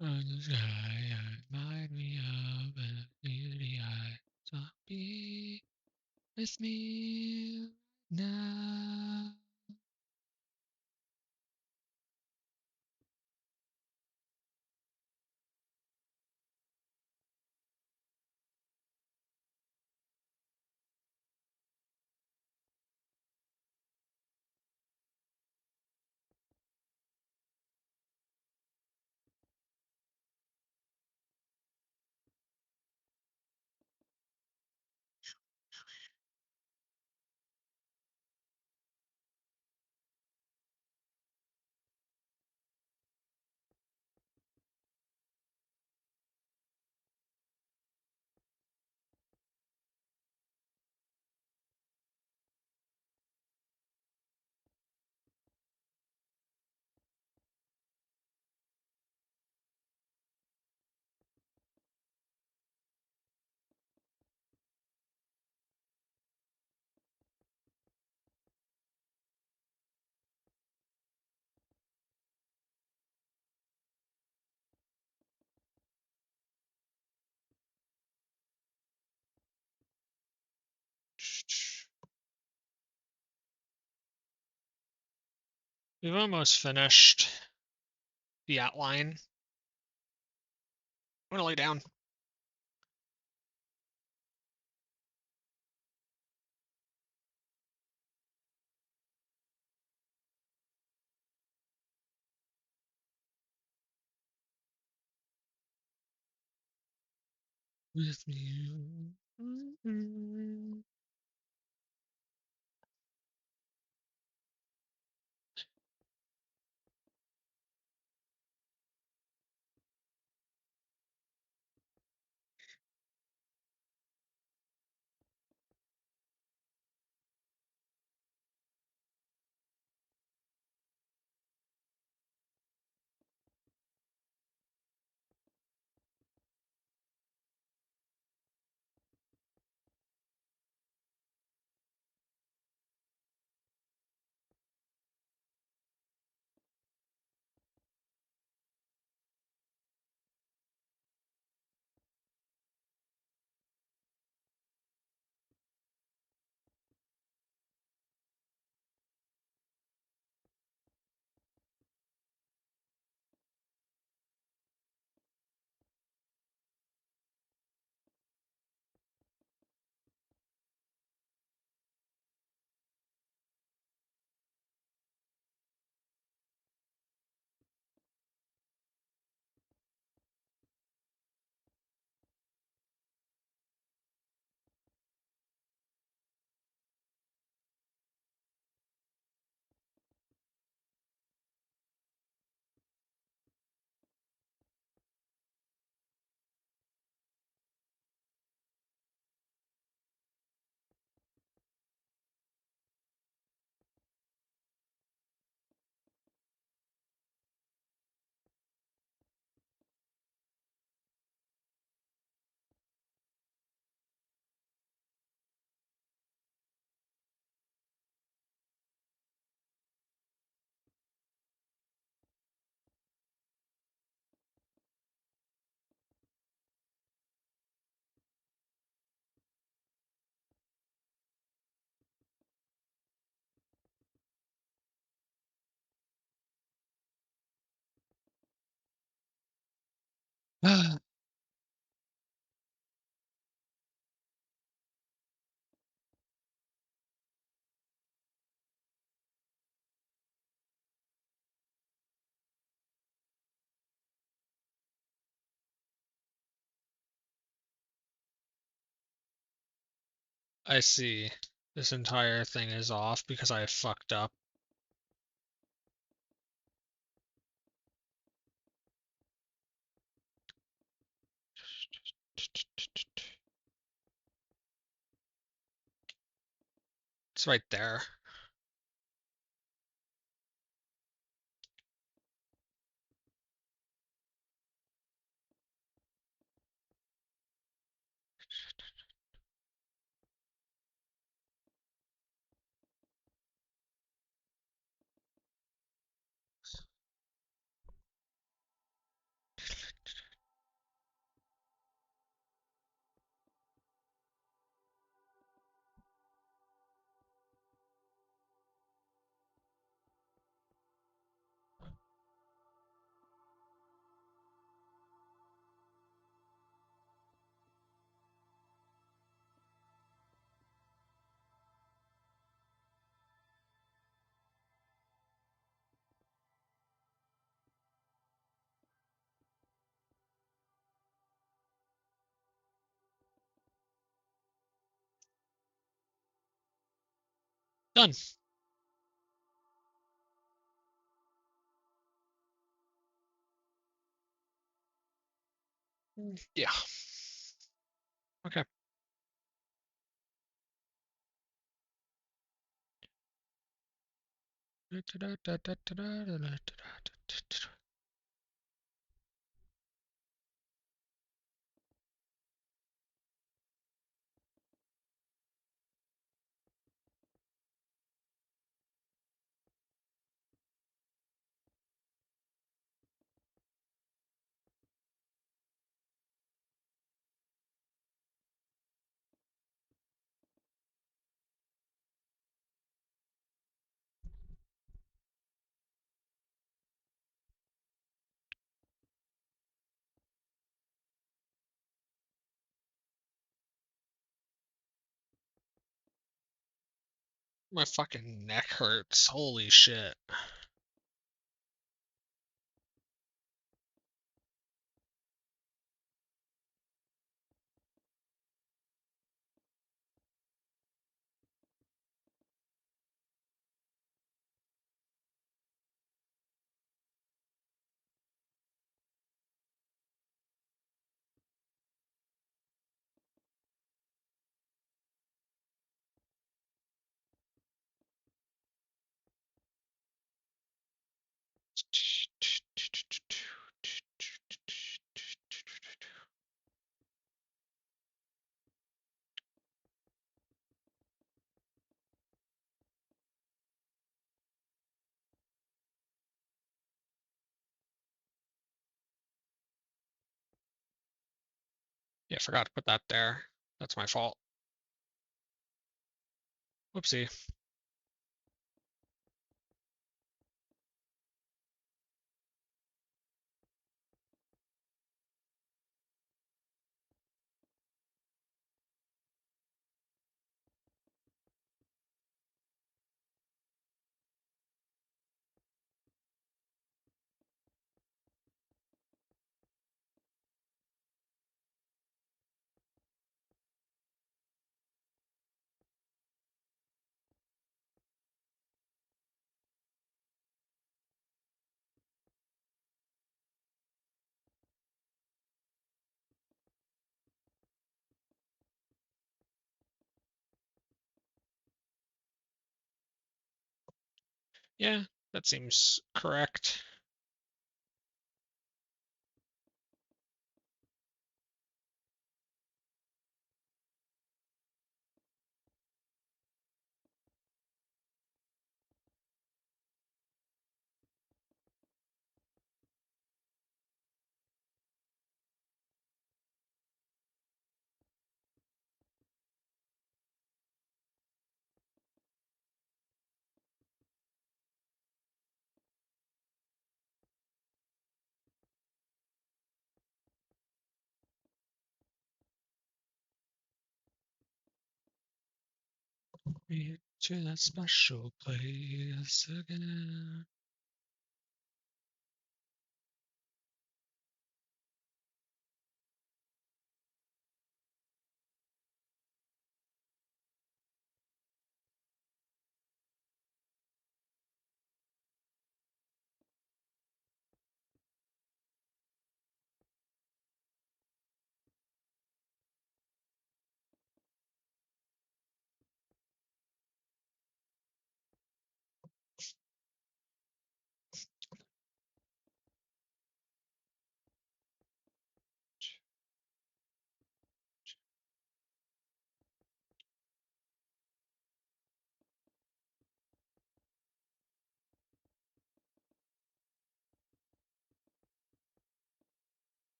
Remind me of a beauty I saw be with me now. We've almost finished the outline. I'm gonna lay down. With me. I see. This entire thing is off because I fucked up. It's right there. Done. Yeah. Okay. My fucking neck hurts. Holy shit. Yeah, forgot to put that there. That's my fault. Whoopsie. Yeah, that seems correct. Me to that special place again.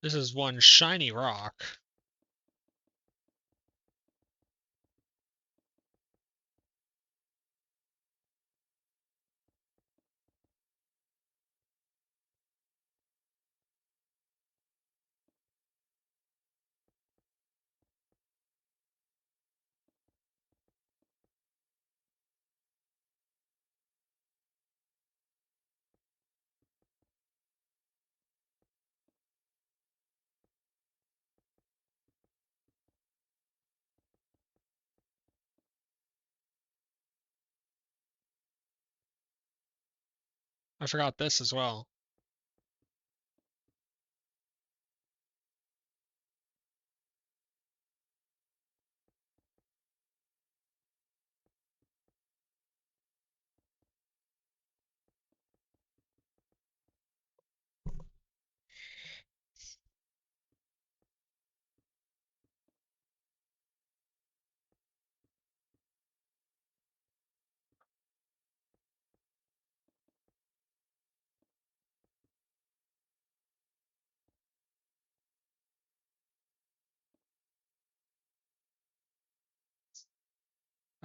This is one shiny rock. I forgot this as well.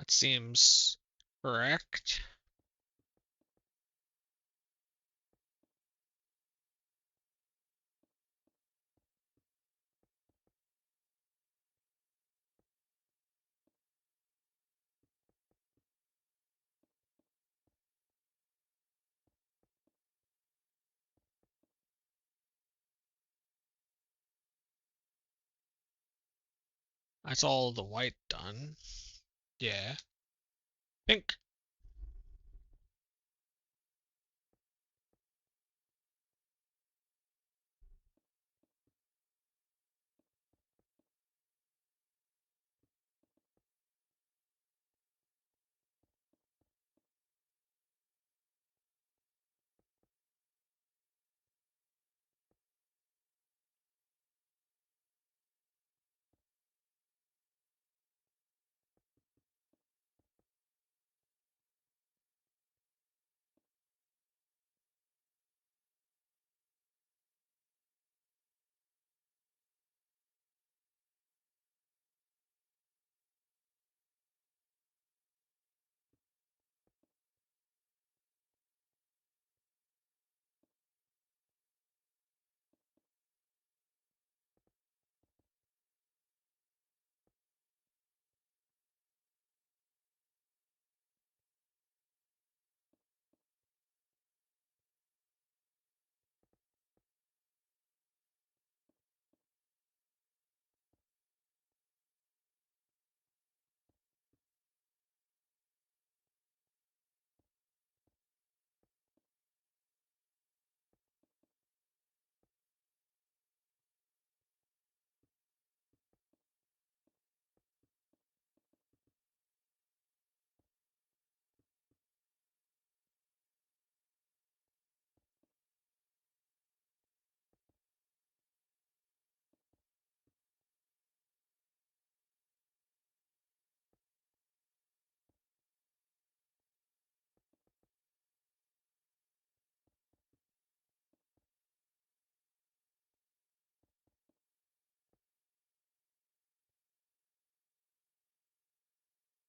That seems correct. That's all the white done. Yeah. Pink.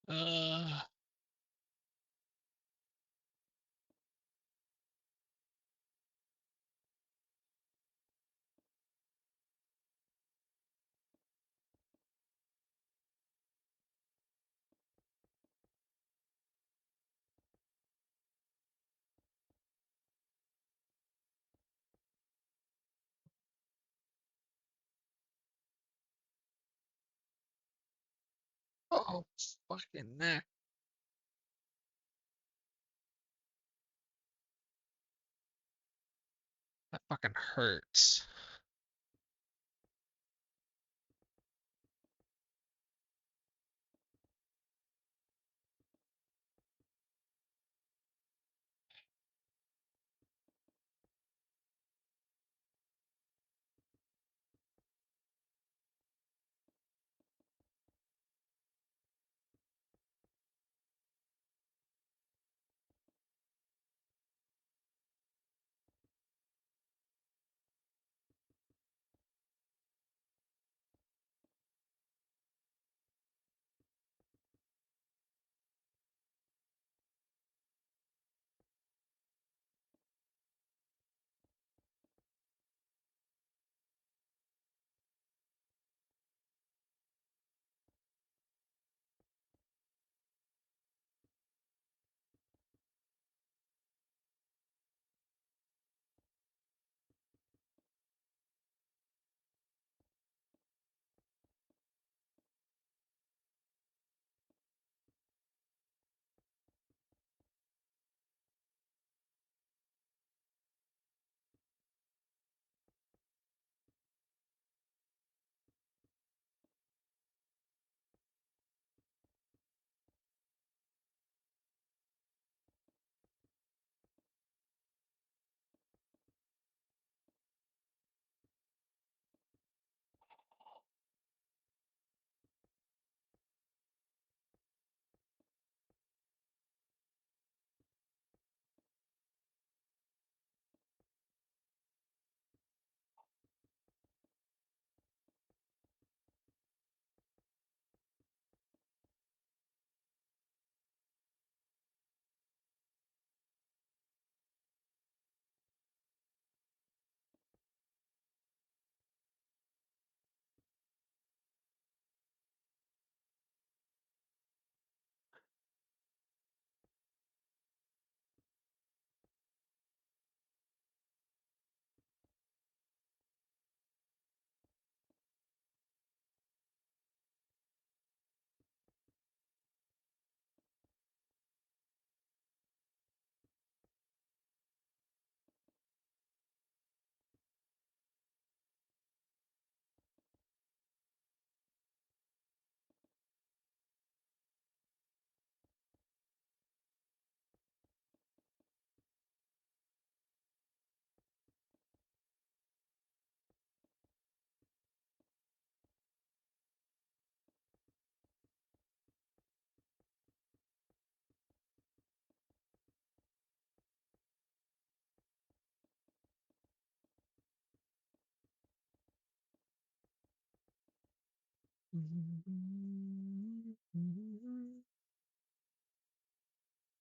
Uh, oh, fucking neck. That fucking hurts.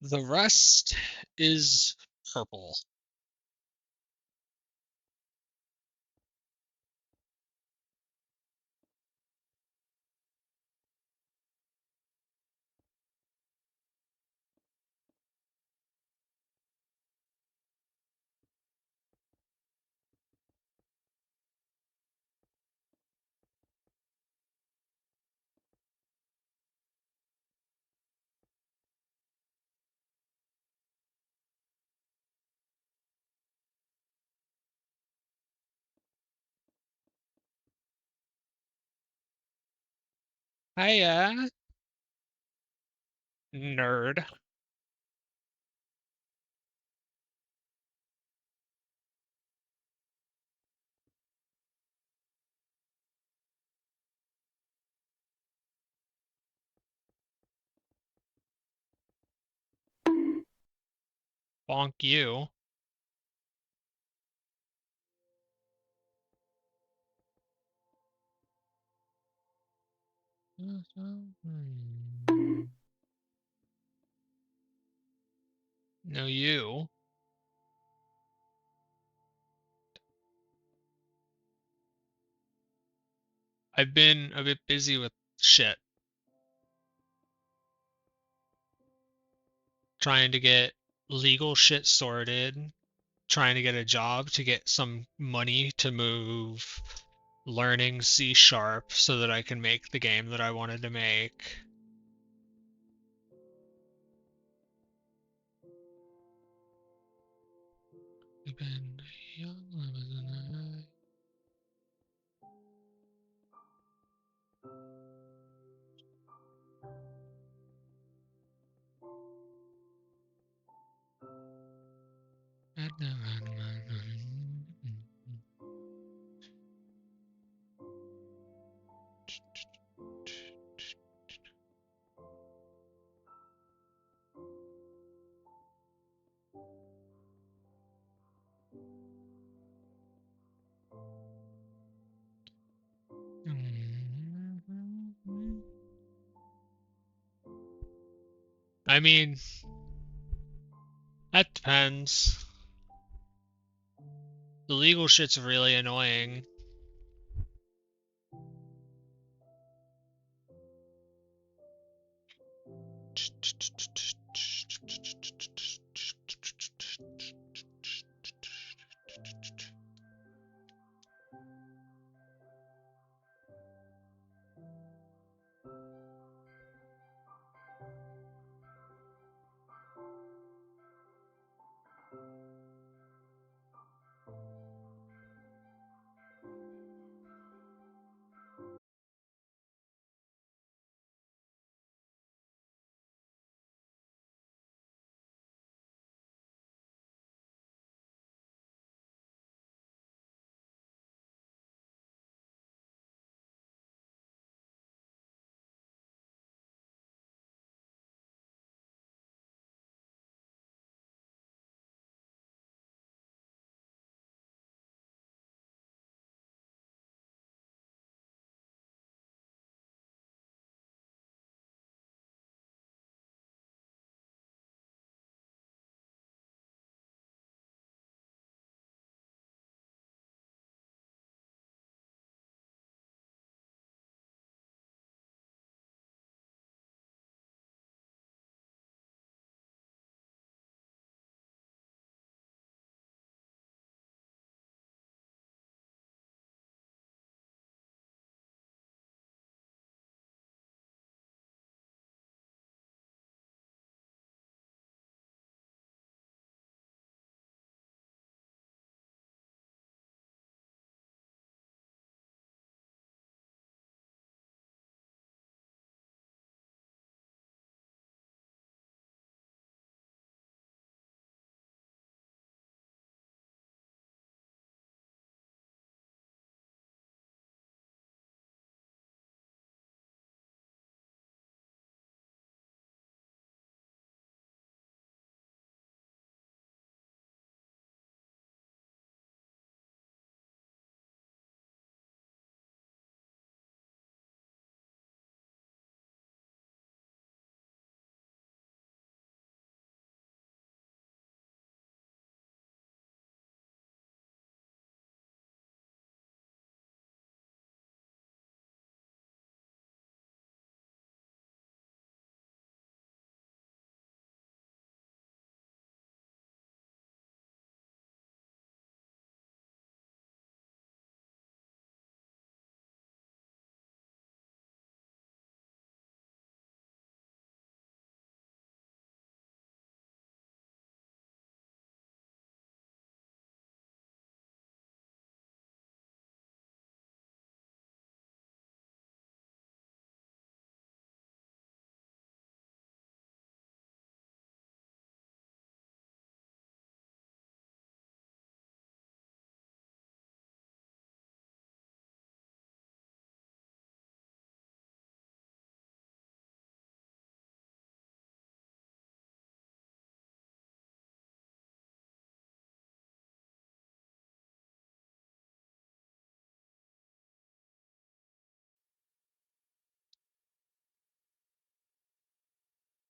The rest is purple. Hiya, nerd. Bonk you. No, you. I've been a bit busy with shit, trying to get legal shit sorted, trying to get a job to get some money to move, learning C sharp so that I can make the game that I wanted to make. I've been young. I mean, that depends. The legal shit's really annoying.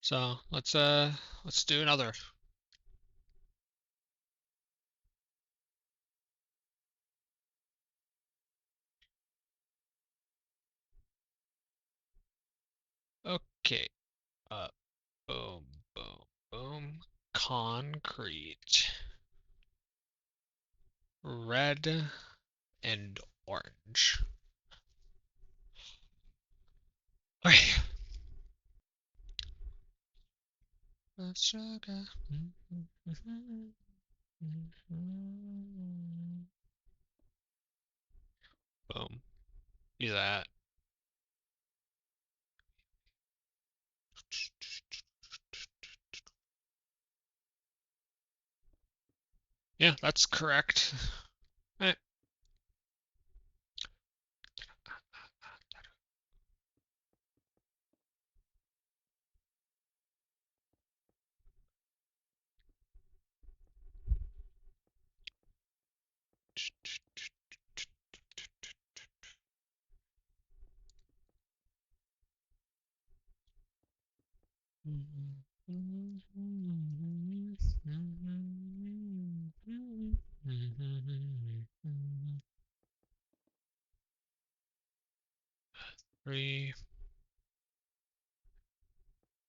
So let's do another. Okay. Uh, boom, boom, boom. Concrete. Red and orange. Okay. Sugar. Boom. Do that. Yeah, that's correct. Right. Three,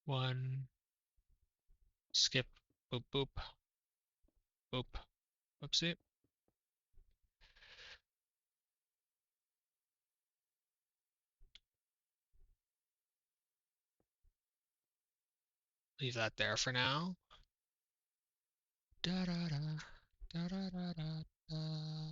one, skip, boop, boop, boop, oopsie. Leave that there for now. Da da da, da da da da da.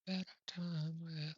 Better time with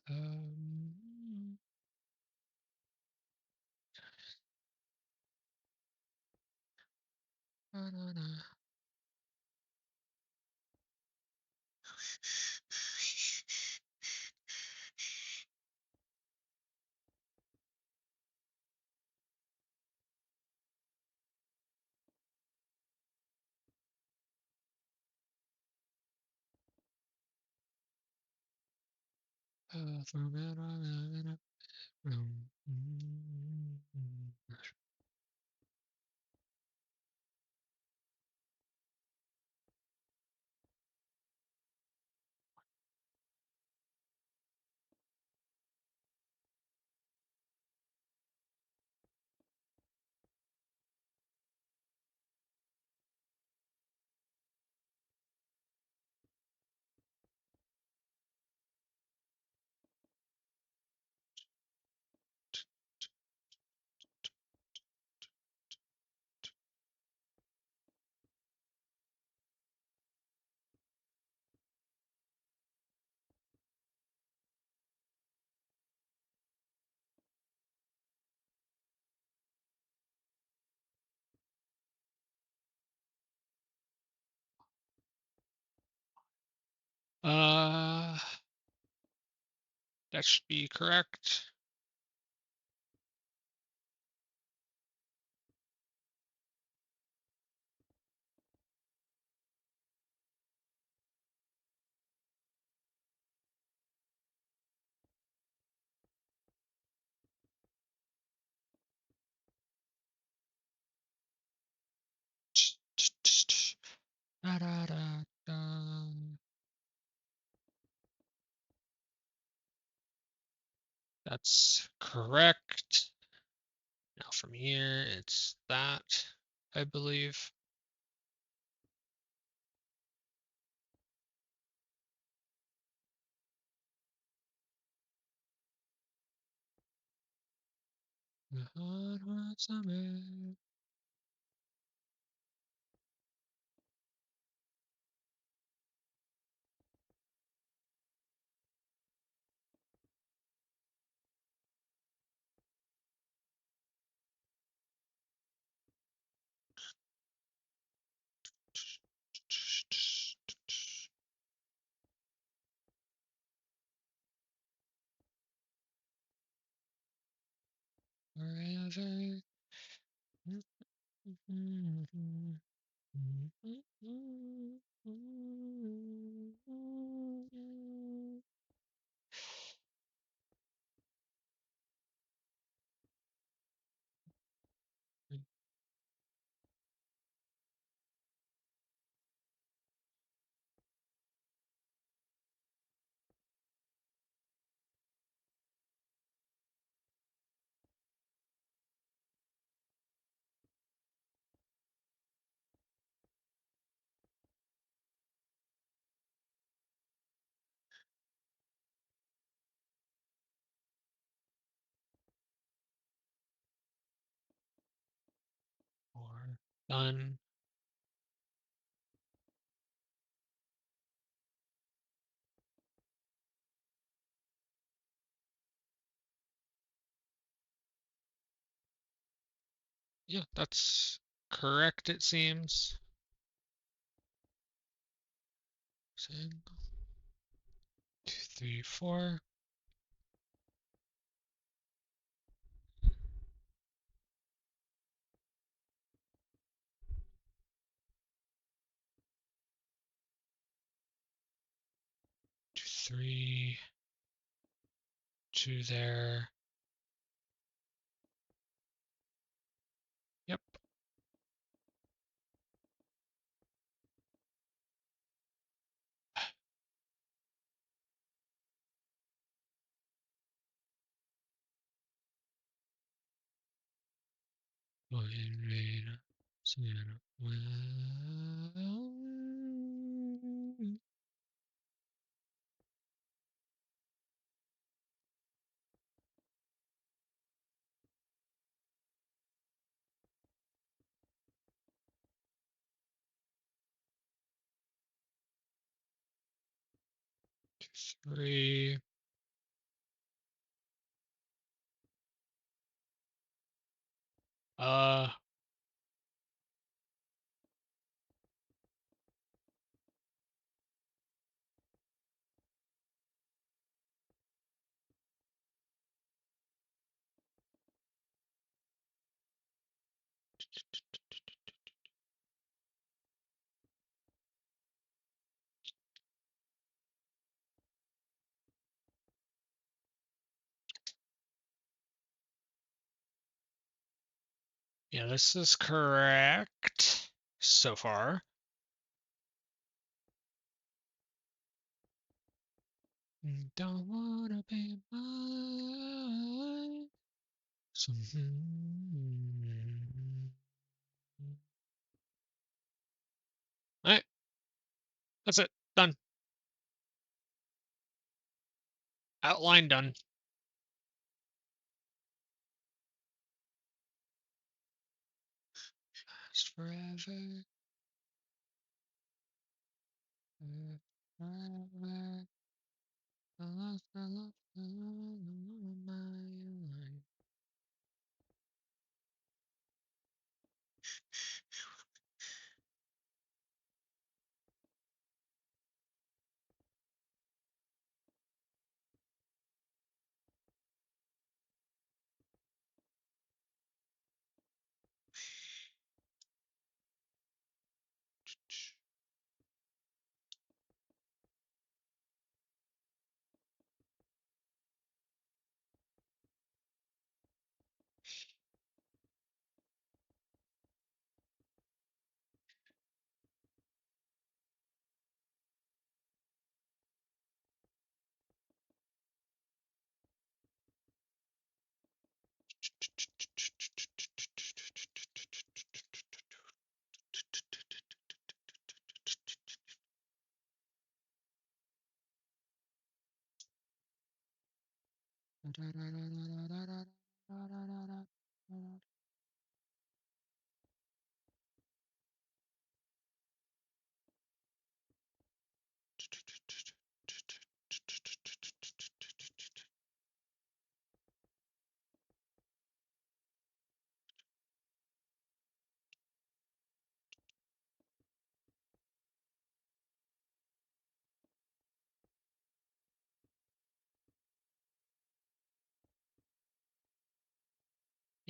Uh, that should be correct. Da, da, da, da. That's correct. Now from here, it's that, I believe. The hard summer. forever. Or done. Yeah, that's correct, it seems. Single, 2, 3, 4. 2, 3. 2 there. Yep. Two, 3. Uh, this is correct so far. Don't wanna be mine. Alright, that's it. Done. Outline done. Last forever. Forever. I lost my life.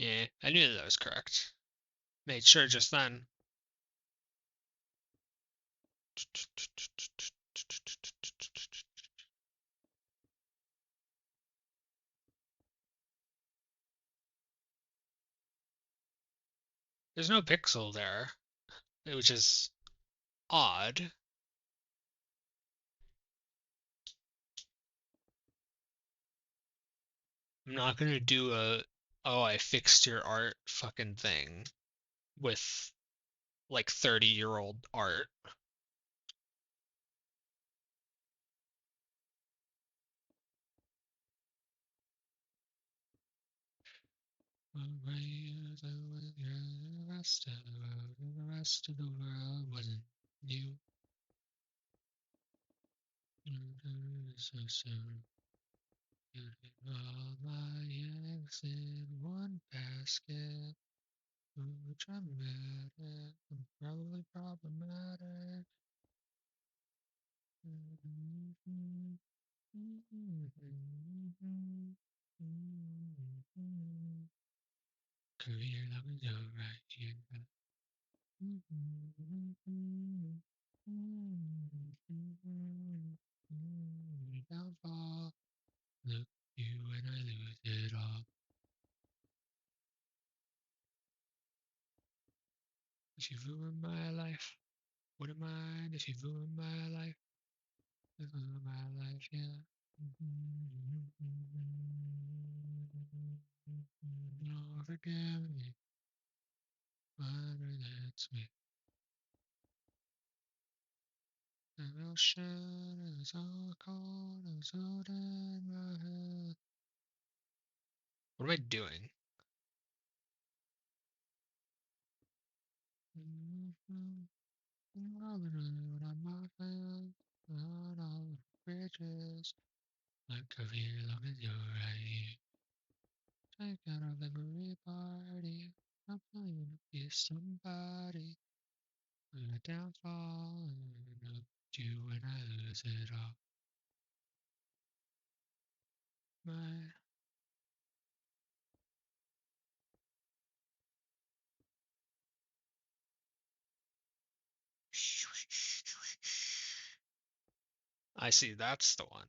Yeah, I knew that was correct. Made sure just then. There's no pixel there, which is odd. I'm not gonna do a, oh, I fixed your art fucking thing with like 30-year-old art. The rest of the world, the rest of the world wasn't you. So soon, you did all my eggs in one basket. Which I'm mad at. I'm probably problematic. Career that was right here. Downfall. Look you when I lose it all. If you ruin my life, wouldn't mind if you ruin my life. Ruin my life, yeah. Oh, forgive me, whether that's me. The ocean is all cold and so in my head. What am I doing? Rolling on my hands, on all the bridges. Like a feel long as you're right here. Take out of every party. I'm planning to be somebody. When I downfall, and up to you when I lose it all. My I see, that's the one.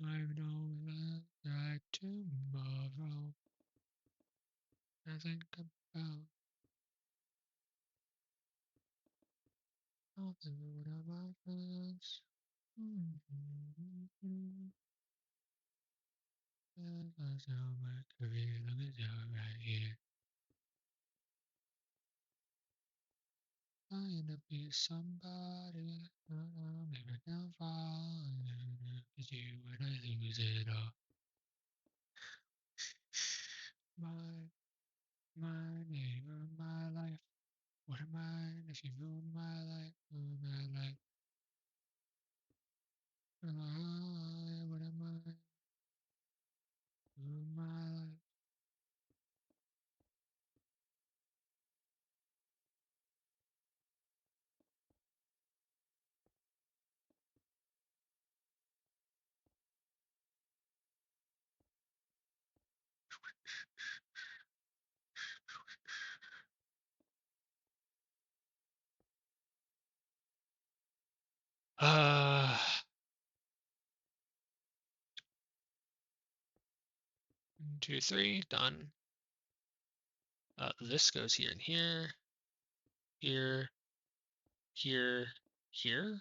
I know that right tomorrow. I think about all the road of my friends. I know my career long as you're right here. I end up being somebody. I'll never downfall. It's you when I lose it all. My, my neighbor, my life. What am I if you ruin my life? Ruin my life. What am I? Ruin my life. Uh, 2, 3, done. This goes here and here, here, here, here.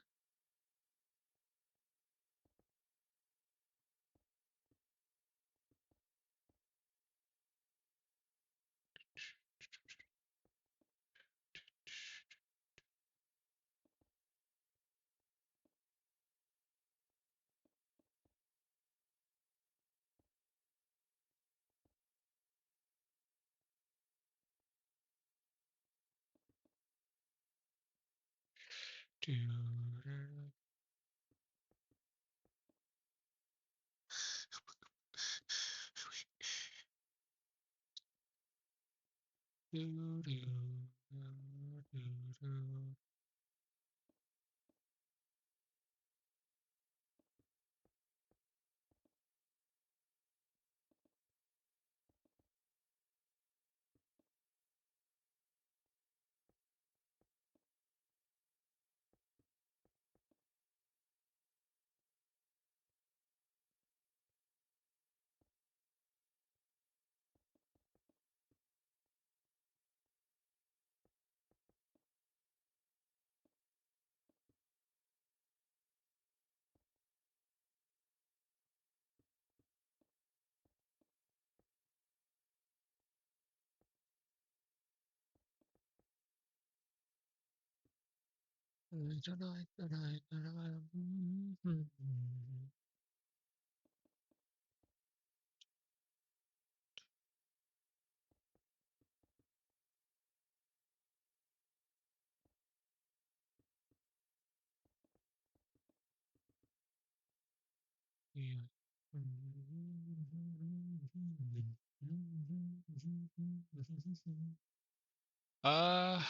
Uh,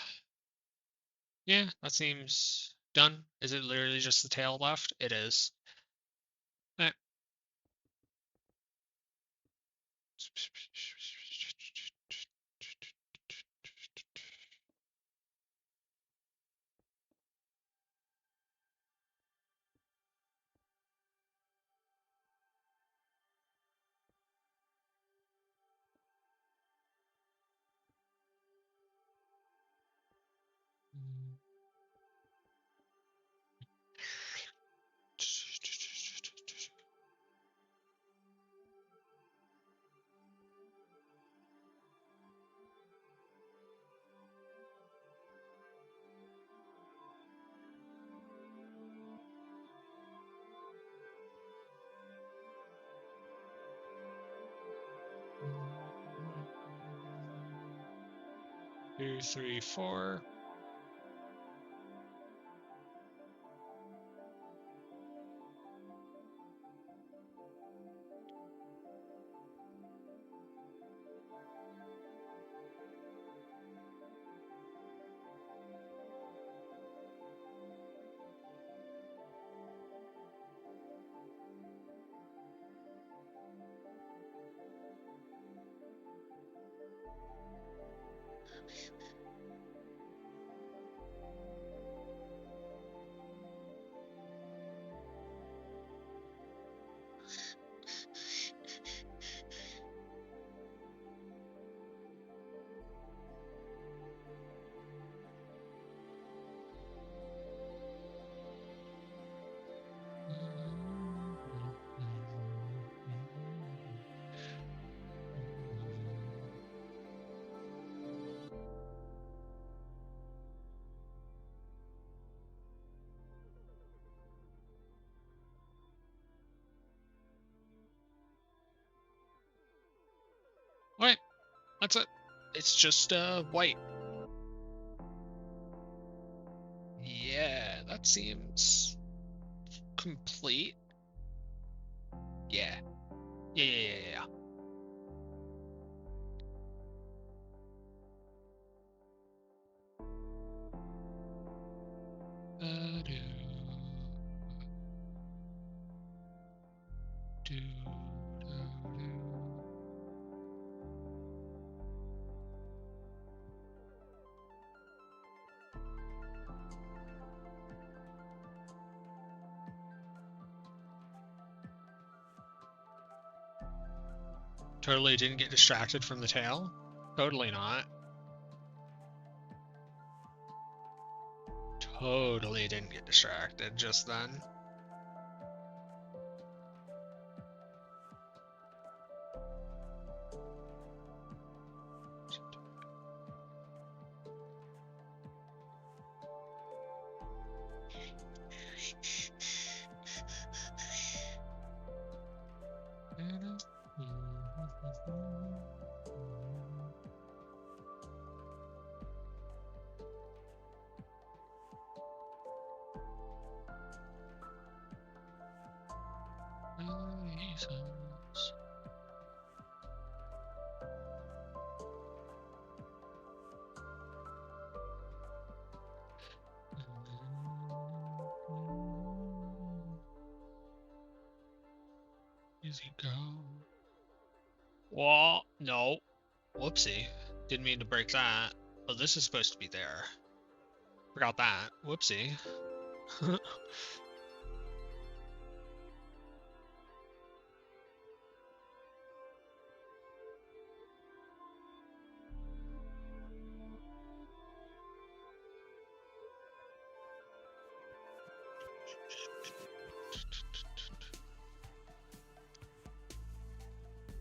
yeah, that seems done. Is it literally just the tail left? It is. Eh. 2, 3, 4. Alright, that's it. It's just white. Yeah, that seems complete. Yeah. Yeah. Totally didn't get distracted from the tail? Totally not. Totally didn't get distracted just then. Easy go. Well, no. Whoopsie. Didn't mean to break that. Oh, this is supposed to be there. Forgot that. Whoopsie.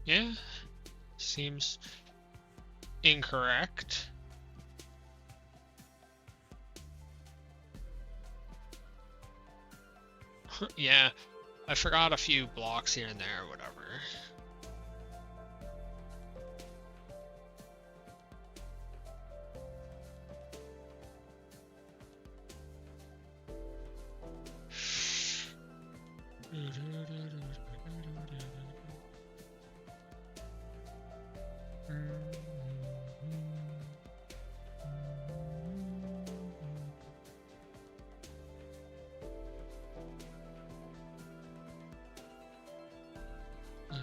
Yeah. Seems incorrect. Yeah. I forgot a few blocks here and there or whatever.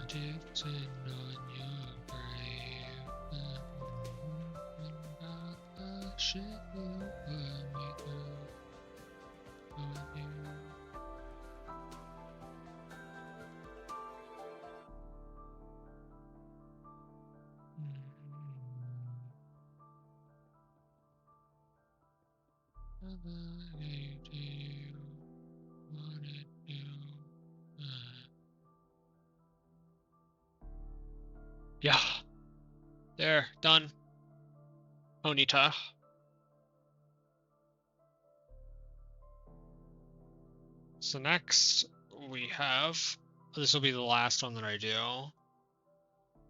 Dancing on your grave, about the shit you put me through. With you. I gave to you wanted you. Yeah. There, done. Onita. So next we have, this will be the last one that I do,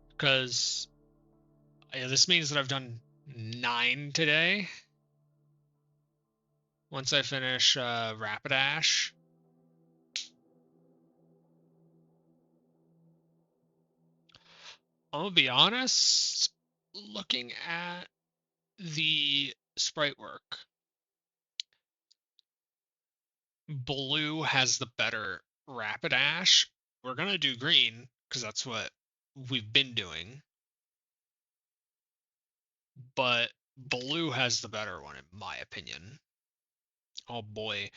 because this means that I've done 9 today. Once I finish Rapidash. I'm gonna be honest, looking at the sprite work, blue has the better Rapidash. We're gonna do green because that's what we've been doing, but blue has the better one in my opinion. Oh boy,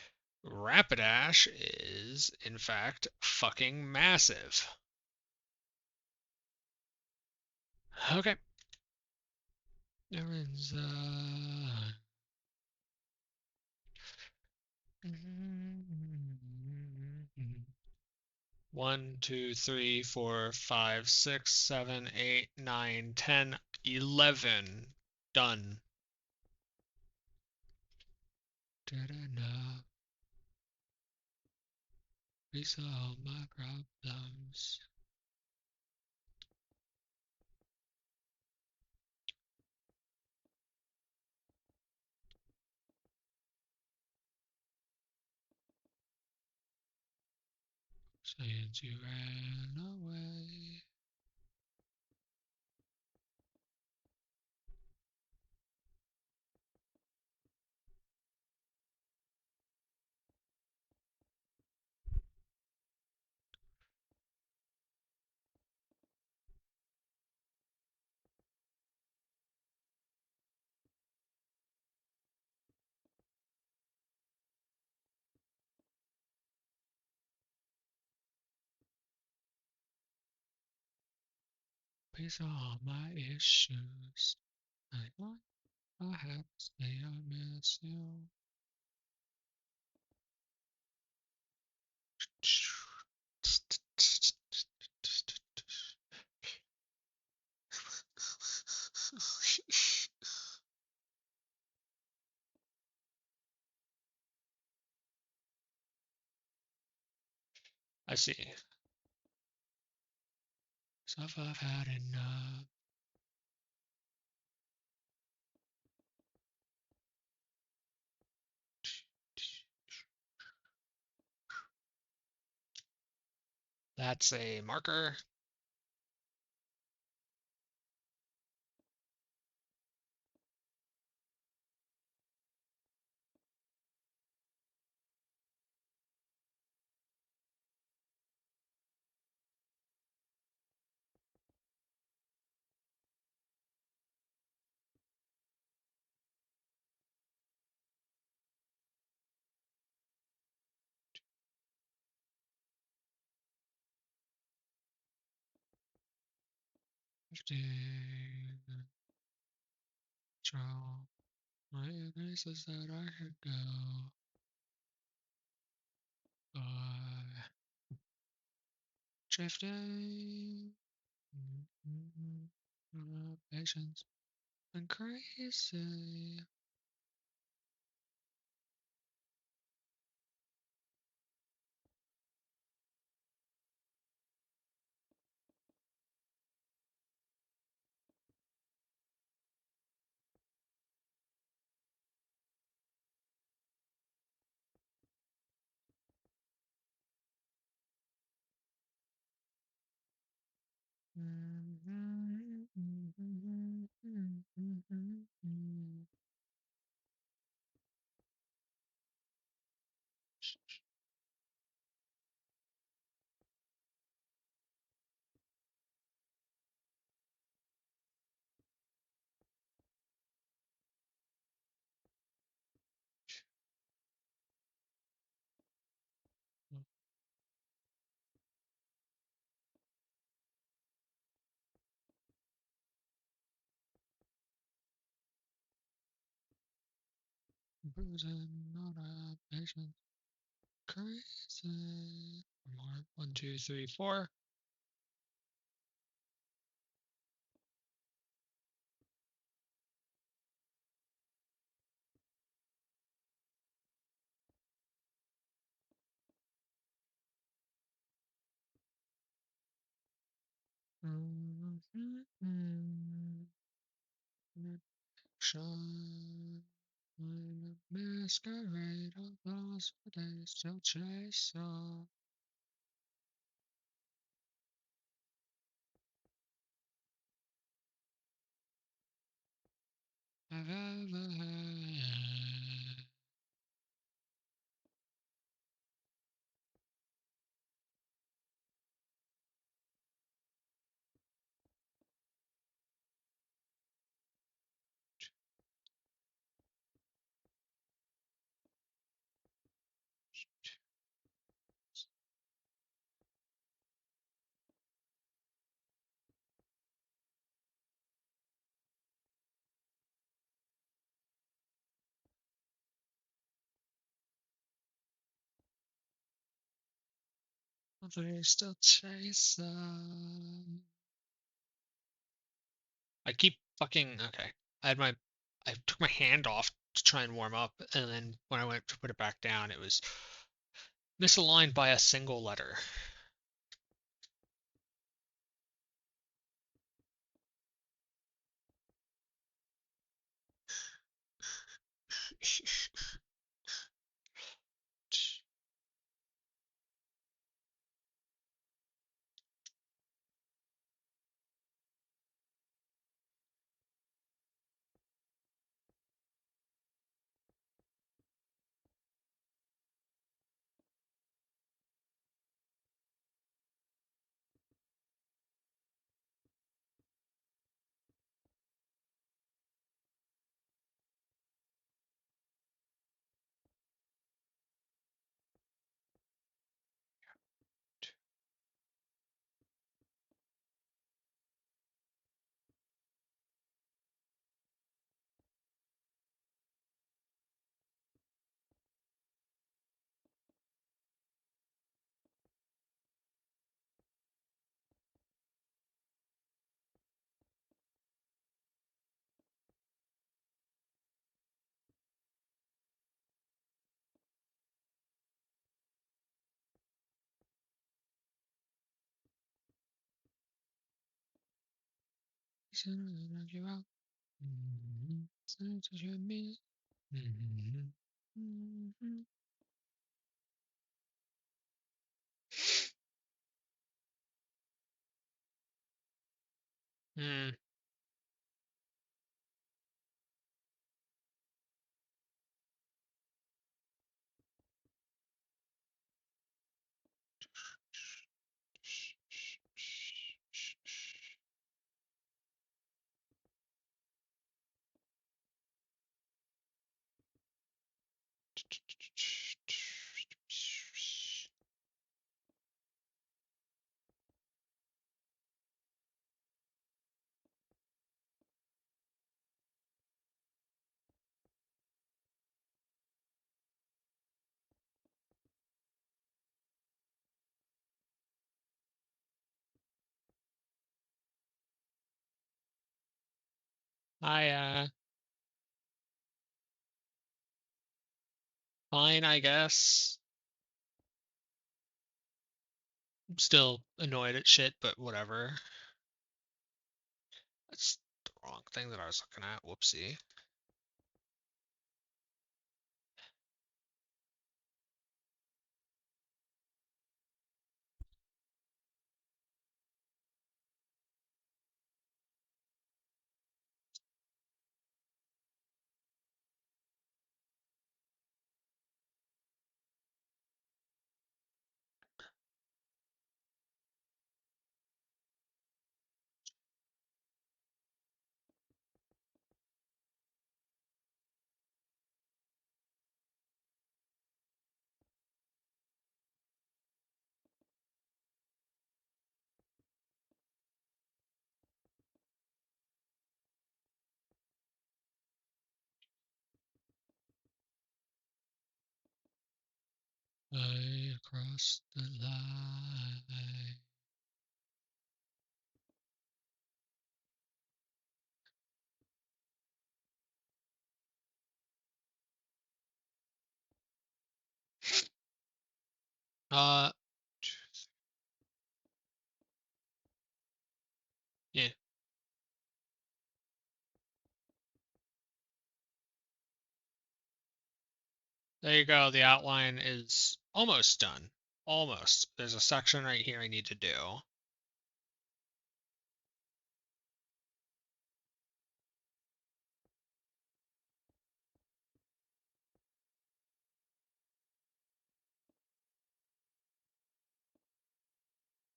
Rapidash is in fact fucking massive. Okay. Everyone's 1, 2, 3, 4, 5, 6, 7, 8, 9, 10, 11. Done. We solve my problems. Since you ran away. These are all my issues. I want perhaps they I miss you. I see. So if I've had enough. That's a marker. Draw my places that I could go. Drifting. Patience and crazy. Bruising, not a patience. Crazy. More. 1, 2, 3, 4. Shine. I'm a masquerade of lost for days still chase up. I've ever had. They still chase up. I keep fucking okay. I took my hand off to try and warm up, and then when I went to put it back down, it was misaligned by a single letter. Hmm. Fine, I guess. I'm still annoyed at shit, but whatever. That's the wrong thing that I was looking at. Whoopsie. I crossed the line. Uh, yeah. There you go. The outline is almost done. Almost. There's a section right here I need to do.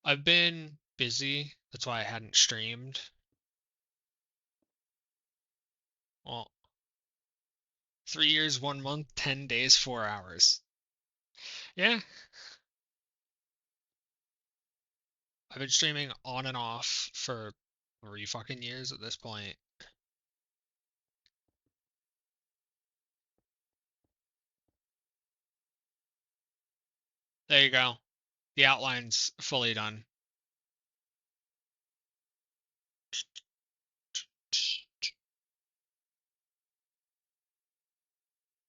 I've been busy. That's why I hadn't streamed. Well, 3 years, 1 month, 10 days, 4 hours. Yeah, I've been streaming on and off for 3 fucking years at this point. There you go. The outline's fully done.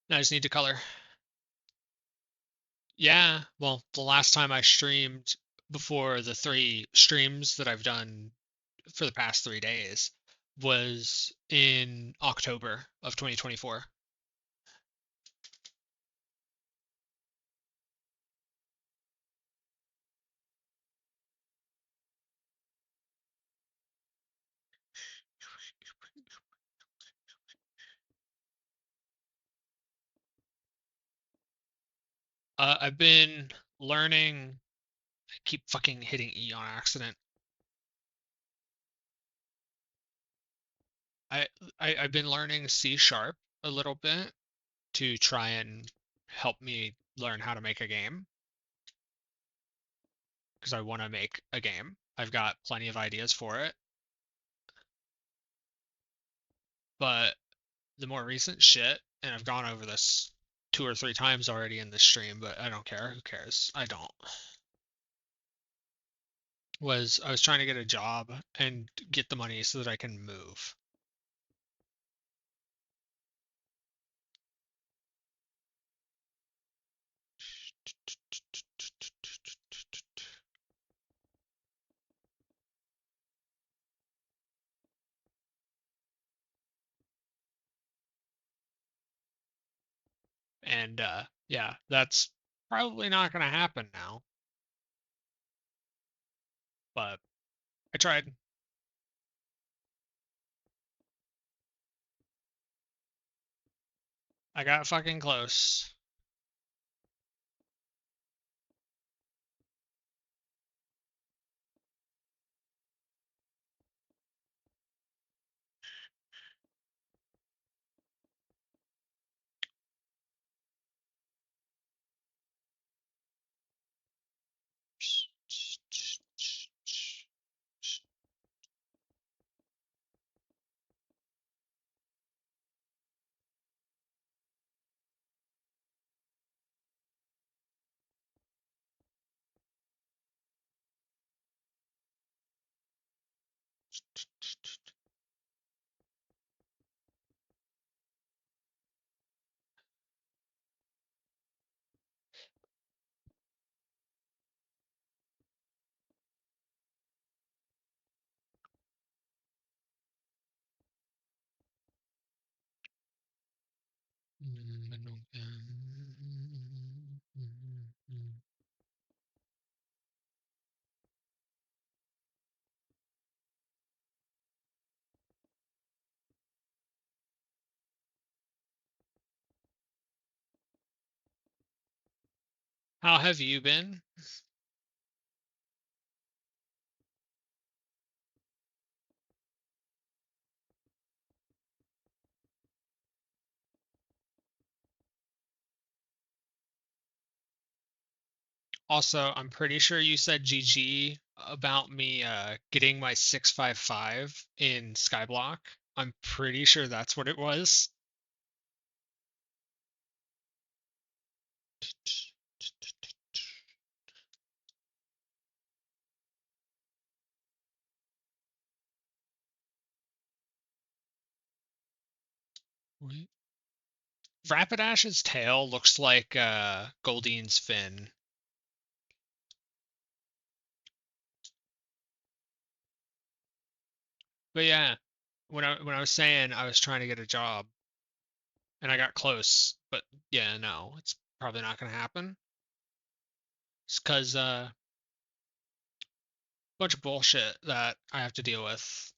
Now I just need to color. Yeah, well, the last time I streamed before the 3 streams that I've done for the past 3 days was in October of 2024. I've been learning. I keep fucking hitting E on accident. I, I've been learning C sharp a little bit to try and help me learn how to make a game because I want to make a game. I've got plenty of ideas for it, but the more recent shit, and I've gone over this 2 or 3 times already in this stream, but I don't care. Who cares? I don't. Was I was trying to get a job and get the money so that I can move. And yeah, that's probably not gonna happen now. But I tried. I got fucking close. How have you been? Also, I'm pretty sure you said GG about me getting my 655 in Skyblock. I'm pretty sure that's what it was. Wait. Rapidash's tail looks like Goldine's fin. But yeah, when I was saying I was trying to get a job and I got close, but yeah, no, it's probably not gonna happen. It's because bunch of bullshit that I have to deal with.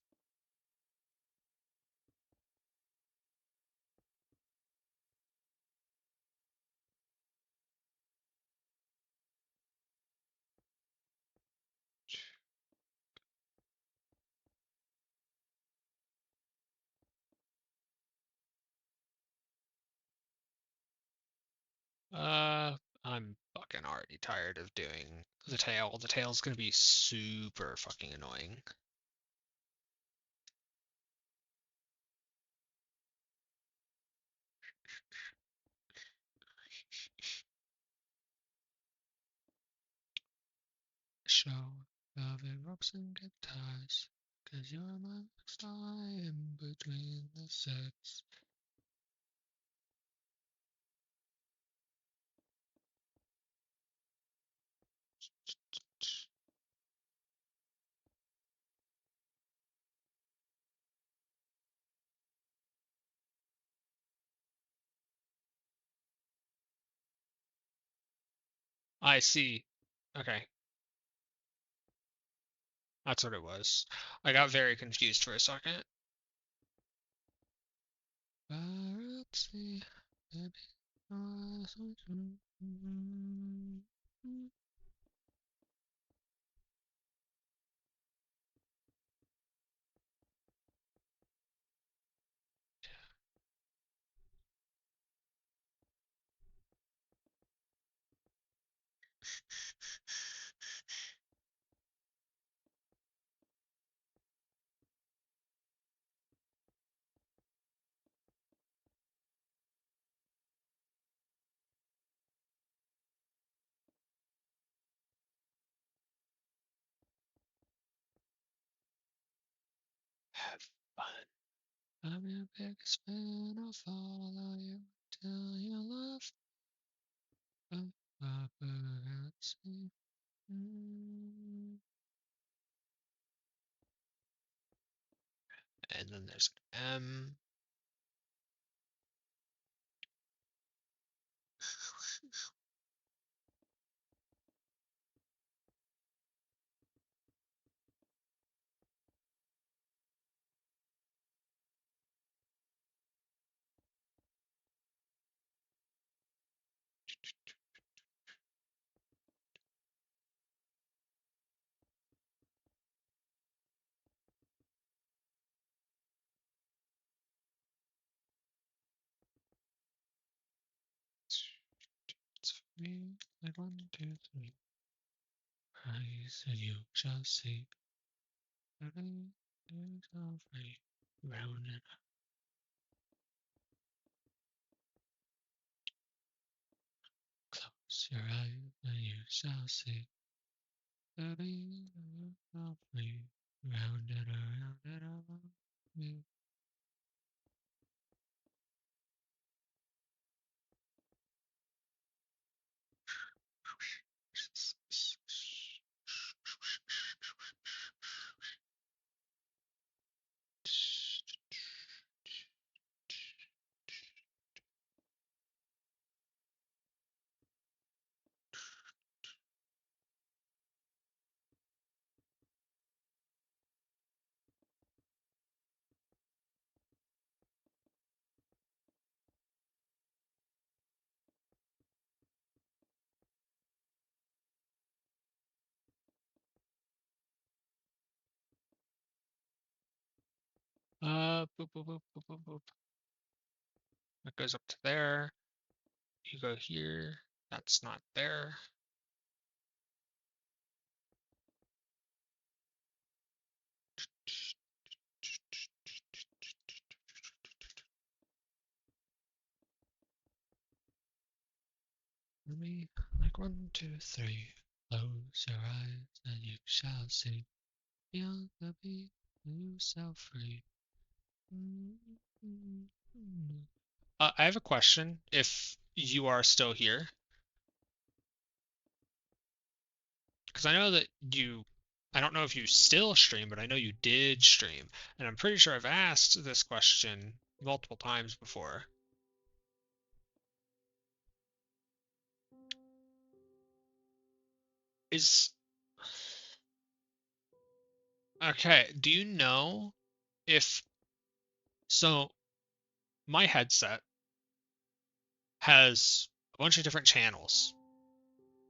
I'm fucking already tired of doing the tail. The tail's gonna be super fucking annoying. Show love and ropes and guitars, 'cause you're my star in between the sets. I see. Okay, that's what it was. I got very confused for a second. Paparazzi, baby, have fun. I'm your biggest fan. I'll follow you till you love. Paparazzi. And then there's an M. me like 1, 2, 3. Rise and you shall see. Round and close your eyes and you shall see. Round and around and around me. Boop, boop, boop, boop, boop, boop. That goes up to there. You go here. That's not there. Me like 1, 2, 3. Close your eyes and you shall see. Beyond the beat, you shall free. I have a question. If you are still here, because I know that I don't know if you still stream, but I know you did stream, and I'm pretty sure I've asked this question multiple times before. Is Okay, do you know if so my headset has a bunch of different channels.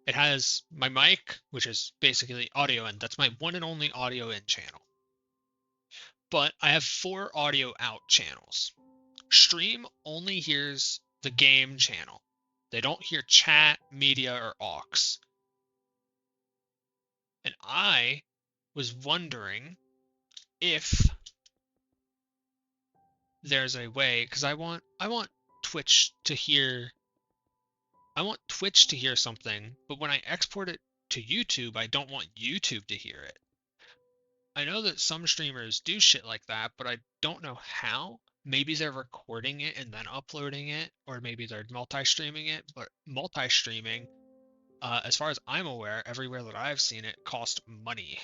It has my mic, which is basically audio in. That's my one and only audio in channel. But I have 4 audio out channels. Stream only hears the game channel. They don't hear chat, media, or aux. And I was wondering if there's a way, because I want Twitch to hear something, but when I export it to YouTube, I don't want YouTube to hear it. I know that some streamers do shit like that, but I don't know how. Maybe they're recording it and then uploading it, or maybe they're multi-streaming it. But multi-streaming, as far as I'm aware, everywhere that I've seen it, cost money.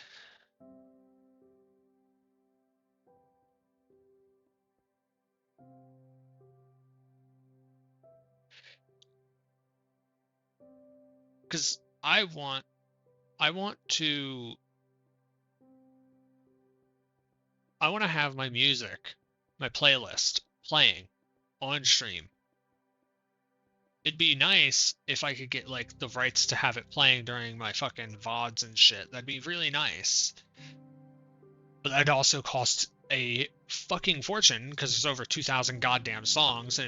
Because I want to, have my music, my playlist playing on stream. It'd be nice if I could get like the rights to have it playing during my fucking VODs and shit. That'd be really nice. But that'd also cost a fucking fortune because there's over 2,000 goddamn songs,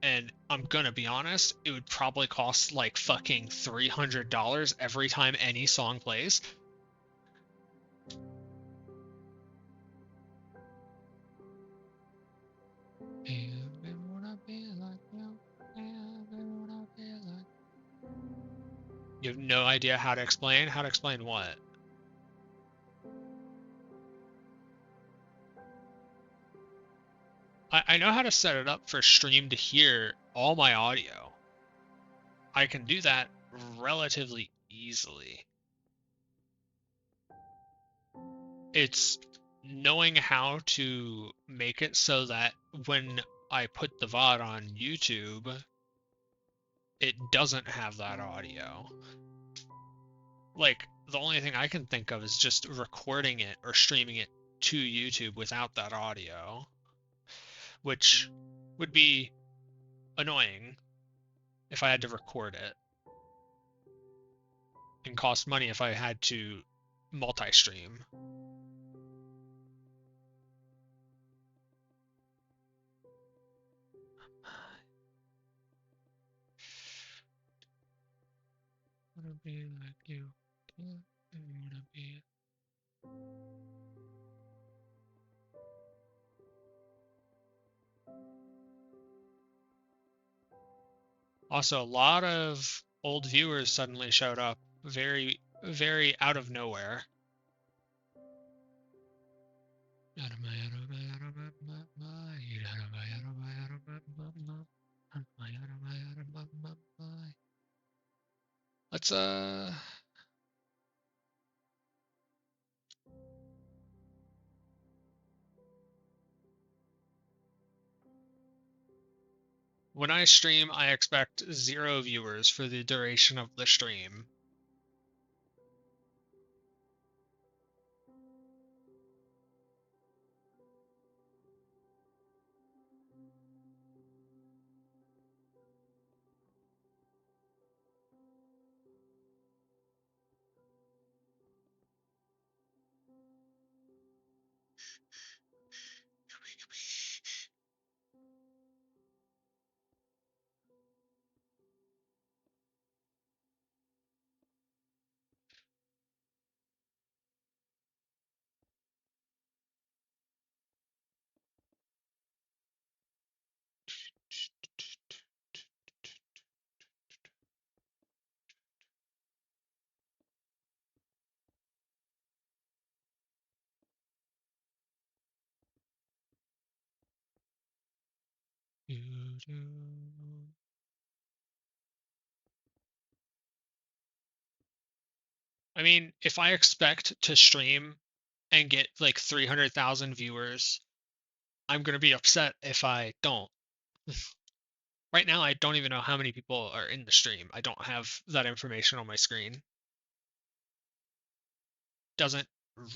and I'm gonna be honest, it would probably cost like fucking $300 every time any song plays. You have no idea how to explain? How to explain what? I know how to set it up for stream to hear all my audio. I can do that relatively easily. It's knowing how to make it so that when I put the VOD on YouTube, it doesn't have that audio. Like, the only thing I can think of is just recording it or streaming it to YouTube without that audio, which would be annoying if I had to record it and cost money if I had to multi-stream. wanna be like you. Can't wanna be. Also, a lot of old viewers suddenly showed up, very, very out of nowhere. Let's when I stream, I expect 0 viewers for the duration of the stream. I mean, if I expect to stream and get like 300,000 viewers, I'm going to be upset if I don't. Right now, I don't even know how many people are in the stream. I don't have that information on my screen. Doesn't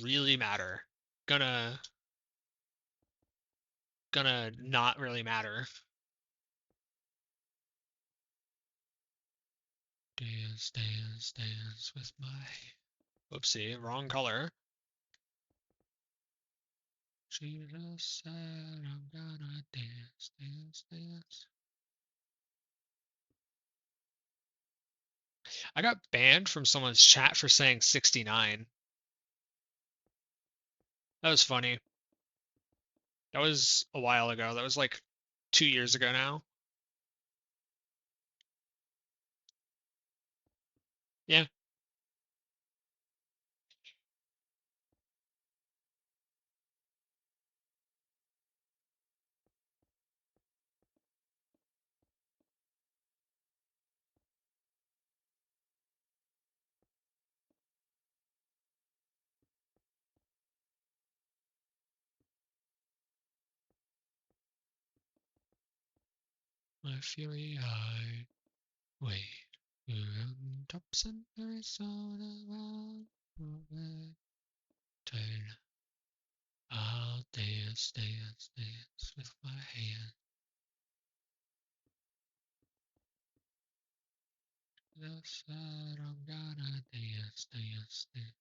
really matter. Gonna not really matter. Dance, dance, dance with my... Whoopsie, wrong color. She just said I'm gonna dance, dance, dance. I got banned from someone's chat for saying 69. That was funny. That was a while ago. That was like 2 years ago now. Yeah. My fury high. Wait. Tops in Arizona. I'll dance, dance, dance with my hand. Just said I'm gonna dance, dance, dance.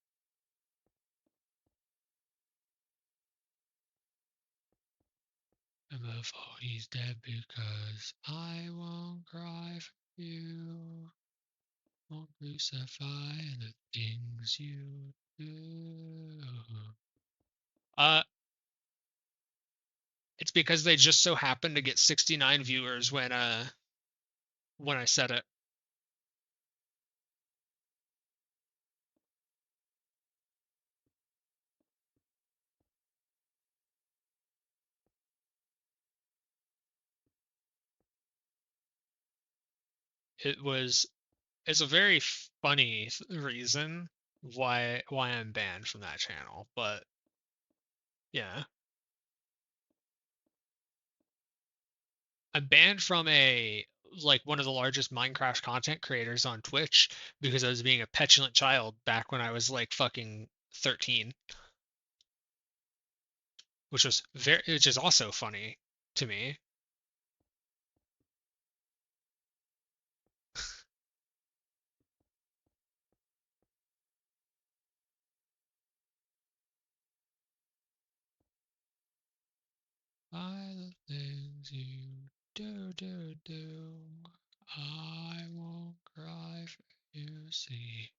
And before he's dead because I won't cry for you. Won't crucify the things you do. Uh, it's because they just so happened to get 69 viewers when I said it. It was it's a very funny reason why I'm banned from that channel, but yeah. I'm banned from a like one of the largest Minecraft content creators on Twitch because I was being a petulant child back when I was like fucking 13, which is also funny to me. By the things you do, I won't cry for You see,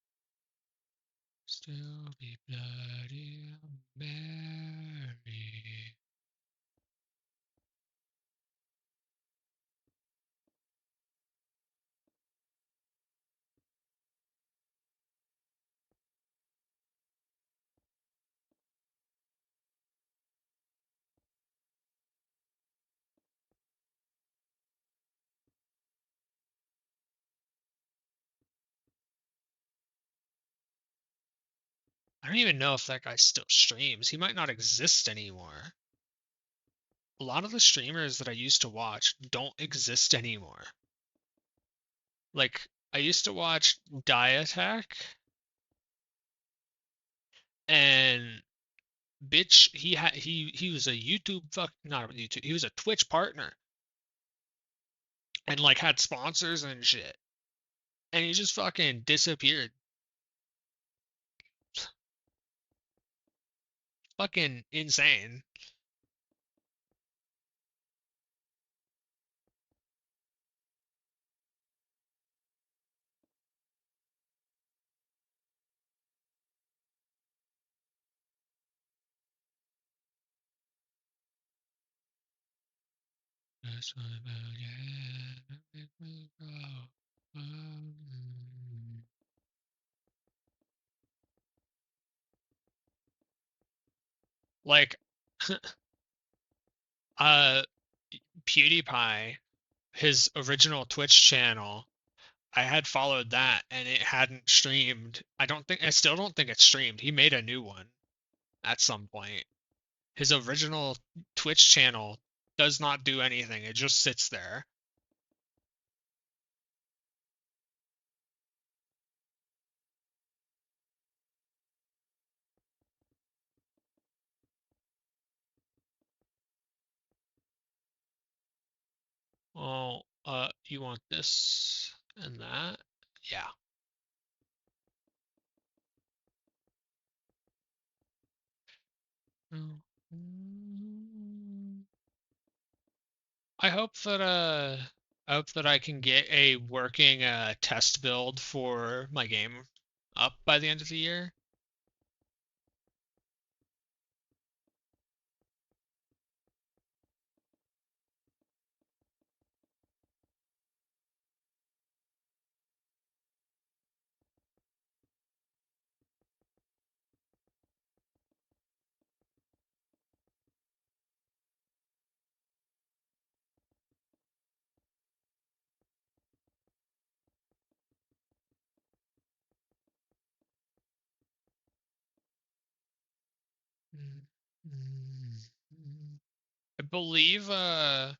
still be bloody Mary. I don't even know if that guy still streams. He might not exist anymore. A lot of the streamers that I used to watch don't exist anymore. Like, I used to watch Diatech, and bitch, he was a YouTube not a YouTube, he was a Twitch partner, and like had sponsors and shit. And he just fucking disappeared. Fucking insane. That's my bad, make me go. Like, uh, PewDiePie, his original Twitch channel, I had followed that and it hadn't streamed. I still don't think it's streamed. He made a new one at some point. His original Twitch channel does not do anything. It just sits there. Oh, you want this and that? Yeah. Oh. I hope that I can get a working test build for my game up by the end of the year. I believe the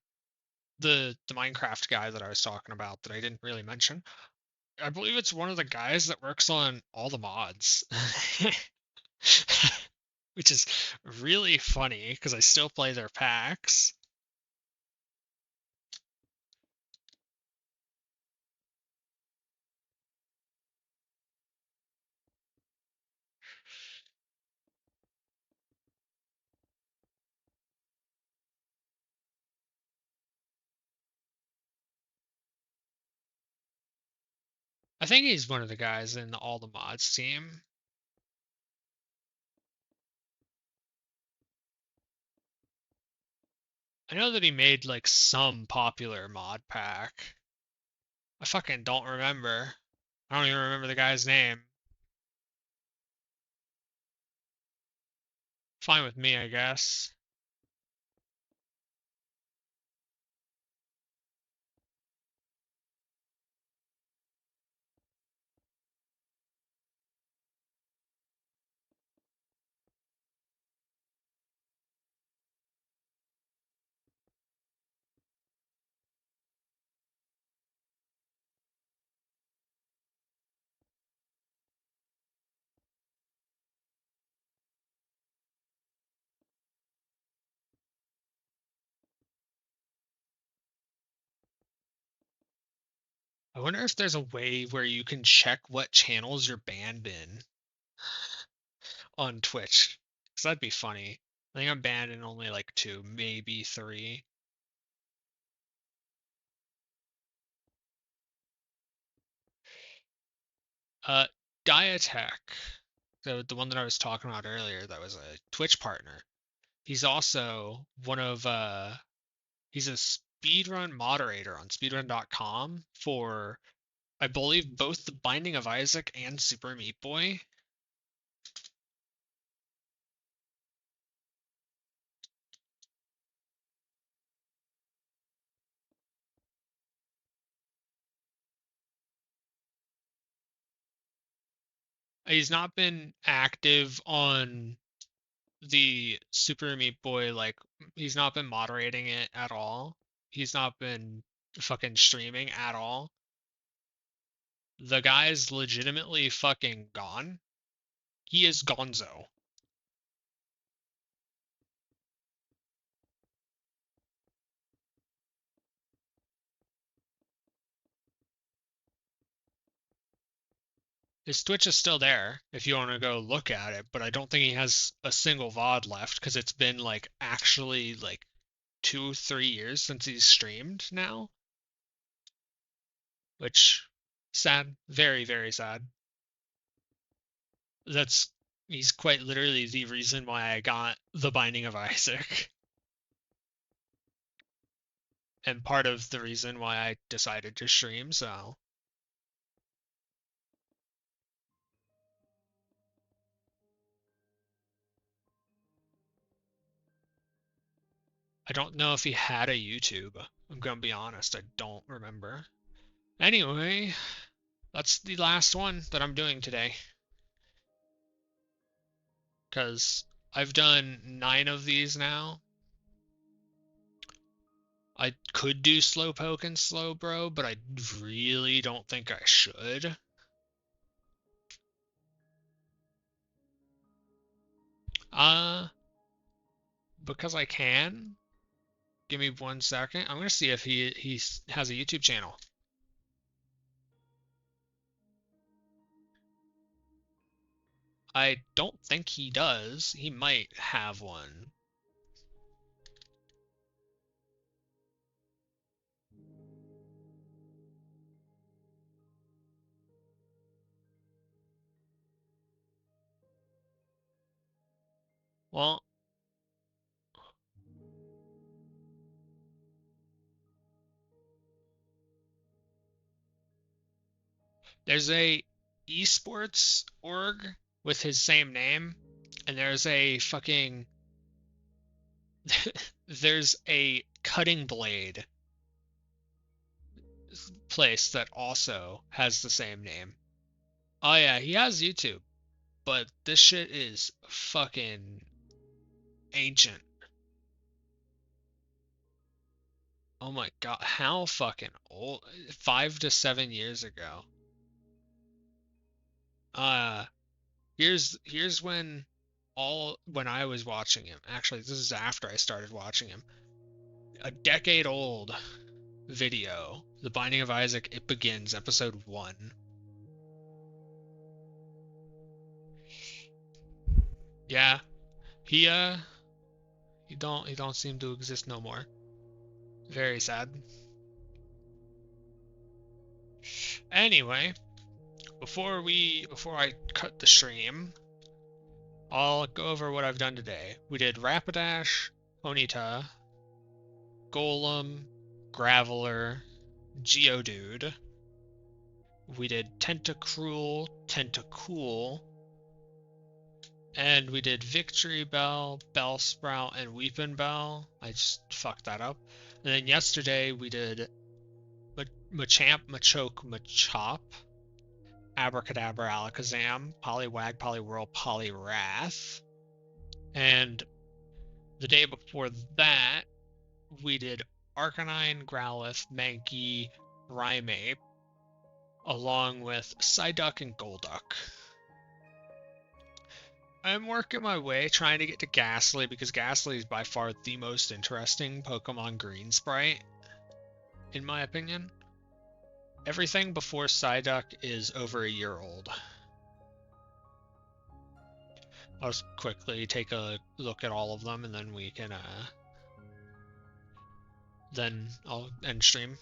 Minecraft guy that I was talking about that I didn't really mention. I believe it's one of the guys that works on all the mods. Which is really funny because I still play their packs. I think he's one of the guys in the all the mods team. I know that he made like some popular mod pack. I fucking don't remember. I don't even remember the guy's name. Fine with me, I guess. I wonder if there's a way where you can check what channels you're banned in on Twitch. Because that'd be funny. I think I'm banned in only like two, maybe three. Uh, Diatech, the one that I was talking about earlier, that was a Twitch partner. He's also he's a speedrun moderator on speedrun.com for, I believe, both The Binding of Isaac and Super Meat Boy. He's not been active on the Super Meat Boy, like, he's not been moderating it at all. He's not been fucking streaming at all. The guy's legitimately fucking gone. He is gonzo. His Twitch is still there if you want to go look at it, but I don't think he has a single VOD left because it's been like actually like 2-3 years since he's streamed now. Which, sad, very, very sad. That's He's quite literally the reason why I got The Binding of Isaac, and part of the reason why I decided to stream. So I don't know if he had a YouTube. I'm gonna be honest, I don't remember. Anyway, that's the last one that I'm doing today, because I've done 9 of these now. I could do Slowpoke and Slowbro, but I really don't think I should. Uh, because I can. Give me 1 second. I'm gonna see if he has a YouTube channel. I don't think he does. He might have one. Well, there's a esports org with his same name, and there's a fucking there's a cutting blade place that also has the same name. Oh yeah, he has YouTube, but this shit is fucking ancient. Oh my god, how fucking old? 5 to 7 years ago. Uh, here's when I was watching him. Actually, this is after I started watching him. A decade old video. The Binding of Isaac, It Begins, episode 1. Yeah, he he don't seem to exist no more. Very sad. Anyway, before I cut the stream, I'll go over what I've done today. We did Rapidash, Ponyta, Golem, Graveler, Geodude. We did Tentacruel, Tentacool, and we did Victory Bell, Bellsprout, and Weepin' Bell. I just fucked that up. And then yesterday we did Machamp, Machoke, Machop, Abracadabra, Alakazam, Poliwag, Poliwhirl, Poliwrath. And the day before that, we did Arcanine, Growlithe, Mankey, Primeape, along with Psyduck and Golduck. I'm working my way trying to get to Ghastly, because Ghastly is by far the most interesting Pokemon Green Sprite, in my opinion. Everything before Psyduck is over a year old. I'll just quickly take a look at all of them, and then we can, then I'll end stream.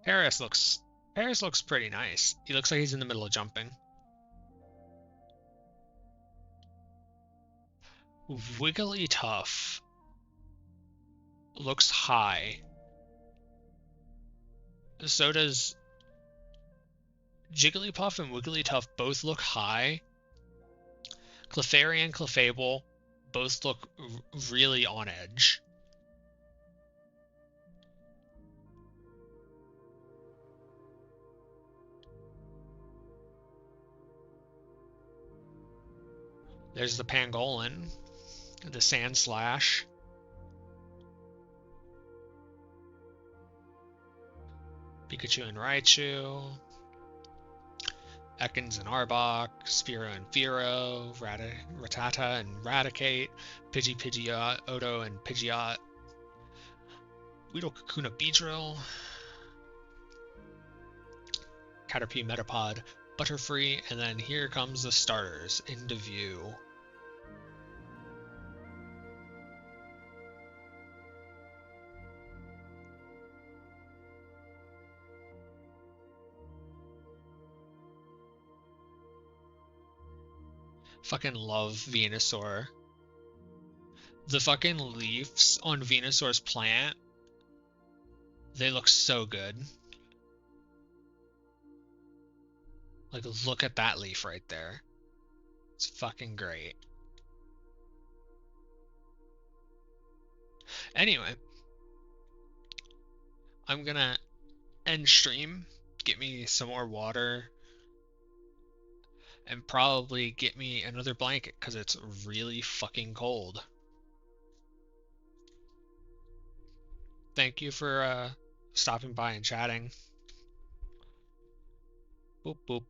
Paris looks Paris looks pretty nice. He looks like he's in the middle of jumping. Wigglytuff looks high. So does Jigglypuff and Wigglytuff both look high. Clefairy and Clefable both look really on edge. There's the Pangolin, the Sandslash. Pikachu and Raichu. Ekans and Arbok, Spearow and Fearow, Rattata and Raticate, Pidgeot, Odo and Pidgeot, Weedle Kakuna Beedrill, Caterpie Metapod, Butterfree, and then here comes the starters into view. Fucking love Venusaur. The fucking leaves on Venusaur's plant, they look so good. Like, look at that leaf right there. It's fucking great. Anyway, I'm gonna end stream, get me some more water, and probably get me another blanket because it's really fucking cold. Thank you for stopping by and chatting. Boop boop.